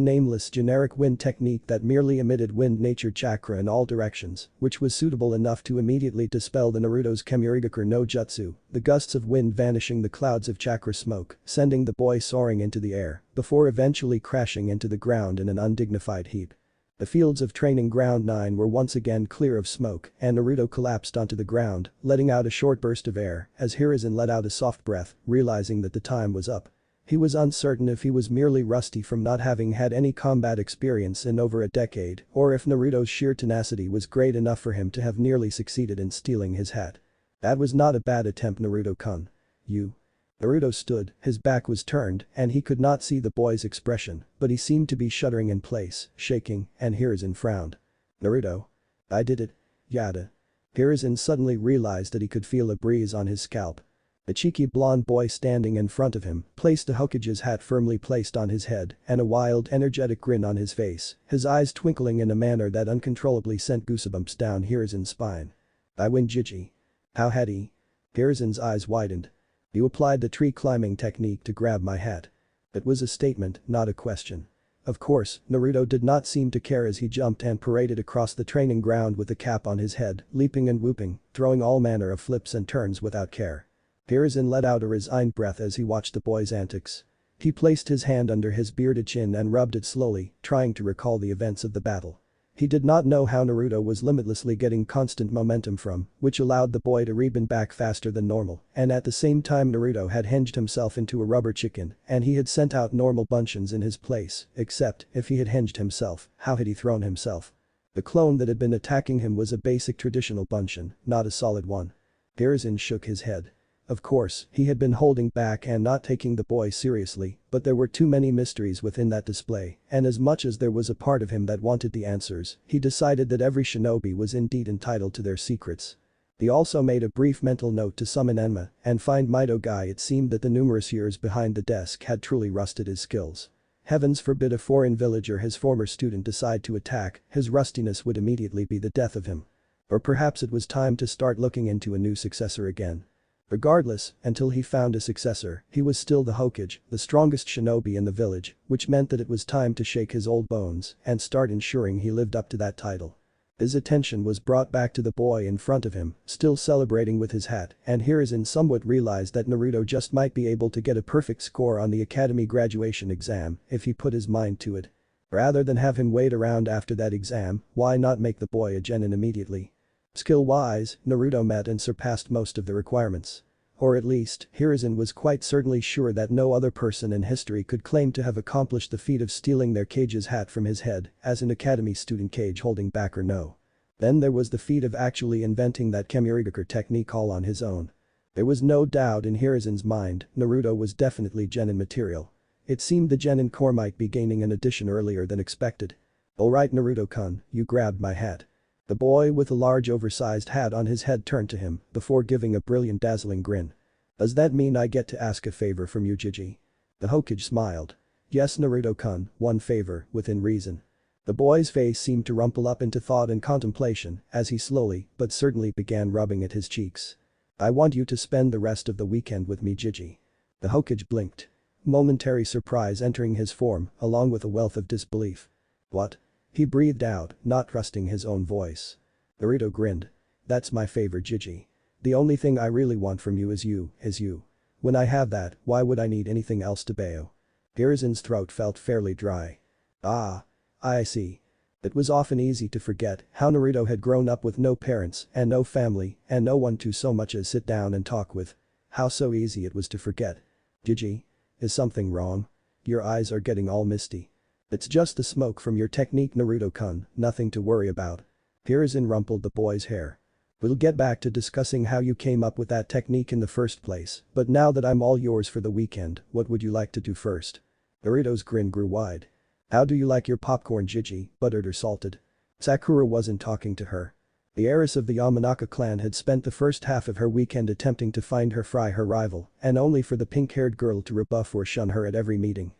nameless generic wind technique that merely emitted wind-natured chakra in all directions, which was suitable enough to immediately dispel the Naruto's Kemurigakure no Jutsu, the gusts of wind vanishing the clouds of chakra smoke, sending the boy soaring into the air, before eventually crashing into the ground in an undignified heap. The fields of training ground 9 were once again clear of smoke and Naruto collapsed onto the ground, letting out a short burst of air as Hiruzen let out a soft breath, realizing that the time was up. He was uncertain if he was merely rusty from not having had any combat experience in over a decade or if Naruto's sheer tenacity was great enough for him to have nearly succeeded in stealing his hat. "That was not a bad attempt, Naruto-kun. You." Naruto stood, his back was turned and he could not see the boy's expression, but he seemed to be shuddering in place, shaking, and Hiruzen frowned. "Naruto. I did it. Yada." Hiruzen suddenly realized that he could feel a breeze on his scalp. The cheeky blonde boy standing in front of him placed the Hokage's hat firmly placed on his head and a wild, energetic grin on his face, his eyes twinkling in a manner that uncontrollably sent goosebumps down Hiruzen's spine. "I win, Gigi." "How had he?" Hiruzen's eyes widened. "You applied the tree climbing technique to grab my hat." It was a statement, not a question. Of course, Naruto did not seem to care as he jumped and paraded across the training ground with the cap on his head, leaping and whooping, throwing all manner of flips and turns without care. Hiruzen let out a resigned breath as he watched the boy's antics. He placed his hand under his bearded chin and rubbed it slowly, trying to recall the events of the battle. He did not know how Naruto was limitlessly getting constant momentum from, which allowed the boy to rebound back faster than normal, and at the same time Naruto had hinged himself into a rubber chicken, and he had sent out normal bunchins in his place, except, if he had hinged himself, how had he thrown himself? The clone that had been attacking him was a basic traditional bunchin, not a solid one. Hiruzen shook his head. Of course, he had been holding back and not taking the boy seriously, but there were too many mysteries within that display, and as much as there was a part of him that wanted the answers, he decided that every shinobi was indeed entitled to their secrets. He also made a brief mental note to summon Enma and find Mido Guy. It seemed that the numerous years behind the desk had truly rusted his skills. Heavens forbid a foreign villager his former student decide to attack, his rustiness would immediately be the death of him. Or perhaps it was time to start looking into a new successor again. Regardless, until he found a successor, he was still the Hokage, the strongest shinobi in the village, which meant that it was time to shake his old bones and start ensuring he lived up to that title. His attention was brought back to the boy in front of him, still celebrating with his hat, and Hiruzen somewhat realized that Naruto just might be able to get a perfect score on the academy graduation exam if he put his mind to it. Rather than have him wait around after that exam, why not make the boy a genin immediately? Skill-wise, Naruto met and surpassed most of the requirements. Or at least, Hiruzen was quite certainly sure that no other person in history could claim to have accomplished the feat of stealing their Kage's hat from his head, as an academy student Kage holding back or no. Then there was the feat of actually inventing that Kemurigakure technique all on his own. There was no doubt in Hiruzen's mind, Naruto was definitely genin material. It seemed the genin core might be gaining an addition earlier than expected. Alright Naruto-kun, you grabbed my hat. The boy with a large oversized hat on his head turned to him before giving a brilliant dazzling grin. Does that mean I get to ask a favor from you, Jiji? The Hokage smiled. Yes Naruto-kun, one favor, within reason. The boy's face seemed to rumple up into thought and contemplation as he slowly but certainly began rubbing at his cheeks. I want you to spend the rest of the weekend with me, Jiji. The Hokage blinked. Momentary surprise entering his form along with a wealth of disbelief. What? He breathed out, not trusting his own voice. Naruto grinned. That's my favor, Jiji. The only thing I really want from you is you. When I have that, why would I need anything else to bayo? Hiruzen's throat felt fairly dry. Ah. I see. It was often easy to forget how Naruto had grown up with no parents and no family and no one to so much as sit down and talk with. How so easy it was to forget. Jiji? Is something wrong? Your eyes are getting all misty. It's just the smoke from your technique Naruto-kun, nothing to worry about. Hiruzen rumpled the boy's hair. We'll get back to discussing how you came up with that technique in the first place, but now that I'm all yours for the weekend, what would you like to do first? Naruto's grin grew wide. How do you like your popcorn, Jiji, buttered or salted? Sakura wasn't talking to her. The heiress of the Yamanaka clan had spent the first half of her weekend attempting to find her rival, and only for the pink-haired girl to rebuff or shun her at every meeting.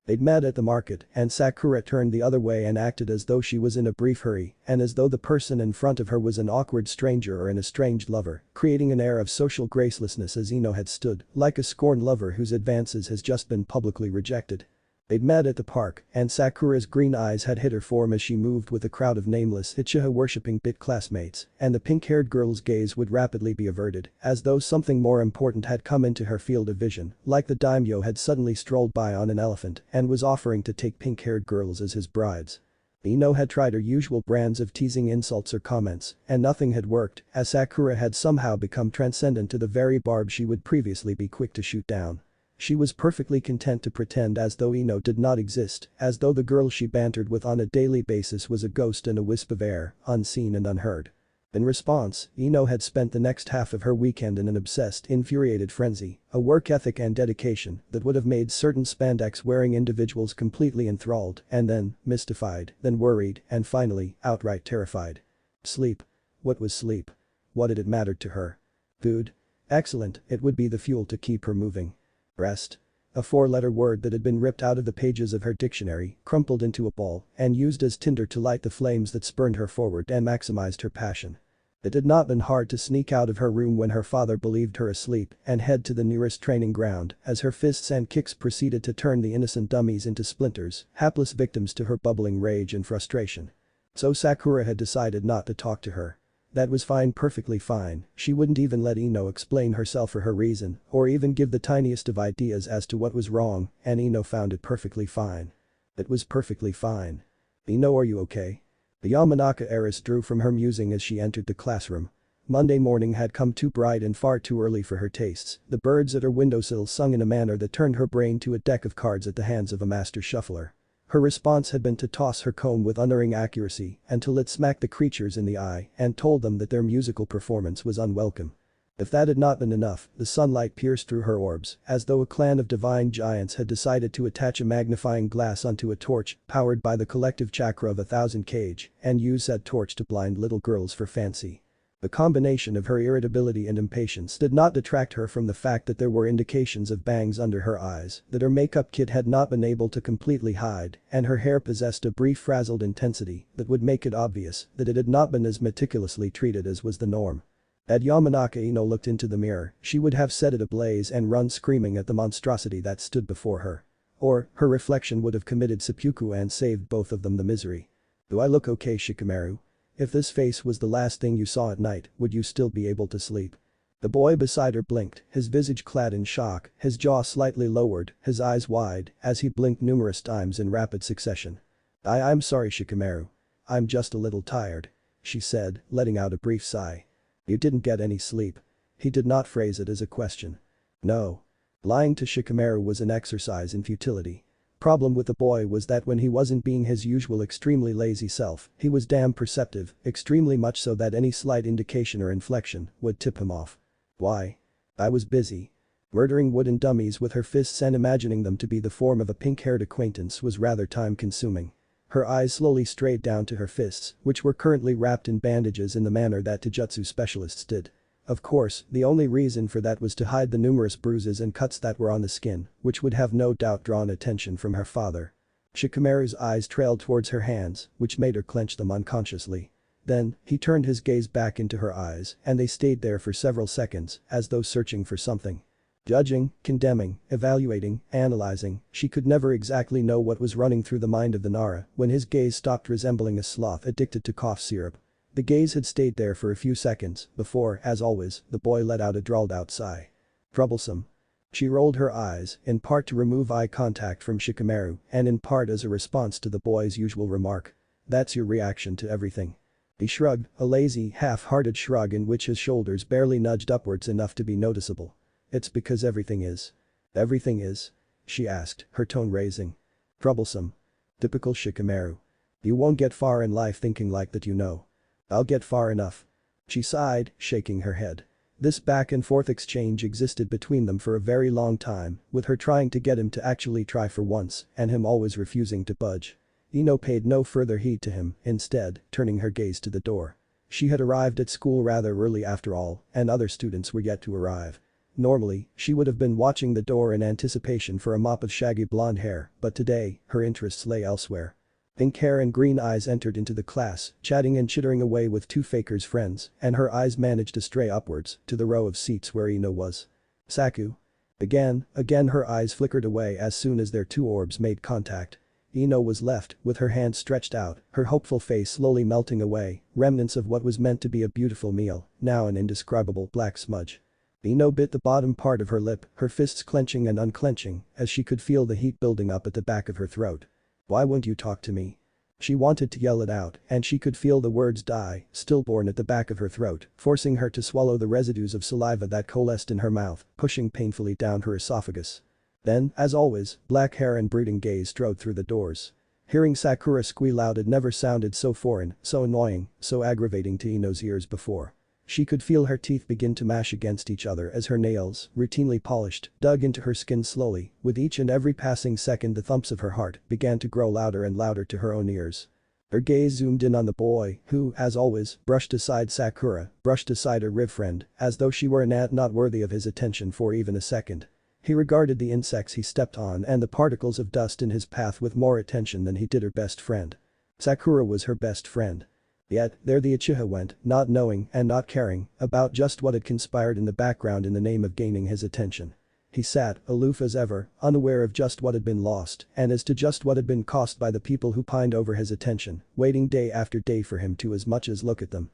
They'd met at the market and Sakura turned the other way and acted as though she was in a brief hurry and as though the person in front of her was an awkward stranger or an estranged lover, creating an air of social gracelessness as Ino had stood like a scorned lover whose advances has just been publicly rejected. They'd met at the park and Sakura's green eyes had hit her form as she moved with a crowd of nameless Uchiha-worshipping bit classmates and the pink-haired girl's gaze would rapidly be averted as though something more important had come into her field of vision, like the daimyo had suddenly strolled by on an elephant and was offering to take pink-haired girls as his brides. Ino had tried her usual brands of teasing insults or comments and nothing had worked as Sakura had somehow become transcendent to the very barb she would previously be quick to shoot down. She was perfectly content to pretend as though Ino did not exist, as though the girl she bantered with on a daily basis was a ghost in a wisp of air, unseen and unheard. In response, Ino had spent the next half of her weekend in an obsessed, infuriated frenzy, a work ethic and dedication that would have made certain spandex-wearing individuals completely enthralled and then, mystified, then worried, and finally, outright terrified. Sleep. What was sleep? What did it matter to her? Food? Excellent, it would be the fuel to keep her moving. Rest. A four-letter word that had been ripped out of the pages of her dictionary, crumpled into a ball, and used as tinder to light the flames that spurned her forward and maximized her passion. It had not been hard to sneak out of her room when her father believed her asleep and head to the nearest training ground as her fists and kicks proceeded to turn the innocent dummies into splinters, hapless victims to her bubbling rage and frustration. So Sakura had decided not to talk to her. That was fine, perfectly fine. She wouldn't even let Ino explain herself or her reason, or even give the tiniest of ideas as to what was wrong, and Ino found it perfectly fine. It was perfectly fine. Ino, are you okay? The Yamanaka heiress drew from her musing as she entered the classroom. Monday morning had come too bright and far too early for her tastes. The birds at her windowsill sung in a manner that turned her brain to a deck of cards at the hands of a master shuffler. Her response had been to toss her comb with unerring accuracy until it smacked the creatures in the eye and told them that their musical performance was unwelcome. If that had not been enough, the sunlight pierced through her orbs, as though a clan of divine giants had decided to attach a magnifying glass onto a torch powered by the collective chakra of 1,000 kage and use that torch to blind little girls for fancy. The combination of her irritability and impatience did not detract her from the fact that there were indications of bangs under her eyes that her makeup kit had not been able to completely hide, and her hair possessed a brief frazzled intensity that would make it obvious that it had not been as meticulously treated as was the norm. Had Yamanaka Ino looked into the mirror, she would have set it ablaze and run screaming at the monstrosity that stood before her. Or, her reflection would have committed seppuku and saved both of them the misery. Do I look okay, Shikamaru? If this face was the last thing you saw at night, would you still be able to sleep? The boy beside her blinked, his visage clad in shock, his jaw slightly lowered, his eyes wide, as he blinked numerous times in rapid succession. I'm sorry, Shikamaru. I'm just a little tired. She said, letting out a brief sigh. You didn't get any sleep. He did not phrase it as a question. No. Lying to Shikamaru was an exercise in futility. Problem with the boy was that when he wasn't being his usual extremely lazy self, he was damn perceptive, extremely much so that any slight indication or inflection would tip him off. Why? I was busy. Murdering wooden dummies with her fists and imagining them to be the form of a pink-haired acquaintance was rather time-consuming. Her eyes slowly strayed down to her fists, which were currently wrapped in bandages in the manner that taijutsu specialists did. Of course, the only reason for that was to hide the numerous bruises and cuts that were on the skin, which would have no doubt drawn attention from her father. Shikamaru's eyes trailed towards her hands, which made her clench them unconsciously. Then, he turned his gaze back into her eyes, and they stayed there for several seconds, as though searching for something. Judging, condemning, evaluating, analyzing, she could never exactly know what was running through the mind of the Nara when his gaze stopped resembling a sloth addicted to cough syrup. The gaze had stayed there for a few seconds before, as always, the boy let out a drawled-out sigh. Troublesome. She rolled her eyes, in part to remove eye contact from Shikamaru and in part as a response to the boy's usual remark. That's your reaction to everything. He shrugged, a lazy, half-hearted shrug in which his shoulders barely nudged upwards enough to be noticeable. It's because everything is. Everything is? She asked, her tone raising. Troublesome. Typical Shikamaru. You won't get far in life thinking like that, you know. I'll get far enough. She sighed, shaking her head. This back-and-forth exchange existed between them for a very long time, with her trying to get him to actually try for once and him always refusing to budge. Ino paid no further heed to him, instead, turning her gaze to the door. She had arrived at school rather early after all, and other students were yet to arrive. Normally, she would have been watching the door in anticipation for a mop of shaggy blonde hair, but today, her interests lay elsewhere. Pink hair and green eyes entered into the class, chatting and chittering away with two fakers' friends, and her eyes managed to stray upwards to the row of seats where Ino was. Saku. Again her eyes flickered away as soon as their two orbs made contact. Ino was left, with her hands stretched out, her hopeful face slowly melting away, remnants of what was meant to be a beautiful meal, now an indescribable black smudge. Ino bit the bottom part of her lip, her fists clenching and unclenching, as she could feel the heat building up at the back of her throat. Why won't you talk to me? She wanted to yell it out, and she could feel the words die, stillborn at the back of her throat, forcing her to swallow the residues of saliva that coalesced in her mouth, pushing painfully down her esophagus. Then, as always, black hair and brooding gaze strode through the doors. Hearing Sakura squeal out had never sounded so foreign, so annoying, so aggravating to Ino's ears before. She could feel her teeth begin to mash against each other as her nails, routinely polished, dug into her skin slowly. With each and every passing second the thumps of her heart began to grow louder and louder to her own ears. Her gaze zoomed in on the boy, who, as always, brushed aside Sakura, brushed aside her rib friend, as though she were an ant not worthy of his attention for even a second. He regarded the insects he stepped on and the particles of dust in his path with more attention than he did her best friend. Sakura was her best friend. Yet, there the Uchiha went, not knowing and not caring about just what had conspired in the background in the name of gaining his attention. He sat, aloof as ever, unaware of just what had been lost and as to just what had been cost by the people who pined over his attention, waiting day after day for him to as much as look at them.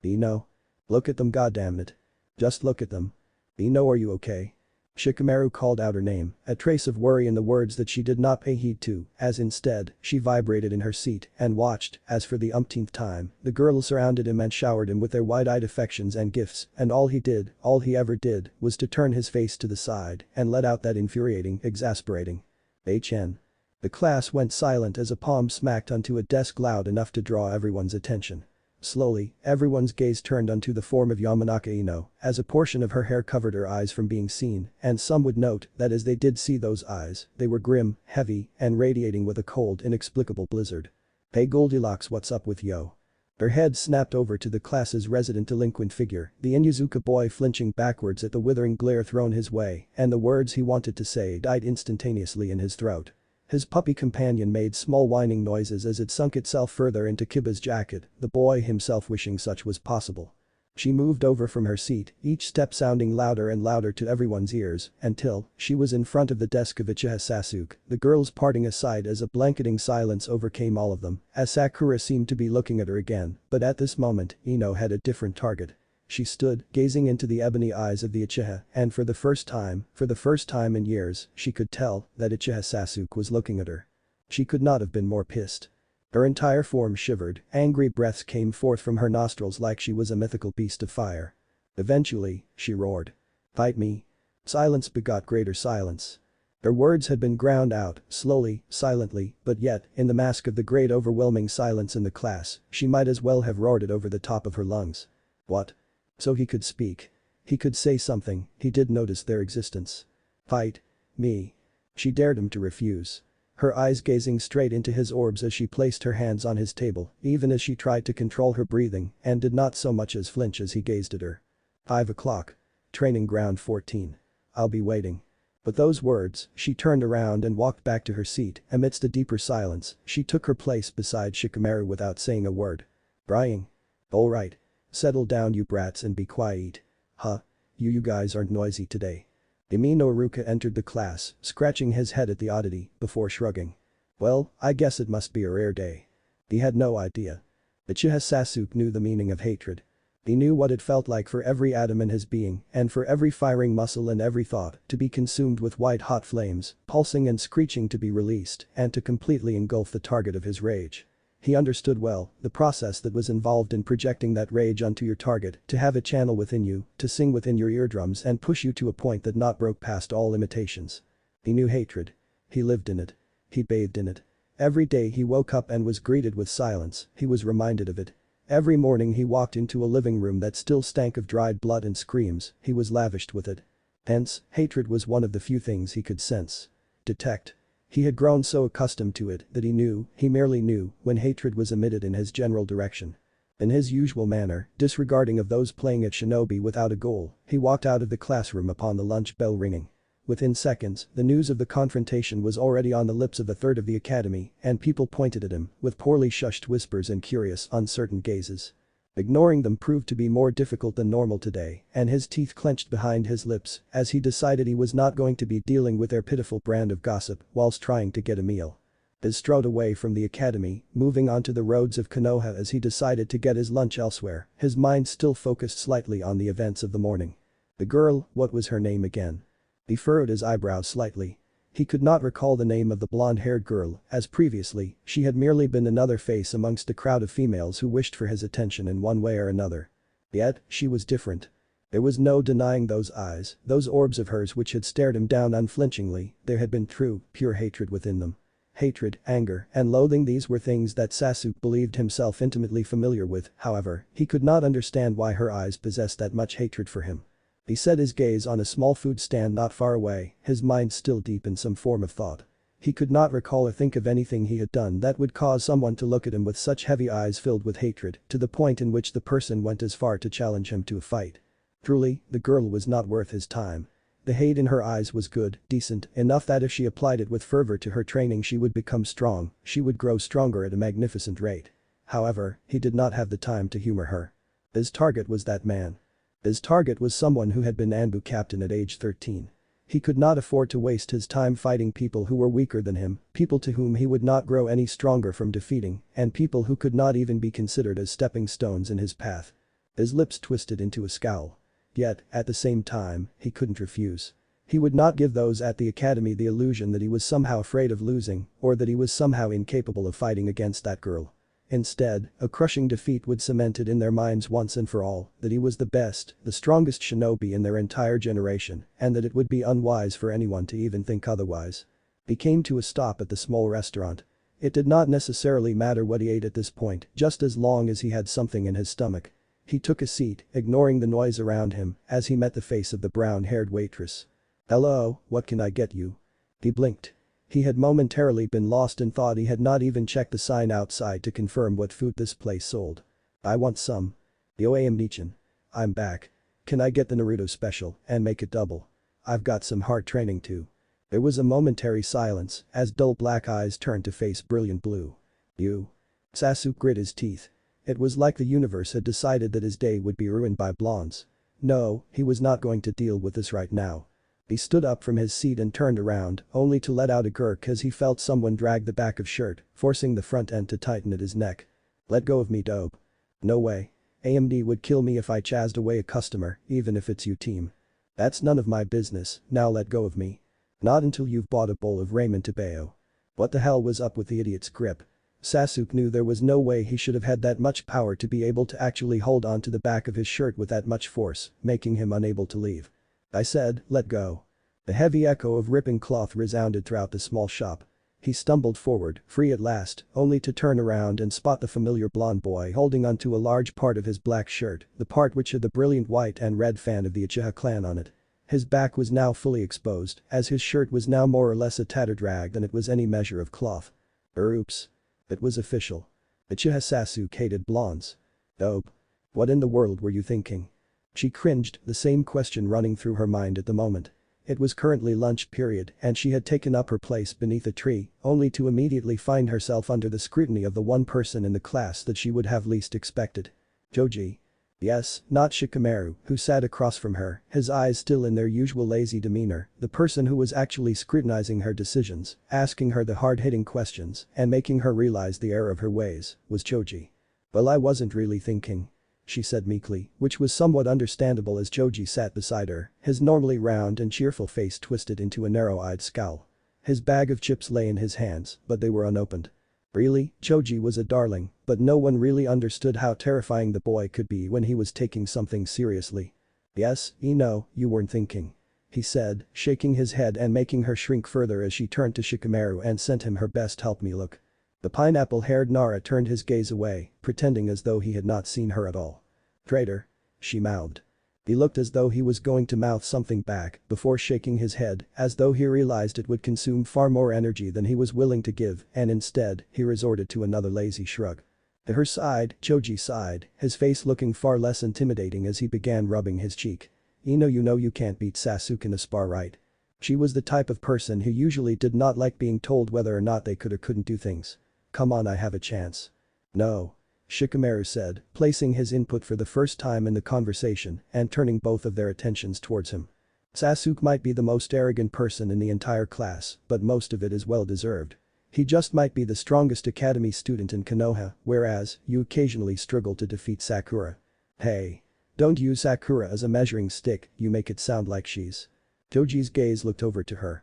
Ino? Look at them, goddammit. Just look at them. Ino, are you okay? Shikamaru called out her name, a trace of worry in the words that she did not pay heed to, as instead, she vibrated in her seat and watched, as for the umpteenth time, the girls surrounded him and showered him with their wide-eyed affections and gifts, and all he ever did, was to turn his face to the side and let out that infuriating, exasperating HN. The class went silent as a palm smacked onto a desk loud enough to draw everyone's attention. Slowly, everyone's gaze turned onto the form of Yamanaka Ino, as a portion of her hair covered her eyes from being seen, and some would note that as they did see those eyes, they were grim, heavy, and radiating with a cold, inexplicable blizzard. Hey Goldilocks, what's up with yo? Her head snapped over to the class's resident delinquent figure, the Inuzuka boy flinching backwards at the withering glare thrown his way, and the words he wanted to say died instantaneously in his throat. His puppy companion made small whining noises as it sunk itself further into Kiba's jacket, the boy himself wishing such was possible. She moved over from her seat, each step sounding louder and louder to everyone's ears, until she was in front of the desk of Uchiha Sasuke, the girls parting aside as a blanketing silence overcame all of them, as Sakura seemed to be looking at her again, but at this moment, Ino had a different target. She stood, gazing into the ebony eyes of the Uchiha, and for the first time in years, she could tell that Uchiha Sasuke was looking at her. She could not have been more pissed. Her entire form shivered, angry breaths came forth from her nostrils like she was a mythical beast of fire. Eventually, she roared. "Fight me." Silence begot greater silence. Her words had been ground out, slowly, silently, but yet, in the mask of the great overwhelming silence in the class, she might as well have roared it over the top of her lungs. What? So he could speak. He could say something, he did notice their existence. "Fight me." She dared him to refuse. Her eyes gazing straight into his orbs as she placed her hands on his table, even as she tried to control her breathing and did not so much as flinch as he gazed at her. 5 o'clock. Training ground 14. I'll be waiting. With those words, she turned around and walked back to her seat. Amidst a deeper silence, she took her place beside Shikamaru without saying a word. "Brying. All right. Settle down you brats and be quiet. Huh? You guys aren't noisy today." Imino Iruka entered the class, scratching his head at the oddity, before shrugging. "Well, I guess it must be a rare day." He had no idea. Uchiha Sasuke knew the meaning of hatred. He knew what it felt like for every atom in his being, and for every firing muscle and every thought, to be consumed with white-hot flames, pulsing and screeching to be released, and to completely engulf the target of his rage. He understood well the process that was involved in projecting that rage onto your target, to have it channel within you, to sing within your eardrums and push you to a point that not broke past all limitations. He knew hatred. He lived in it. He bathed in it. Every day he woke up and was greeted with silence, he was reminded of it. Every morning he walked into a living room that still stank of dried blood and screams, he was lavished with it. Hence, hatred was one of the few things he could sense. Detect. He had grown so accustomed to it that he merely knew, when hatred was emitted in his general direction. In his usual manner, disregarding of those playing at shinobi without a goal, he walked out of the classroom upon the lunch bell ringing. Within seconds, the news of the confrontation was already on the lips of a third of the academy, and people pointed at him, with poorly shushed whispers and curious, uncertain gazes. Ignoring them proved to be more difficult than normal today, and his teeth clenched behind his lips as he decided he was not going to be dealing with their pitiful brand of gossip whilst trying to get a meal. He strode away from the academy, moving onto the roads of Konoha as he decided to get his lunch elsewhere, his mind still focused slightly on the events of the morning. The girl, what was her name again? He furrowed his eyebrows slightly. He could not recall the name of the blonde-haired girl, as previously, she had merely been another face amongst a crowd of females who wished for his attention in one way or another. Yet, she was different. There was no denying those eyes, those orbs of hers which had stared him down unflinchingly, there had been true, pure hatred within them. Hatred, anger, and loathing, these were things that Sasuke believed himself intimately familiar with, however, he could not understand why her eyes possessed that much hatred for him. He set his gaze on a small food stand not far away, his mind still deep in some form of thought. He could not recall or think of anything he had done that would cause someone to look at him with such heavy eyes filled with hatred, to the point in which the person went as far to challenge him to a fight. Truly, the girl was not worth his time. The hate in her eyes was good, decent, enough that if she applied it with fervor to her training she would become strong, she would grow stronger at a magnificent rate. However, he did not have the time to humor her. His target was that man. His target was someone who had been Anbu captain at age 13. He could not afford to waste his time fighting people who were weaker than him, people to whom he would not grow any stronger from defeating, and people who could not even be considered as stepping stones in his path. His lips twisted into a scowl. Yet, at the same time, he couldn't refuse. He would not give those at the academy the illusion that he was somehow afraid of losing or that he was somehow incapable of fighting against that girl. Instead, a crushing defeat would cement it in their minds once and for all that he was the best, the strongest shinobi in their entire generation and that it would be unwise for anyone to even think otherwise. He came to a stop at the small restaurant. It did not necessarily matter what he ate at this point, just as long as he had something in his stomach. He took a seat, ignoring the noise around him as he met the face of the brown-haired waitress. "Hello, what can I get you?" He blinked. He had momentarily been lost in thought. He had not even checked the sign outside to confirm what food this place sold. "I want some." "Yo am Nichin. I'm back. Can I get the Naruto special and make it double? I've got some hard training too." There was a momentary silence as dull black eyes turned to face brilliant blue. "You?" Sasuke grit his teeth. It was like the universe had decided that his day would be ruined by blondes. No, he was not going to deal with this right now. He stood up from his seat and turned around, only to let out a gurk as he felt someone drag the back of shirt, forcing the front end to tighten at his neck. "Let go of me, dope." "No way. AMD would kill me if I chased away a customer, even if it's you team." "That's none of my business, now let go of me." "Not until you've bought a bowl of ramen to Bayo." What the hell was up with the idiot's grip? Sasuke knew there was no way he should have had that much power to be able to actually hold on to the back of his shirt with that much force, making him unable to leave. "I said, let go." The heavy echo of ripping cloth resounded throughout the small shop. He stumbled forward, free at last, only to turn around and spot the familiar blonde boy holding onto a large part of his black shirt, the part which had the brilliant white and red fan of the Uchiha clan on it. His back was now fully exposed, as his shirt was now more or less a tattered rag than it was any measure of cloth. Oops. It was official. Uchiha Sasuke hated blondes. Dope. What in the world were you thinking? She cringed, the same question running through her mind at the moment. It was currently lunch period and she had taken up her place beneath a tree, only to immediately find herself under the scrutiny of the one person in the class that she would have least expected. Joji. Yes, not Shikamaru, who sat across from her, his eyes still in their usual lazy demeanor, the person who was actually scrutinizing her decisions, asking her the hard-hitting questions, and making her realize the error of her ways, was Joji. "Well, I wasn't really thinking," she said meekly, which was somewhat understandable as Joji sat beside her, his normally round and cheerful face twisted into a narrow-eyed scowl. His bag of chips lay in his hands, but they were unopened. Really, Joji was a darling, but no one really understood how terrifying the boy could be when he was taking something seriously. "Yes, you weren't thinking," he said, shaking his head and making her shrink further as she turned to Shikamaru and sent him her best help me look. The pineapple-haired Nara turned his gaze away, pretending as though he had not seen her at all. "Traitor," she mouthed. He looked as though he was going to mouth something back before shaking his head as though he realized it would consume far more energy than he was willing to give and instead, he resorted to another lazy shrug. To her side, Joji sighed, his face looking far less intimidating as he began rubbing his cheek. You know you can't beat Sasuke in a spar, right?" She was the type of person who usually did not like being told whether or not they could or couldn't do things. "Come on, I have a chance." "No." Shikamaru said, placing his input for the first time in the conversation and turning both of their attentions towards him. "Sasuke might be the most arrogant person in the entire class, but most of it is well deserved. He just might be the strongest academy student in Konoha, whereas you occasionally struggle to defeat Sakura." "Hey. Don't use Sakura as a measuring stick, you make it sound like she's." Joji's gaze looked over to her.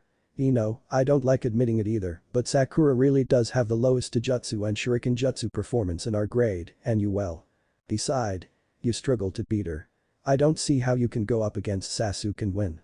I don't like admitting it either, but Sakura really does have the lowest Taijutsu and Shuriken Jutsu performance in our grade, and you well. He sighed. "You struggle to beat her. I don't see how you can go up against Sasuke and win."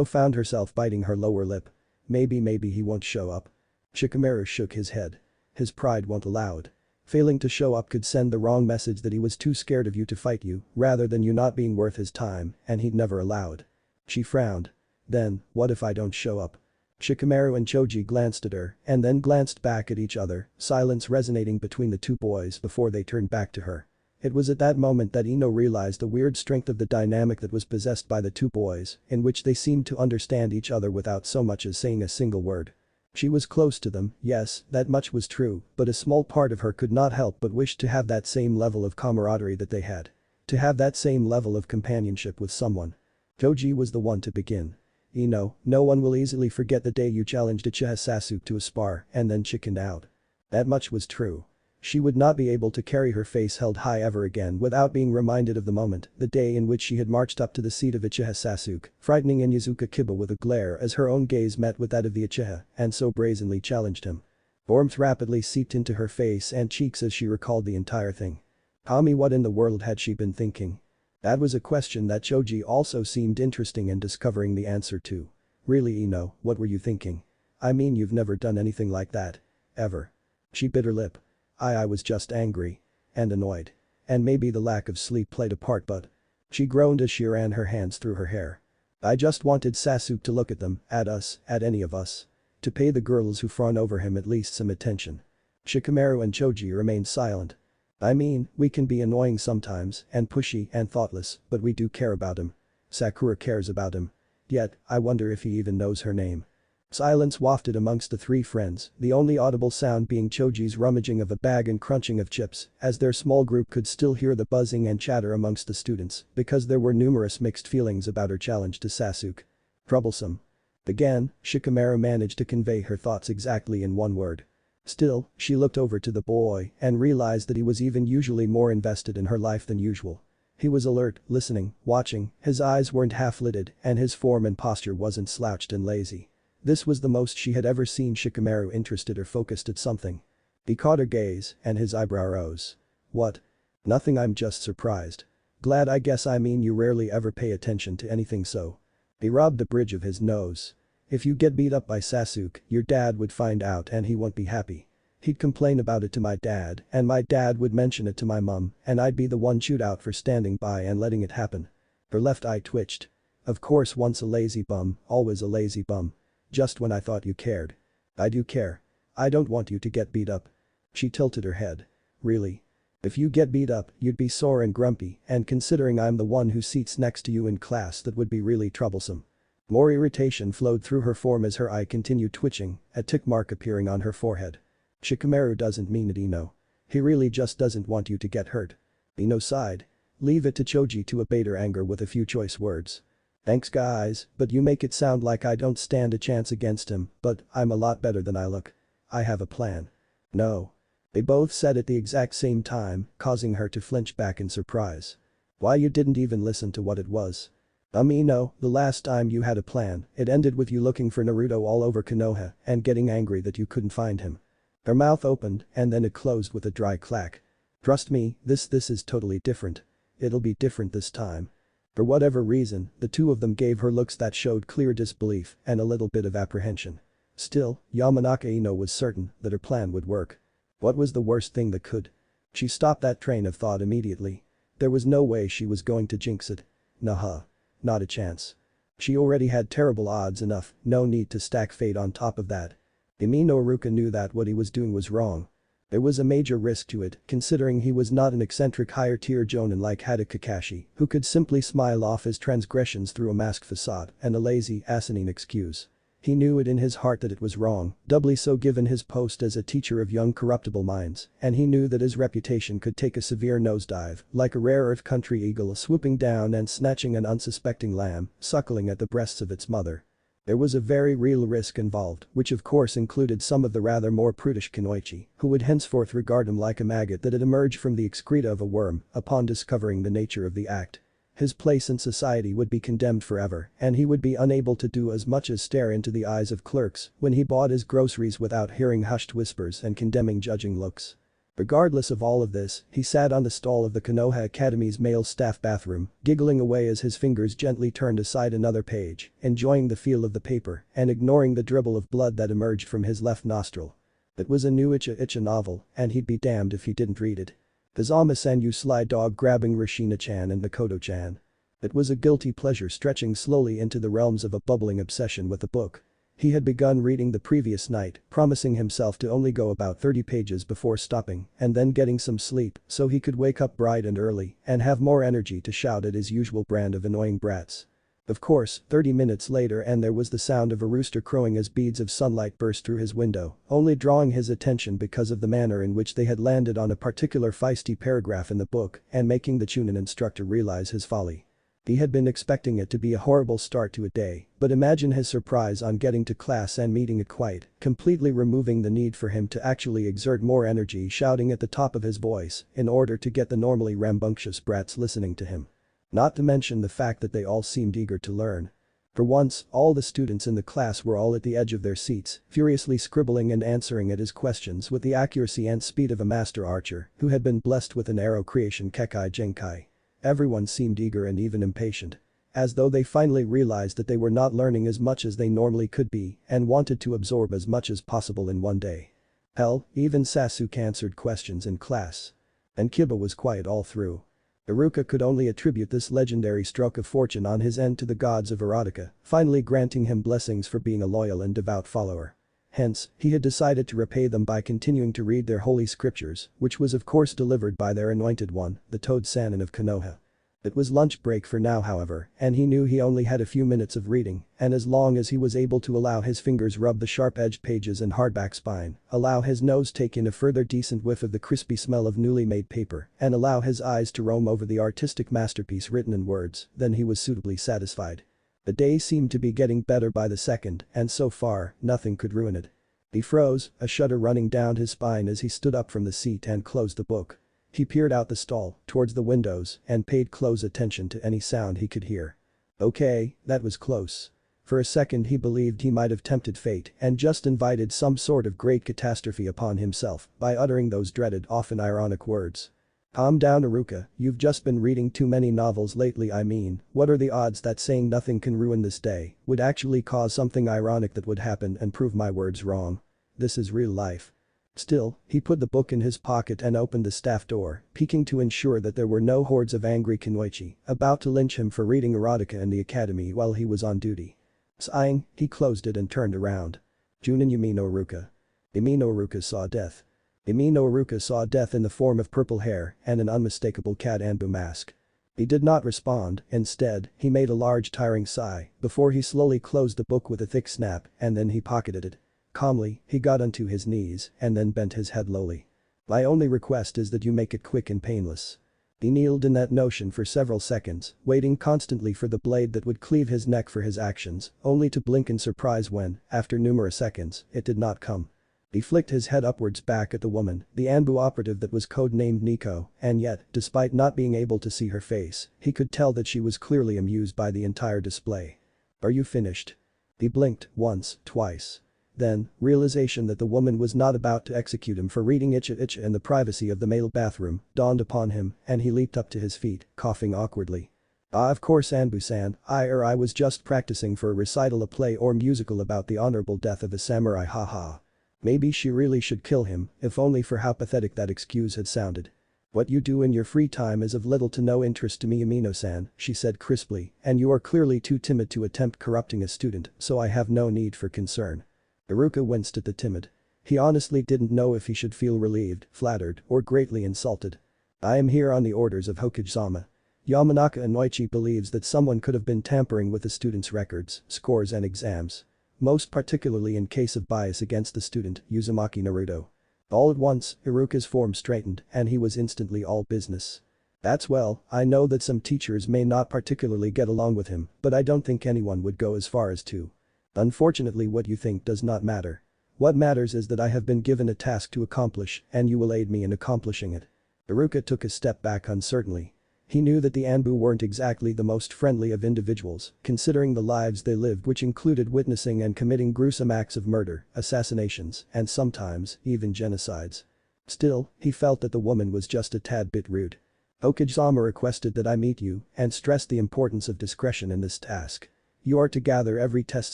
Found herself biting her lower lip. Maybe he won't show up." Shikamaru shook his head. His pride won't allow it. Failing to show up could send the wrong message that he was too scared of you to fight you, rather than you not being worth his time, and he'd never allow it. She frowned. "Then, what if I don't show up?" Shikamaru and Joji glanced at her and then glanced back at each other, silence resonating between the two boys before they turned back to her. It was at that moment that realized the weird strength of the dynamic that was possessed by the two boys, in which they seemed to understand each other without so much as saying a single word. She was close to them, yes, that much was true, but a small part of her could not help but wish to have that same level of camaraderie that they had. To have that same level of companionship with someone. Joji was the one to begin. No one will easily forget the day you challenged Uchiha Sasuke to a spar and then chickened out. That much was true. She would not be able to carry her face held high ever again without being reminded of the moment, the day in which she had marched up to the seat of Uchiha Sasuke, frightening Inyazuka Kiba with a glare as her own gaze met with that of the Uchiha, and so brazenly challenged him. Warmth rapidly seeped into her face and cheeks as she recalled the entire thing. What in the world had she been thinking? That was a question that Choji also seemed interesting in discovering the answer to. Really Ino, what were you thinking? I mean you've never done anything like that. Ever. She bit her lip. I was just angry. And annoyed. And maybe the lack of sleep played a part but. She groaned as she ran her hands through her hair. I just wanted Sasuke to look at them, at us, at any of us. To pay the girls who fawn over him at least some attention. Shikamaru and Choji remained silent. I mean, we can be annoying sometimes, and pushy and thoughtless, but we do care about him. Sakura cares about him. Yet, I wonder if he even knows her name. Silence wafted amongst the three friends, the only audible sound being Choji's rummaging of a bag and crunching of chips, as their small group could still hear the buzzing and chatter amongst the students, because there were numerous mixed feelings about her challenge to Sasuke. Troublesome. Again, Shikamaru managed to convey her thoughts exactly in one word. Still, she looked over to the boy and realized that he was even usually more invested in her life than usual. He was alert, listening, watching, his eyes weren't half-lidded, and his form and posture wasn't slouched and lazy. This was the most she had ever seen Shikamaru interested or focused at something. He caught her gaze, and his eyebrow rose. What? Nothing, I'm just surprised. Glad, I guess. I mean you rarely ever pay attention to anything so. He rubbed the bridge of his nose. If you get beat up by Sasuke, your dad would find out and he won't be happy. He'd complain about it to my dad, and my dad would mention it to my mum, and I'd be the one chewed out for standing by and letting it happen. Her left eye twitched. Of course, once a lazy bum, always a lazy bum. Just when I thought you cared. I do care. I don't want you to get beat up. She tilted her head. Really? If you get beat up, you'd be sore and grumpy, and considering I'm the one who seats next to you in class, that would be really troublesome. More irritation flowed through her form as her eye continued twitching, a tick mark appearing on her forehead. Shikamaru doesn't mean it, Ino. He really just doesn't want you to get hurt. Ino sighed. Leave it to Choji to abate her anger with a few choice words. Thanks guys, but you make it sound like I don't stand a chance against him, but I'm a lot better than I look. I have a plan. No. They both said at the exact same time, causing her to flinch back in surprise. Why, you didn't even listen to what it was. No, the last time you had a plan, it ended with you looking for Naruto all over Konoha and getting angry that you couldn't find him. Her mouth opened and then it closed with a dry clack. Trust me, this is totally different. It'll be different this time. For whatever reason, the two of them gave her looks that showed clear disbelief and a little bit of apprehension. Still, Yamanaka Ino was certain that her plan would work. What was the worst thing that could? She stopped that train of thought immediately. There was no way she was going to jinx it. Nah. Not a chance. She already had terrible odds enough, no need to stack fate on top of that. Imino Iruka knew that what he was doing was wrong. There was a major risk to it, considering he was not an eccentric higher-tier jonin like Hada Kakashi, who could simply smile off his transgressions through a masked facade and a lazy, asinine excuse. He knew it in his heart that it was wrong, doubly so given his post as a teacher of young corruptible minds, and he knew that his reputation could take a severe nosedive, like a rare earth country eagle swooping down and snatching an unsuspecting lamb, suckling at the breasts of its mother. There was a very real risk involved, which of course included some of the rather more prudish Kunoichi, who would henceforth regard him like a maggot that had emerged from the excreta of a worm upon discovering the nature of the act. His place in society would be condemned forever, and he would be unable to do as much as stare into the eyes of clerks when he bought his groceries without hearing hushed whispers and condemning judging looks. Regardless of all of this, he sat on the stall of the Konoha Academy's male staff bathroom, giggling away as his fingers gently turned aside another page, enjoying the feel of the paper and ignoring the dribble of blood that emerged from his left nostril. It was a new Icha novel, and he'd be damned if he didn't read it. Kazama-san sly dog grabbing Rashina-chan and Makoto-chan. It was a guilty pleasure stretching slowly into the realms of a bubbling obsession with the book. He had begun reading the previous night, promising himself to only go about 30 pages before stopping and then getting some sleep so he could wake up bright and early and have more energy to shout at his usual brand of annoying brats. Of course, 30 minutes later and there was the sound of a rooster crowing as beads of sunlight burst through his window, only drawing his attention because of the manner in which they had landed on a particular feisty paragraph in the book and making the chunin instructor realize his folly. He had been expecting it to be a horrible start to a day, but imagine his surprise on getting to class and meeting it quiet, completely removing the need for him to actually exert more energy shouting at the top of his voice in order to get the normally rambunctious brats listening to him. Not to mention the fact that they all seemed eager to learn. For once, all the students in the class were all at the edge of their seats, furiously scribbling and answering at his questions with the accuracy and speed of a master archer who had been blessed with an arrow creation Kekai Genkai. Everyone seemed eager and even impatient. As though they finally realized that they were not learning as much as they normally could be and wanted to absorb as much as possible in one day. Hell, even Sasuke answered questions in class. And Kiba was quiet all through. Iruka could only attribute this legendary stroke of fortune on his end to the gods of erotica, finally granting him blessings for being a loyal and devout follower. Hence, he had decided to repay them by continuing to read their holy scriptures, which was of course delivered by their anointed one, the Toad Sannin of Konoha. It was lunch break for now however, and he knew he only had a few minutes of reading, and as long as he was able to allow his fingers rub the sharp-edged pages and hardback spine, allow his nose take in a further decent whiff of the crispy smell of newly made paper, and allow his eyes to roam over the artistic masterpiece written in words, then he was suitably satisfied. The day seemed to be getting better by the second, and so far, nothing could ruin it. He froze, a shudder running down his spine as he stood up from the seat and closed the book. He peered out the stall, towards the windows, and paid close attention to any sound he could hear. Okay, that was close. For a second he believed he might have tempted fate and just invited some sort of great catastrophe upon himself by uttering those dreaded, often ironic words. Calm down Iruka, you've just been reading too many novels lately I mean, what are the odds that saying nothing can ruin this day would actually cause something ironic that would happen and prove my words wrong? This is real life. Still, he put the book in his pocket and opened the staff door, peeking to ensure that there were no hordes of angry kunoichi about to lynch him for reading erotica in the academy while he was on duty. Sighing, he closed it and turned around. Junin Yumi no Iruka. Imi no Iruka saw death. Imi no Iruka saw death in the form of purple hair and an unmistakable cat Anbu mask. He did not respond, instead, he made a large tiring sigh before he slowly closed the book with a thick snap and then he pocketed it. Calmly, he got onto his knees and then bent his head lowly. My only request is that you make it quick and painless. He kneeled in that notion for several seconds, waiting constantly for the blade that would cleave his neck for his actions, only to blink in surprise when, after numerous seconds, it did not come. He flicked his head upwards back at the woman, the Anbu operative that was codenamed Nico, and yet, despite not being able to see her face, he could tell that she was clearly amused by the entire display. Are you finished? He blinked, once, twice. Then, realization that the woman was not about to execute him for reading Icha Icha in the privacy of the male bathroom dawned upon him and he leaped up to his feet, coughing awkwardly. Of course Anbu-san, I was just practicing for a recital a play or musical about the honorable death of a samurai haha. Maybe she really should kill him, if only for how pathetic that excuse had sounded. What you do in your free time is of little to no interest to me Amino-san, she said crisply, and you are clearly too timid to attempt corrupting a student, so I have no need for concern. Iruka winced at the timid. He honestly didn't know if he should feel relieved, flattered, or greatly insulted. I am here on the orders of Hokage-sama. Yamanaka Inoichi believes that someone could have been tampering with the student's records, scores and exams. Most particularly in case of bias against the student, Uzumaki Naruto. All at once, Iruka's form straightened and he was instantly all business. That's well, I know that some teachers may not particularly get along with him, but I don't think anyone would go as far as to. Unfortunately what you think does not matter. What matters is that I have been given a task to accomplish and you will aid me in accomplishing it. Iruka took a step back uncertainly. He knew that the Anbu weren't exactly the most friendly of individuals, considering the lives they lived which included witnessing and committing gruesome acts of murder, assassinations, and sometimes, even genocides. Still, he felt that the woman was just a tad bit rude. Hokage-sama requested that I meet you and stressed the importance of discretion in this task. You are to gather every test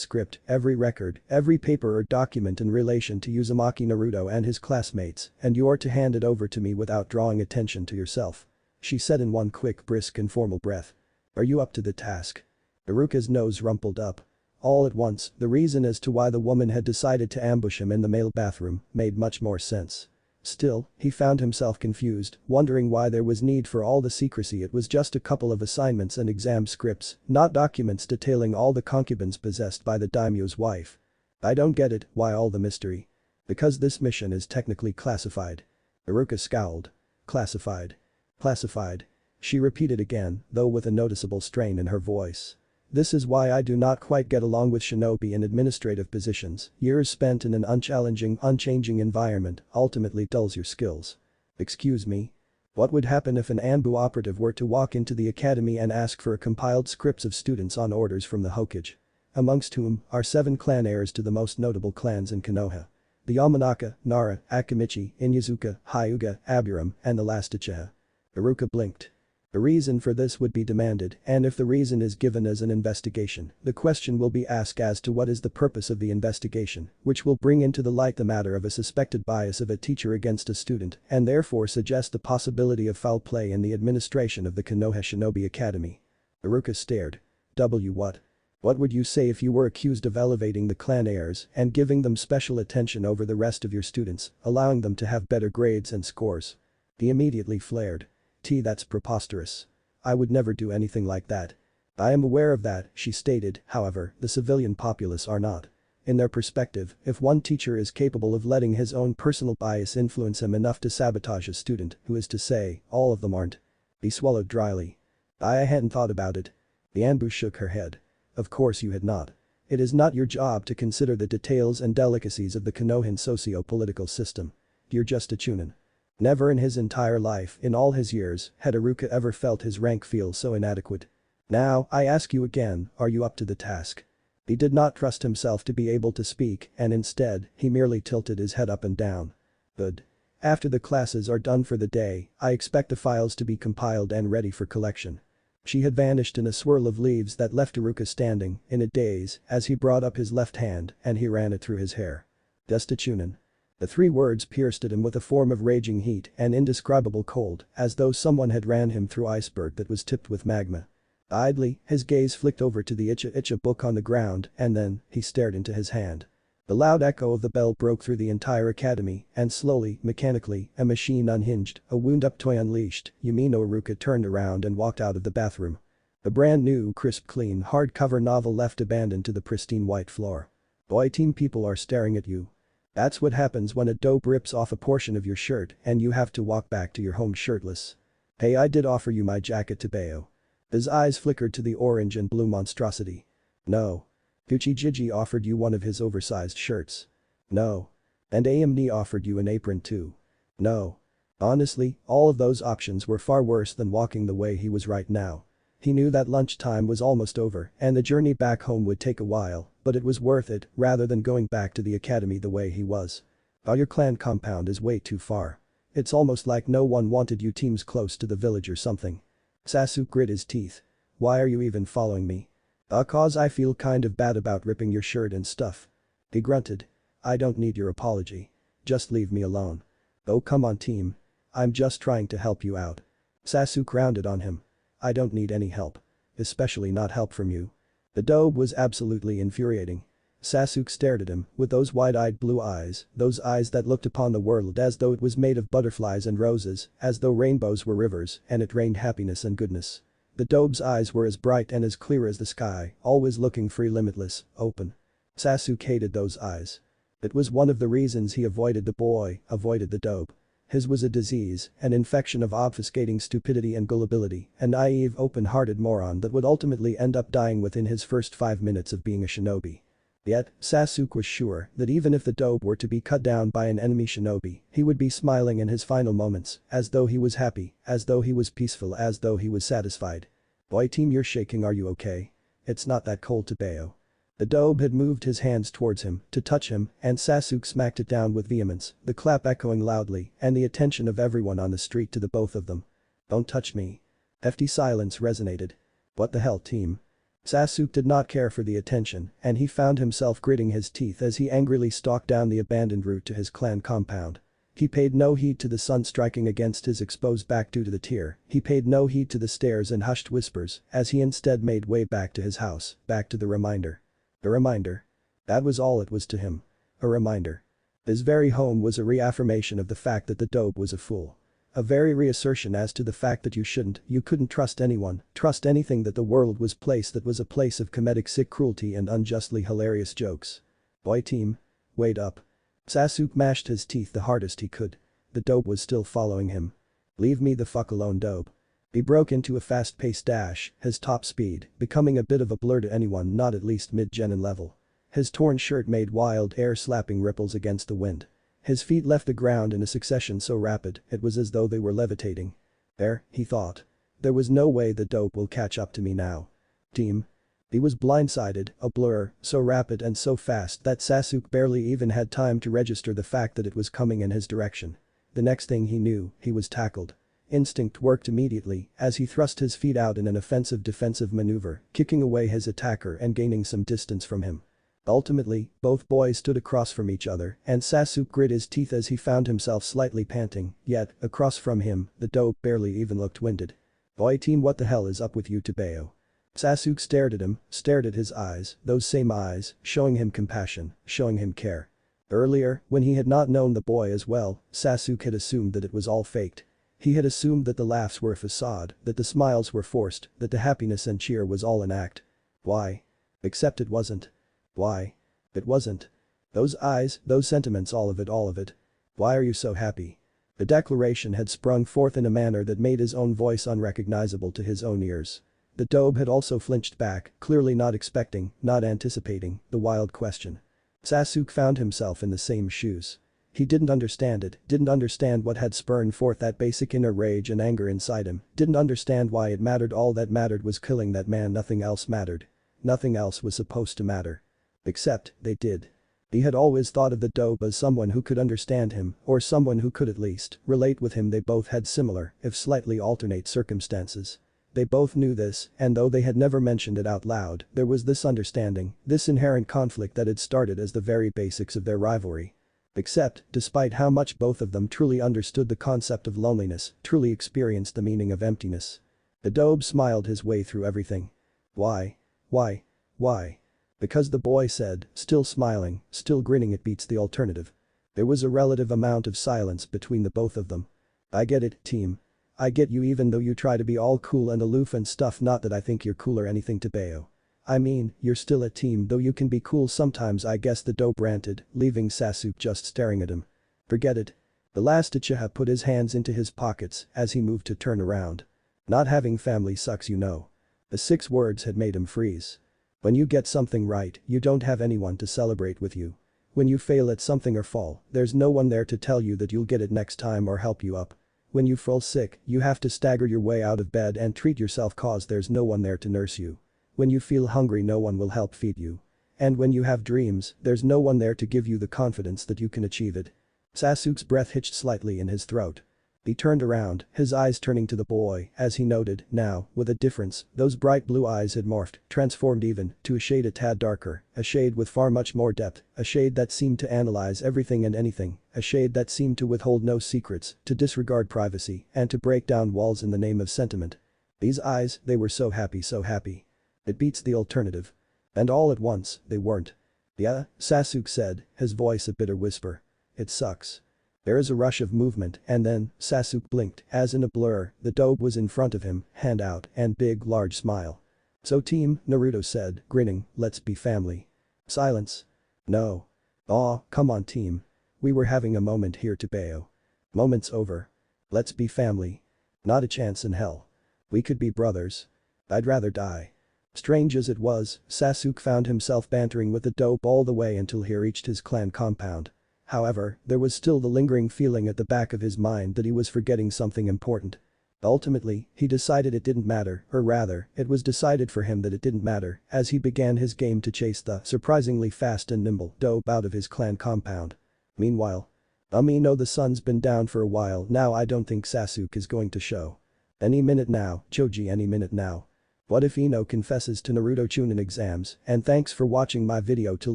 script, every record, every paper or document in relation to Uzumaki Naruto and his classmates, and you are to hand it over to me without drawing attention to yourself. She said in one quick, brisk and formal breath. Are you up to the task? Iruka's nose rumpled up. All at once, the reason as to why the woman had decided to ambush him in the male bathroom made much more sense. Still, he found himself confused, wondering why there was need for all the secrecy. It was just a couple of assignments and exam scripts, not documents detailing all the concubines possessed by the daimyo's wife. I don't get it, why all the mystery? Because this mission is technically classified. Iruka scowled. Classified. Classified. She repeated again, though with a noticeable strain in her voice. This is why I do not quite get along with shinobi in administrative positions. Years spent in an unchallenging, unchanging environment ultimately dulls your skills. Excuse me? What would happen if an Anbu operative were to walk into the academy and ask for a compiled scripts of students on orders from the Hokage? Amongst whom are 7 clan heirs to the most notable clans in Konoha. The Yamanaka, Nara, Akimichi, Inyazuka, Hyuga, Aburam, and the last Uchiha. Iruka blinked. The reason for this would be demanded, and if the reason is given as an investigation, the question will be asked as to what is the purpose of the investigation, which will bring into the light the matter of a suspected bias of a teacher against a student and therefore suggest the possibility of foul play in the administration of the Konoha Shinobi Academy. Iruka stared. What? What would you say if you were accused of elevating the clan heirs and giving them special attention over the rest of your students, allowing them to have better grades and scores? He immediately flared. That's preposterous. I would never do anything like that. I am aware of that, she stated, however, the civilian populace are not. In their perspective, if one teacher is capable of letting his own personal bias influence him enough to sabotage a student, who is to say, all of them aren't? He swallowed dryly. I hadn't thought about it. The Anbu shook her head. Of course you had not. It is not your job to consider the details and delicacies of the Konohan socio-political system. You're just a chunin. Never in his entire life, in all his years, had Iruka ever felt his rank feel so inadequate. Now, I ask you again, are you up to the task? He did not trust himself to be able to speak and instead, he merely tilted his head up and down. Good. After the classes are done for the day, I expect the files to be compiled and ready for collection. She had vanished in a swirl of leaves that left Iruka standing in a daze as he brought up his left hand and he ran it through his hair. Just a chunin. The 3 words pierced at him with a form of raging heat and indescribable cold, as though someone had ran him through iceberg that was tipped with magma. Idly, his gaze flicked over to the Icha book on the ground and then, he stared into his hand. The loud echo of the bell broke through the entire academy and slowly, mechanically, a machine unhinged, a wound-up toy unleashed, Yumino Iruka turned around and walked out of the bathroom. The brand new, crisp clean hardcover novel left abandoned to the pristine white floor. Boy team people are staring at you. That's what happens when a dope rips off a portion of your shirt and you have to walk back to your home shirtless. Hey, I did offer you my jacket to Bayo. His eyes flickered to the orange and blue monstrosity. No. Kuchijiji offered you one of his oversized shirts. No. And Amni offered you an apron too. No. Honestly, all of those options were far worse than walking the way he was right now. He knew that lunchtime was almost over and the journey back home would take a while, but it was worth it rather than going back to the academy the way he was. Your clan compound is way too far. It's almost like no one wanted you teams close to the village or something. Sasuke grit his teeth. Why are you even following me? Cause I feel kind of bad about ripping your shirt and stuff. He grunted. I don't need your apology. Just leave me alone. Oh come on team. I'm just trying to help you out. Sasuke rounded on him. I don't need any help. Especially not help from you. The dobe was absolutely infuriating. Sasuke stared at him with those wide-eyed blue eyes, those eyes that looked upon the world as though it was made of butterflies and roses, as though rainbows were rivers and it rained happiness and goodness. The dobe's eyes were as bright and as clear as the sky, always looking free, limitless, open. Sasuke hated those eyes. It was one of the reasons he avoided the boy, avoided the dobe. His was a disease, an infection of obfuscating stupidity and gullibility, a naive, open-hearted moron that would ultimately end up dying within his first 5 minutes of being a shinobi. Yet, Sasuke was sure that even if the dobe were to be cut down by an enemy shinobi, he would be smiling in his final moments, as though he was happy, as though he was peaceful, as though he was satisfied. Boy team, you're shaking, are you okay? It's not that cold to Bayo. The dobe had moved his hands towards him to touch him and Sasuke smacked it down with vehemence, the clap echoing loudly and the attention of everyone on the street to the both of them. Don't touch me. Hefty silence resonated. What the hell team? Sasuke did not care for the attention and he found himself gritting his teeth as he angrily stalked down the abandoned route to his clan compound. He paid no heed to the sun striking against his exposed back due to the tear, he paid no heed to the stares and hushed whispers as he instead made way back to his house, back to the reminder. A reminder. That was all it was to him. A reminder. His very home was a reaffirmation of the fact that the dobe was a fool. A very reassertion as to the fact that you couldn't trust anyone, trust anything, that the world was a place of comedic sick cruelty and unjustly hilarious jokes. Boy team. Wait up. Sasuke mashed his teeth the hardest he could. The dobe was still following him. Leave me the fuck alone, dobe. He broke into a fast-paced dash, his top speed becoming a bit of a blur to anyone not at least mid-genin level. His torn shirt made wild air-slapping ripples against the wind. His feet left the ground in a succession so rapid it was as though they were levitating. There, he thought. There was no way the dope will catch up to me now. Team. He was blindsided, a blur, so rapid and so fast that Sasuke barely even had time to register the fact that it was coming in his direction. The next thing he knew, he was tackled. Instinct worked immediately as he thrust his feet out in an offensive-defensive maneuver, kicking away his attacker and gaining some distance from him. Ultimately, both boys stood across from each other and Sasuke grit his teeth as he found himself slightly panting, yet, across from him, the dope barely even looked winded. "Boy team, what the hell is up with you, Tebeo?" Sasuke stared at him, stared at his eyes, those same eyes, showing him compassion, showing him care. Earlier, when he had not known the boy as well, Sasuke had assumed that it was all faked. He had assumed that the laughs were a facade, that the smiles were forced, that the happiness and cheer was all an act. Why? Except it wasn't. Why? It wasn't. Those eyes, those sentiments, all of it. Why are you so happy? The declaration had sprung forth in a manner that made his own voice unrecognizable to his own ears. The dobe had also flinched back, clearly not expecting, not anticipating, the wild question. Sasuke found himself in the same shoes. He didn't understand it, didn't understand what had spurned forth that basic inner rage and anger inside him, didn't understand why it mattered. All that mattered was killing that man. Nothing else mattered. Nothing else was supposed to matter. Except, they did. He had always thought of the dope as someone who could understand him, or someone who could at least relate with him. They both had similar, if slightly alternate circumstances. They both knew this, and though they had never mentioned it out loud, there was this understanding, this inherent conflict that had started as the very basics of their rivalry. Except, despite how much both of them truly understood the concept of loneliness, truly experienced the meaning of emptiness. The dobe smiled his way through everything. Why? Why? Why? Because the boy said, still smiling, still grinning. It beats the alternative. There was a relative amount of silence between the both of them. I get it, team. I get you even though you try to be all cool and aloof and stuff. Not that I think you're cool or anything, Tebeo. I mean, you're still a team though you can be cool sometimes, I guess, the dope ranted, leaving Sasuke just staring at him. Forget it. The last Uchiha put his hands into his pockets as he moved to turn around. Not having family sucks, you know. The 6 words had made him freeze. When you get something right, you don't have anyone to celebrate with you. When you fail at something or fall, there's no one there to tell you that you'll get it next time or help you up. When you fall sick, you have to stagger your way out of bed and treat yourself cause there's no one there to nurse you. When you feel hungry, no one will help feed you. And when you have dreams, there's no one there to give you the confidence that you can achieve it. Sasuke's breath hitched slightly in his throat. He turned around, his eyes turning to the boy as he noted, now, with a difference, those bright blue eyes had morphed, transformed even, to a shade a tad darker, a shade with far much more depth, a shade that seemed to analyze everything and anything, a shade that seemed to withhold no secrets, to disregard privacy, and to break down walls in the name of sentiment. These eyes, they were so happy, so happy. It beats the alternative. And all at once, they weren't. Yeah, Sasuke said, his voice a bitter whisper. It sucks. There is a rush of movement and then, Sasuke blinked, as in a blur, the dobe was in front of him, hand out, and big large smile. So team, Naruto said, grinning, let's be family. Silence. No. Aw, come on team. We were having a moment here, Tebeo. Moment's over. Let's be family. Not a chance in hell. We could be brothers. I'd rather die. Strange as it was, Sasuke found himself bantering with the dope all the way until he reached his clan compound. However, there was still the lingering feeling at the back of his mind that he was forgetting something important. Ultimately, he decided it didn't matter, or rather, it was decided for him that it didn't matter, as he began his game to chase the surprisingly fast and nimble dope out of his clan compound. Meanwhile, no, the sun's been down for a while now. I don't think Sasuke is going to show. Any minute now, Choji, any minute now. What if Ino confesses to Naruto chunin exams? And thanks for watching my video till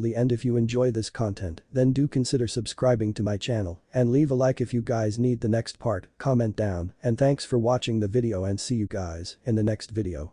the end. If you enjoy this content, then do consider subscribing to my channel and leave a like if you guys need the next part, comment down, and thanks for watching the video and see you guys in the next video.